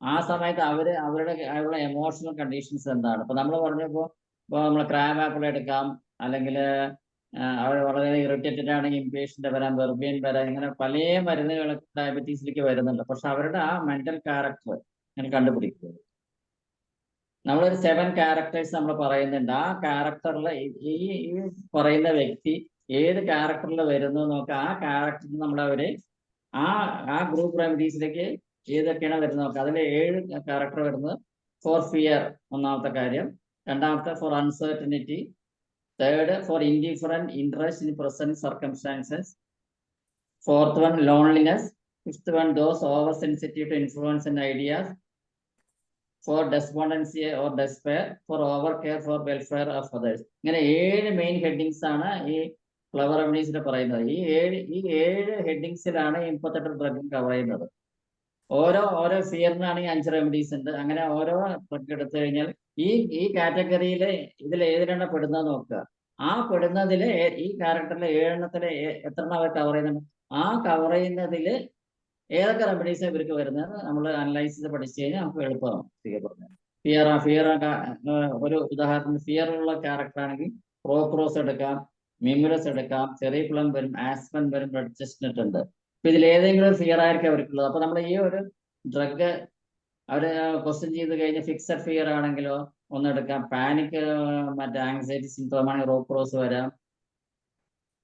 ആ സമയത്ത് അവരുടെ എമോഷണൽ കണ്ടീഷൻസ് എന്താണ്? ഇപ്പൊ നമ്മൾ പറഞ്ഞപ്പോ നമ്മൾ ക്രാബ് ആപ്പിൾ എടുക്കാം, അല്ലെങ്കിൽ അവർ വളരെ ഇറിറ്റേറ്റഡ് ആണെങ്കിൽ ഇംപേഷ്യന്റ് വരാം, വെർബിയൻ വരാം, ഇങ്ങനെ പല മരുന്നുകൾ ഡയബറ്റീസിലേക്ക് വരുന്നുണ്ട്. പക്ഷെ അവരുടെ ആ മെന്റൽ ക്യാരക്ടർ ഇങ്ങനെ കണ്ടുപിടിക്കുക. നമ്മളൊരു 7 ക്യാരക്ടേഴ്സ് നമ്മൾ പറയുന്നുണ്ട്. ആ ക്യാരക്ടറിൽ ഈ പറയുന്ന വ്യക്തി ഏത് ക്യാരക്ടറിൽ വരുന്നു നോക്കുക. ആ ക്യാരക്ടറിൽ നമ്മളവര് ആ ഗ്രൂപ്പ് റെമഡീസിലേക്ക് ഏതൊക്കെയാണ് വരുന്നത് നോക്കുക. അതിൽ 7 ക്യാരക്ടർ വരുന്നത്. ഫോർ ഫിയർ ഒന്നാമത്തെ കാര്യം, രണ്ടാമത്തെ for uncertainty, third for indifferent interest in present circumstances, fourth one loneliness, fifth one those over sensitive to influence and ideas, for despondency or despair, for over care for welfare of others. ഇങ്ങനെ 7 main headings ആണ് ഈ flower റെമഡീസിൽ പറയുന്നത്. ഈ 7 ഹെഡിങ്സിലാണ് 38 drug cover ചെയ്യുന്നത്. ഓരോ ഫിയറിനാണെങ്കിൽ 5 remedies ഉണ്ട്. അങ്ങനെ ഓരോ ഡ്രഗ് എടുത്തു കഴിഞ്ഞാൽ ഈ കാറ്റഗറിയിൽ ഇതിൽ ഏതിനാണ് പെടുന്നത് നോക്കുക. ആ പെടുന്നതിൽ ഈ ക്യാരക്ടറിലെ 7 എത്രണ്ണം അവർ കവർ ചെയ്യുന്നുണ്ട്. ആ കവർ ചെയ്യുന്നതിൽ ഏതൊക്കെ റെമഡീസ് ഇവർക്ക് വരുന്നത് നമ്മൾ അനലൈസ് ചെയ്ത് പഠിച്ചു കഴിഞ്ഞാൽ നമുക്ക് എളുപ്പമാകും. ഫിയർ ഒരു ഉദാഹരണത്തിന് ഫിയർ ഉള്ള ക്യാരക്ടർ ആണെങ്കിൽ പ്രോക്രോസ് എടുക്കാം, മിമുലസ് എടുക്കാം, ചെറിയ പ്ലം വരും, ആസ്പൻ വരും, റെഡ് ചെസ്റ്റ്നട്ട് ഉണ്ട്. അപ്പൊ ഇതിൽ ഏതെങ്കിലും ഒരു ഫിയർ ആയിരിക്കും അവർക്കുള്ളത്. അപ്പൊ നമ്മൾ ഈ ഒരു ഡ്രഗ് അവര് ക്വസ്റ്റ്യൻ ചെയ്ത് കഴിഞ്ഞ് ഫിക്സഡ് ഫിയർ ആണെങ്കിലോ ഒന്നെടുക്കാം. പാനിക് മറ്റേ ആങ്സൈറ്റി സിംപ്റ്റം ആണെങ്കിൽ റോക്രോസ് വരാം.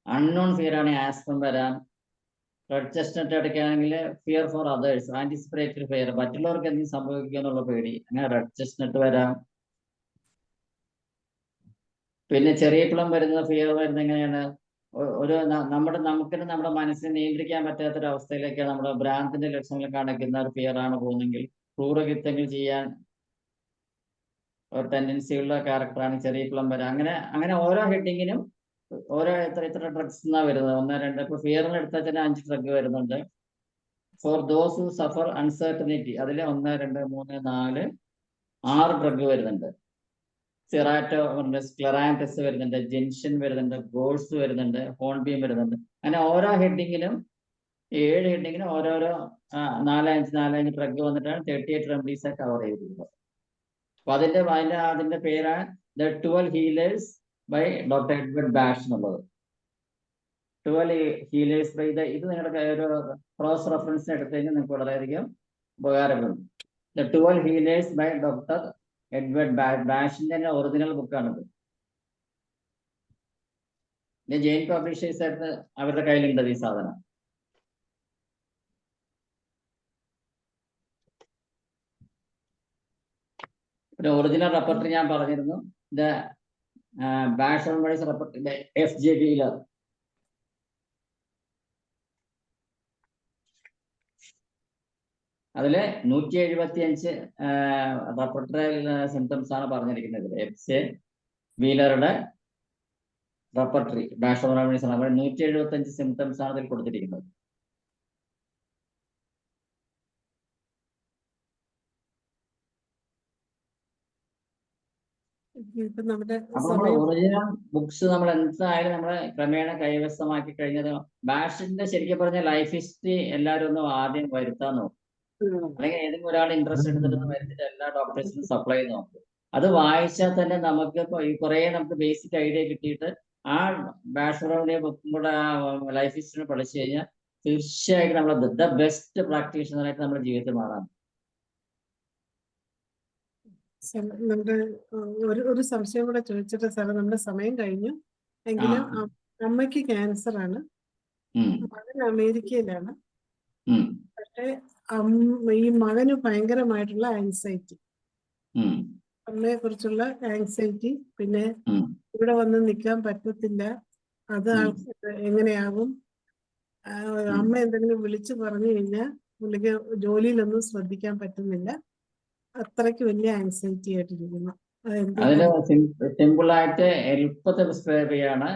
അൺനോൺ ഫിയർ ആണെങ്കിൽ ആസ്പൻ വരാം. റെഡ് ചെസ്റ്റ്നട്ട് എടുക്കുകയാണെങ്കിൽ fear for others, anticipatory fear, മറ്റുള്ളവർക്ക് എന്തെങ്കിലും സംഭവിക്കുക എന്നുള്ള പേടി, അങ്ങനെ റെഡ് ചെസ്റ്റ്നട്ട് വരാം. പിന്നെ ചെറിയ പ്ലം വരുന്ന ഫിയർ വരുന്നത് എങ്ങനെയാണ്? ഒരു നമ്മുടെ മനസ്സിനെ നിയന്ത്രിക്കാൻ പറ്റാത്തൊരു അവസ്ഥയിലേക്ക് നമ്മുടെ ഭ്രാന്തിന്റെ ലക്ഷണങ്ങൾ കാണിക്കുന്ന ഒരു ഫിയർ ആണ് പോകുന്നെങ്കിൽ ക്രൂരകൃത്യങ്ങൾ ചെയ്യാൻ ഒരു ടെൻഡൻസിയുള്ള ക്യാരക്ടറാണ് ചെറിയ പ്ലം വരാം. അങ്ങനെ ഓരോ ഹെഡിങ്ങിനും ഓരോ എത്ര ഡ്രഗ്സ് എന്നാണ് വരുന്നത്. 1, 2 ഇപ്പൊ ഫിയറിന് എടുത്താൽ തന്നെ 5 ഡ്രഗ് വരുന്നുണ്ട്. For those who suffer uncertainty അതിൽ 1, 2, 3, 4, 6 ഡ്രഗ് വരുന്നുണ്ട്. സിറാറ്റോ വരുന്നുണ്ട്, സ്ക്ലെറാൻറ്റസ് വരുന്നുണ്ട്, ജെൻഷൻ വരുന്നുണ്ട്, ഗോൾസ് വരുന്നുണ്ട്, ഹോൺബിയം വരുന്നുണ്ട്. അങ്ങനെ ഓരോ ഹെഡിങ്ങിനും 7 ഹെഡിങ്ങിനും ഓരോരോ 4-5 ഡ്രഗ് വന്നിട്ടാണ് 38 റെമഡീസ് കവർ ചെയ്തിട്ടുള്ളത്. അപ്പൊ അതിന്റെ പേരാണ് the 12 healers by doctor Edward Bach എന്നുള്ളത്. 12 ഹീലേഴ്സ് ബൈ ഇത് നിങ്ങളുടെ ഒരു ക്രോസ് റെഫറൻസിന് എടുത്തു കഴിഞ്ഞാൽ നിങ്ങൾക്ക് വളരെയധികം ഉപകാരപ്പെടും. The 12 healers by doctor Edward ബാഷിന്റെ തന്നെ ഒറിജിനൽ ബുക്കാണിത്. ജെയിൻ പബ്ലിഷേഴ്സ് ആയിട്ട് അവരുടെ കയ്യിലുണ്ട് ഈ സാധനം. പിന്നെ ഒറിജിനൽ റെപ്പർട്ടറി ഞാൻ പറഞ്ഞിരുന്നു. The Bach repertory FJ Wheeler. അതില് 175 റെപ്പർട്ടറിയൽ സിംറ്റംസ് ആണ് പറഞ്ഞിരിക്കുന്നത്. FJ Wheelerയുടെ റെപ്പർട്ടറി ബാഷ് റെമഡീസ് ആണ്. 175 സിംറ്റംസ് ആണ് അതിൽ കൊടുത്തിരിക്കുന്നത്. അപ്പൊ ഒറിജിനൽ ബുക്സ് നമ്മൾ എന്തായാലും നമ്മള് ക്രമേണ കൈവശമാക്കി കഴിഞ്ഞത്. ബാഷിന്റെ ശരിക്കും പറഞ്ഞ ലൈഫ് ഹിസ്റ്ററി എല്ലാവരും ഒന്ന് ആദ്യം വരുത്താൻ നോക്കും. അല്ലെങ്കിൽ ഏതെങ്കിലും ഒരാൾ ഇൻട്രസ്റ്റ് എടുത്തിട്ട് വരുത്തിട്ട് എല്ലാ ഡോക്ടേഴ്സിനും സപ്ലൈ ചെയ്ത് നോക്കും. അത് വായിച്ചാൽ തന്നെ നമുക്ക് കുറെ നമുക്ക് ബേസിക് ഐഡിയ കിട്ടിയിട്ട് ആ ബാഷറുടെ ബുക്കും കൂടെ ആ ലൈഫ് ഹിസ്റ്ററി പഠിച്ചു കഴിഞ്ഞാൽ തീർച്ചയായിട്ടും നമ്മൾ ദ ബെസ്റ്റ് പ്രാക്ടീഷണറായിട്ട് നമ്മുടെ ജീവിതത്തിൽ മാറാം. നമ്മുടെ ഒരു സംശയം കൂടെ ചോദിച്ചിട്ട് സാറേ, നമ്മുടെ സമയം കഴിഞ്ഞു. എങ്കിലും അമ്മയ്ക്ക് ക്യാൻസർ ആണ്. മകൻ അമേരിക്കയിലാണ്. പക്ഷെ ഈ മകന് ഭയങ്കരമായിട്ടുള്ള ആൻസൈറ്റി, ഉം, അമ്മയെ കുറിച്ചുള്ള ആൻസൈറ്റി, പിന്നെ ഉം, ഇവിടെ വന്ന് നിൽക്കാൻ പറ്റത്തില്ല, അത് ഉം, ആൾക്ക് എങ്ങനെയാകും, ഉം. അമ്മ എന്തെങ്കിലും വിളിച്ചു പറഞ്ഞു കഴിഞ്ഞാൽ പുള്ളിക്ക് ജോലിയിലൊന്നും ശ്രദ്ധിക്കാൻ പറ്റുന്നില്ല, അത്രയ്ക്ക് വലിയ ആൻസൈറ്റി ആയിട്ടിരിക്കുന്നു. അതെന്ത് അതിന് പരിഹാരം? സിമ്പിളായിട്ട് എളുപ്പത്തിൽ പ്രിസ്ക്രൈബ് ചെയ്യാണ്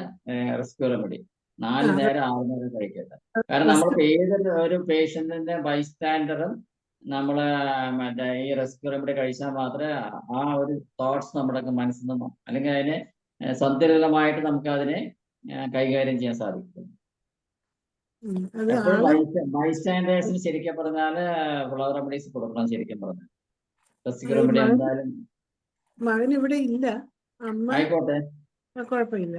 റെസ്ക്യൂ റെമഡി. 4 ആ, നേരം 6 നേരം കഴിക്കേണ്ടത്. കാരണം റിസ്ക് നമ്മളിപ്പോ ഏതൊരു ഒരു പേഷ്യന്റിന്റെ ബൈസ്റ്റാൻഡറും നമ്മള് മറ്റേ ഈ റെസ്ക്യൂ റെമഡി കഴിച്ചാൽ മാത്രമേ ആ ഒരു തോട്ട്സ് നമ്മുടെ മനസ്സിൽ നിന്നും അല്ലെങ്കിൽ അതിനെ സന്തുലിതമായിട്ട് നമുക്ക് അതിനെ കൈകാര്യം ചെയ്യാൻ സാധിക്കും. അത് എപ്പോഴും ആള് ബൈസ്റ്റാൻഡേഴ്സിന് ശരിക്കും പറഞ്ഞാല് ഫ്ലവർ റെമഡീസ് കൊടുക്കണം. ശരിക്കും പറഞ്ഞാൽ റെസ്ക്യൂ ഈ റെമഡി എന്തായാലും മകൻ ഇവിടെ ഇല്ല, അമ്മ ആയിക്കോട്ടെ, കുഴപ്പമില്ല.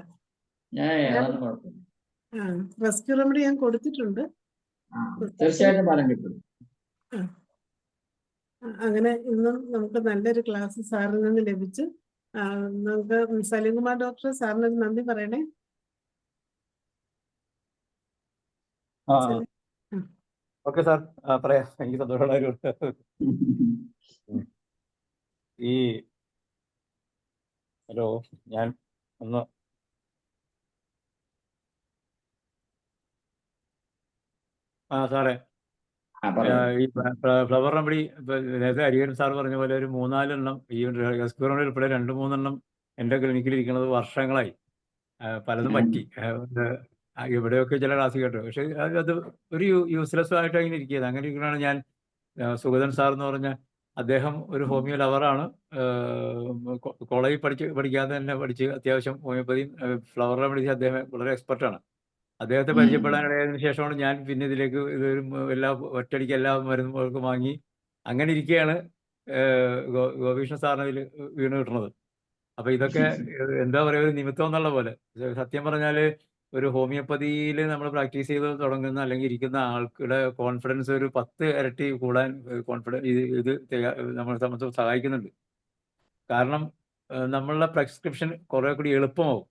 ഞാൻ അതൊന്നും കുഴപ്പമില്ല. റെസ്ക്യൂ റെമഡി ഞാൻ കൊടുത്തിട്ടുണ്ട്. തീർച്ചയായിട്ടും ഫലം കിട്ടും. ആ, അങ്ങനെ ഇന്നും നമുക്ക് നല്ലൊരു ക്ലാസ് സാറിൽ നിന്ന് ലഭിച്ചു. നമുക്ക് സലീംകുമാർ ഡോക്ടർ സാറിനൊരു നന്ദി പറയണേ. സലീം. ഓക്കെ സാർ, പറയാം. എനിക്ക് സന്തോഷമുള്ള ഈ ഹലോ, ഞാൻ ഒന്ന് സാറേ, ഈ ഫ്ലവർ റെമഡി നേരത്തെ ഹരിഹരൻ സാർ പറഞ്ഞ പോലെ ഒരു 3-4 എണ്ണം ഈ റെസ്ക്യൂ റെമഡി ഉൾപ്പെടെ 2-3 എണ്ണം എൻ്റെ ക്ലിനിക്കിൽ ഇരിക്കുന്നത് വർഷങ്ങളായി. പലതും പറ്റി. ഇവിടെയൊക്കെ ചില ക്ലാസ് കേട്ടു, പക്ഷെ അത് ഒരു യൂസ്ലെസ് ആയിട്ട് അങ്ങനെ ഇരിക്കുന്നത്. അങ്ങനെ ഇരിക്കുന്നതാണ് ഞാൻ സുഗതൻ സാർ എന്ന് പറഞ്ഞ അദ്ദേഹം ഒരു ഹോമിയോ ലവറാണ്. കോളേജിൽ പഠിക്കാതെ തന്നെ പഠിച്ച് അത്യാവശ്യം ഹോമിയോപ്പതിയും ഫ്ലവർ റെമഡീസ് അദ്ദേഹം വളരെ എക്സ്പെർട്ടാണ്. അദ്ദേഹത്തെ പരിചയപ്പെടാനിടയായതിനു ശേഷമാണ് ഞാൻ പിന്നെ ഇതിലേക്ക് ഇതൊരു ഒറ്റയടിക്ക് എല്ലാ മരുന്നുകൾക്കും വാങ്ങി. അങ്ങനെ ഇരിക്കുകയാണ് ഗോപീഷ്ണ സാറിന് ഇതിൽ വീണ് കിട്ടുന്നത്. അപ്പൊ ഇതൊക്കെ എന്താ പറയുക, ഒരു നിമിത്തം എന്നുള്ള പോലെ. സത്യം പറഞ്ഞാൽ ഒരു ഹോമിയോപ്പതിയിൽ നമ്മൾ പ്രാക്ടീസ് ചെയ്ത് തുടങ്ങുന്ന അല്ലെങ്കിൽ ഇരിക്കുന്ന ആൾക്കുടെ കോൺഫിഡൻസ് ഒരു 10 ഇരട്ടി കൂടാൻ ഇത് നമ്മളെ സംബന്ധിച്ച് സഹായിക്കുന്നുണ്ട്. കാരണം നമ്മളുടെ പ്രിസ്ക്രിപ്ഷൻ കുറെ കൂടി എളുപ്പമാവും.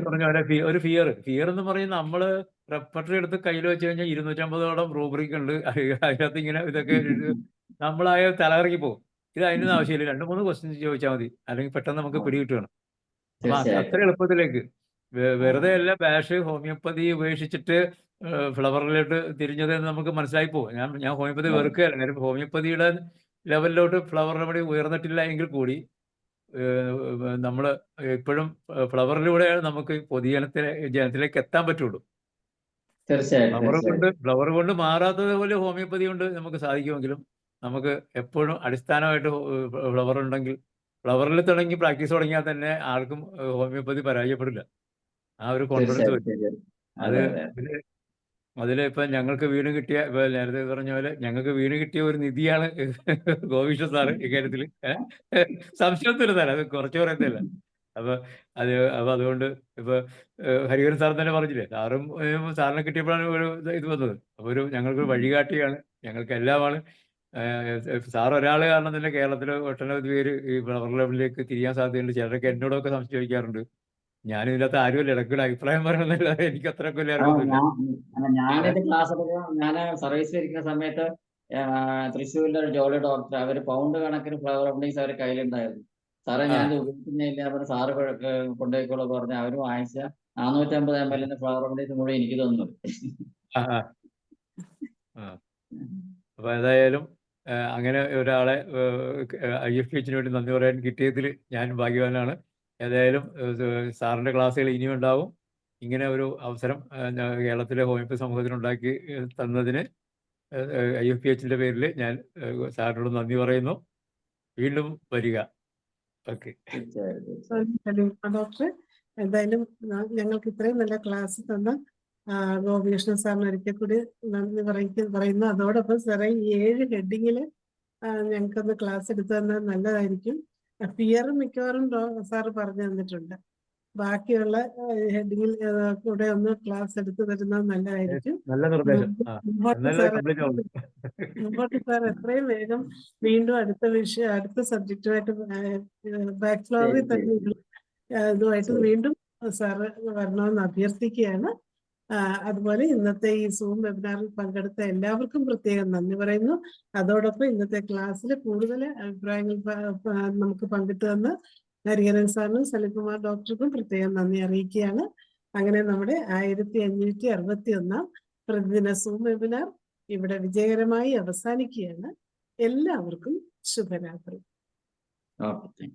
പറഞ്ഞ പോലെ ഒരു ഫിയർ എന്ന് പറയുന്നത് നമ്മള് റെപ്പർട്ടറി എടുത്ത് കയ്യിൽ വെച്ച് കഴിഞ്ഞാൽ 250ഓളം റൂബ്രിക് ഉണ്ട്. അതിനകത്ത് ഇങ്ങനെ ഇതൊക്കെ നമ്മളായ തലകറങ്ങി പോകും. ഇത് അതിനൊന്നും ആവശ്യമില്ല. 2-3 ക്വസ്റ്റ്യൻസ് ചോദിച്ചാൽ മതി, അല്ലെങ്കിൽ പെട്ടെന്ന് നമുക്ക് പിടികിട്ടുകയാണ്. അപ്പൊ അത്ര എളുപ്പത്തിലേക്ക് വെറുതെ അല്ല ബാഷ് ഹോമിയോപ്പതി ഉപേക്ഷിച്ചിട്ട് ഫ്ലവറിലോട്ട് തിരിഞ്ഞത് എന്ന് നമുക്ക് മനസ്സിലായി പോകും. ഞാൻ ഹോമിയോപ്പതി വെറുക്കുകയല്ല. കാര്യം ഹോമിയോപ്പതിയുടെ ലെവലിലോട്ട് ഫ്ലവർ റെമഡി ഉയർന്നിട്ടില്ല എങ്കിൽ കൂടി നമ്മൾ ഇപ്പോഴും ഫ്ലവറിലൂടെയാണ് നമുക്ക് ജനത്തിലേക്ക് എത്താൻ പറ്റുള്ളൂ. ഫ്ലവർ കൊണ്ട് മാറാത്തത് പോലെ ഹോമിയോപ്പതി കൊണ്ട് നമുക്ക് സാധിക്കുമെങ്കിലും നമുക്ക് എപ്പോഴും അടിസ്ഥാനമായിട്ട് ഫ്ലവർ ഉണ്ടെങ്കിൽ, ഫ്ലവറിൽ തുടങ്ങി പ്രാക്ടീസ് തുടങ്ങിയാൽ തന്നെ ആർക്കും ഹോമിയോപ്പതി പരാജയപ്പെടില്ല. ആ ഒരു കോൺഫിഡൻസ് വരും. അതിലിപ്പോ ഞങ്ങൾക്ക് വീണ് കിട്ടിയ, നേരത്തെ പറഞ്ഞ പോലെ ഞങ്ങൾക്ക് വീണ് കിട്ടിയ ഒരു നിധിയാണ് ഗോപീഷ്ണ സാറ് ഇക്കാര്യത്തിൽ. സംശയമൊന്നുമില്ല സാർ, അത് കുറച്ച് പറയത്തില്ല. അപ്പൊ അതുകൊണ്ട് ഇപ്പൊ ഹരിഹരൻ സാർ തന്നെ പറഞ്ഞില്ലേ, സാറിനെ കിട്ടിയപ്പോഴാണ് ഒരു ഇത് വന്നത്. അപ്പൊ ഞങ്ങൾക്ക് വഴികാട്ടിയാണ്, ഞങ്ങൾക്ക് എല്ലാമാണ്. സാർ ഒരാള് കാരണം തന്നെ കേരളത്തിലെ ഒട്ടനവധി പേര് ഈ ഫ്ലവർ ലെവലിലേക്ക് തിരിയാൻ സാധ്യതയുണ്ട്. ചിലരൊക്കെ എന്നോടൊക്കെ സംശയം ചോദിക്കാറുണ്ട്. ഞാനിതിനകത്ത് ആരുമല്ല, ഇടയ്ക്കൂടെ അഭിപ്രായം പറയണമെന്നില്ല. എനിക്ക് അത്രയ്ക്ക് വലിയ അറിവൊന്നുമില്ല. ഞാനിത് ക്ലാസ് ഞാൻ സർവീസിൽ ഇരിക്കുന്ന സമയത്ത് തൃശ്ശൂരിലെ ഒരു ജോലി ഡോക്ടർ, അവര് പൗണ്ട് കണക്കിന് ഫ്ലവർ റെമഡീസ് അവർ കയ്യിലുണ്ടായിരുന്നു. സാറേ ഞാൻ ഉപയോഗിക്കുന്നില്ല, അവർ സാറ് കൊണ്ടുപോയിക്കോളൂ പറഞ്ഞ് അവർ വാങ്ങിച്ച 450 ml ഫ്ലവർ റെമഡീസ് മുഴുവൻ എനിക്ക് തന്നു. അപ്പൊ ഏതായാലും അങ്ങനെ ഒരാളെ IFPH വേണ്ടി നന്ദി പറയാൻ കിട്ടിയതിൽ ഞാൻ ഭാഗ്യവാനാണ്. ഏതായാലും സാറിന്റെ ക്ലാസ്സുകൾ ഇനിയും ഉണ്ടാവും. ഇങ്ങനെ ഒരു അവസരം കേരളത്തിലെ ഹോമിയോപ്പതി സമൂഹത്തിന് ഉണ്ടാക്കി തന്നതിന് IFPHന്റെ പേരിൽ ഞാൻ സാറിനോട് നന്ദി പറയുന്നു. വീണ്ടും വരിക. ഓക്കെ. ഡോക്ടർ, എന്തായാലും ഞങ്ങൾക്ക് ഇത്രയും നല്ല ക്ലാസ് തന്ന ഗോപീഷ്ണ സാറിന് ഒരിക്കൽ കൂടി നന്ദി പറയുന്നു. അതോടൊപ്പം സാറേ, ഈ 7 ഹെഡിങ്ങിൽ ഞങ്ങൾക്കൊന്ന് ക്ലാസ് എടുത്തു തന്നാൽ നല്ലതായിരിക്കും. ഫിയർ മിക്കവാറും സാറ് പറഞ്ഞു തന്നിട്ടുണ്ട്. ബാക്കിയുള്ള ഹെഡിങ്ങിൽ കൂടെ ഒന്ന് ക്ലാസ് എടുത്തു തരുന്നത് നല്ലതായിരിക്കും. നല്ല നിർദ്ദേശം. മുമ്പോട്ട് സാർ എത്രയും വേഗം വീണ്ടും അടുത്ത സബ്ജക്റ്റുമായിട്ട് ബാക്ക് ഫ്ലവറിൽ തന്നെ ഇതുമായിട്ട് വീണ്ടും സാറ് വരണമെന്ന് അഭ്യർത്ഥിക്കുകയാണ്. അതുപോലെ ഇന്നത്തെ ഈ സൂം വെബിനാറിൽ പങ്കെടുത്ത എല്ലാവർക്കും പ്രത്യേകം നന്ദി പറയുന്നു. അതോടൊപ്പം ഇന്നത്തെ ക്ലാസ്സിൽ കൂടുതൽ അഭിപ്രായങ്ങൾ നമുക്ക് പങ്കിട്ട് തന്ന ഹരിഹരൻ സാറിനും സലിൽകുമാർ ഡോക്ടർക്കും പ്രത്യേകം നന്ദി അറിയിക്കുകയാണ്. അങ്ങനെ നമ്മുടെ 1561 പ്രതിദിന സൂം വെബിനാർ ഇവിടെ വിജയകരമായി അവസാനിക്കുകയാണ്. എല്ലാവർക്കും ശുഭരാത്രി. ഓക്കെ.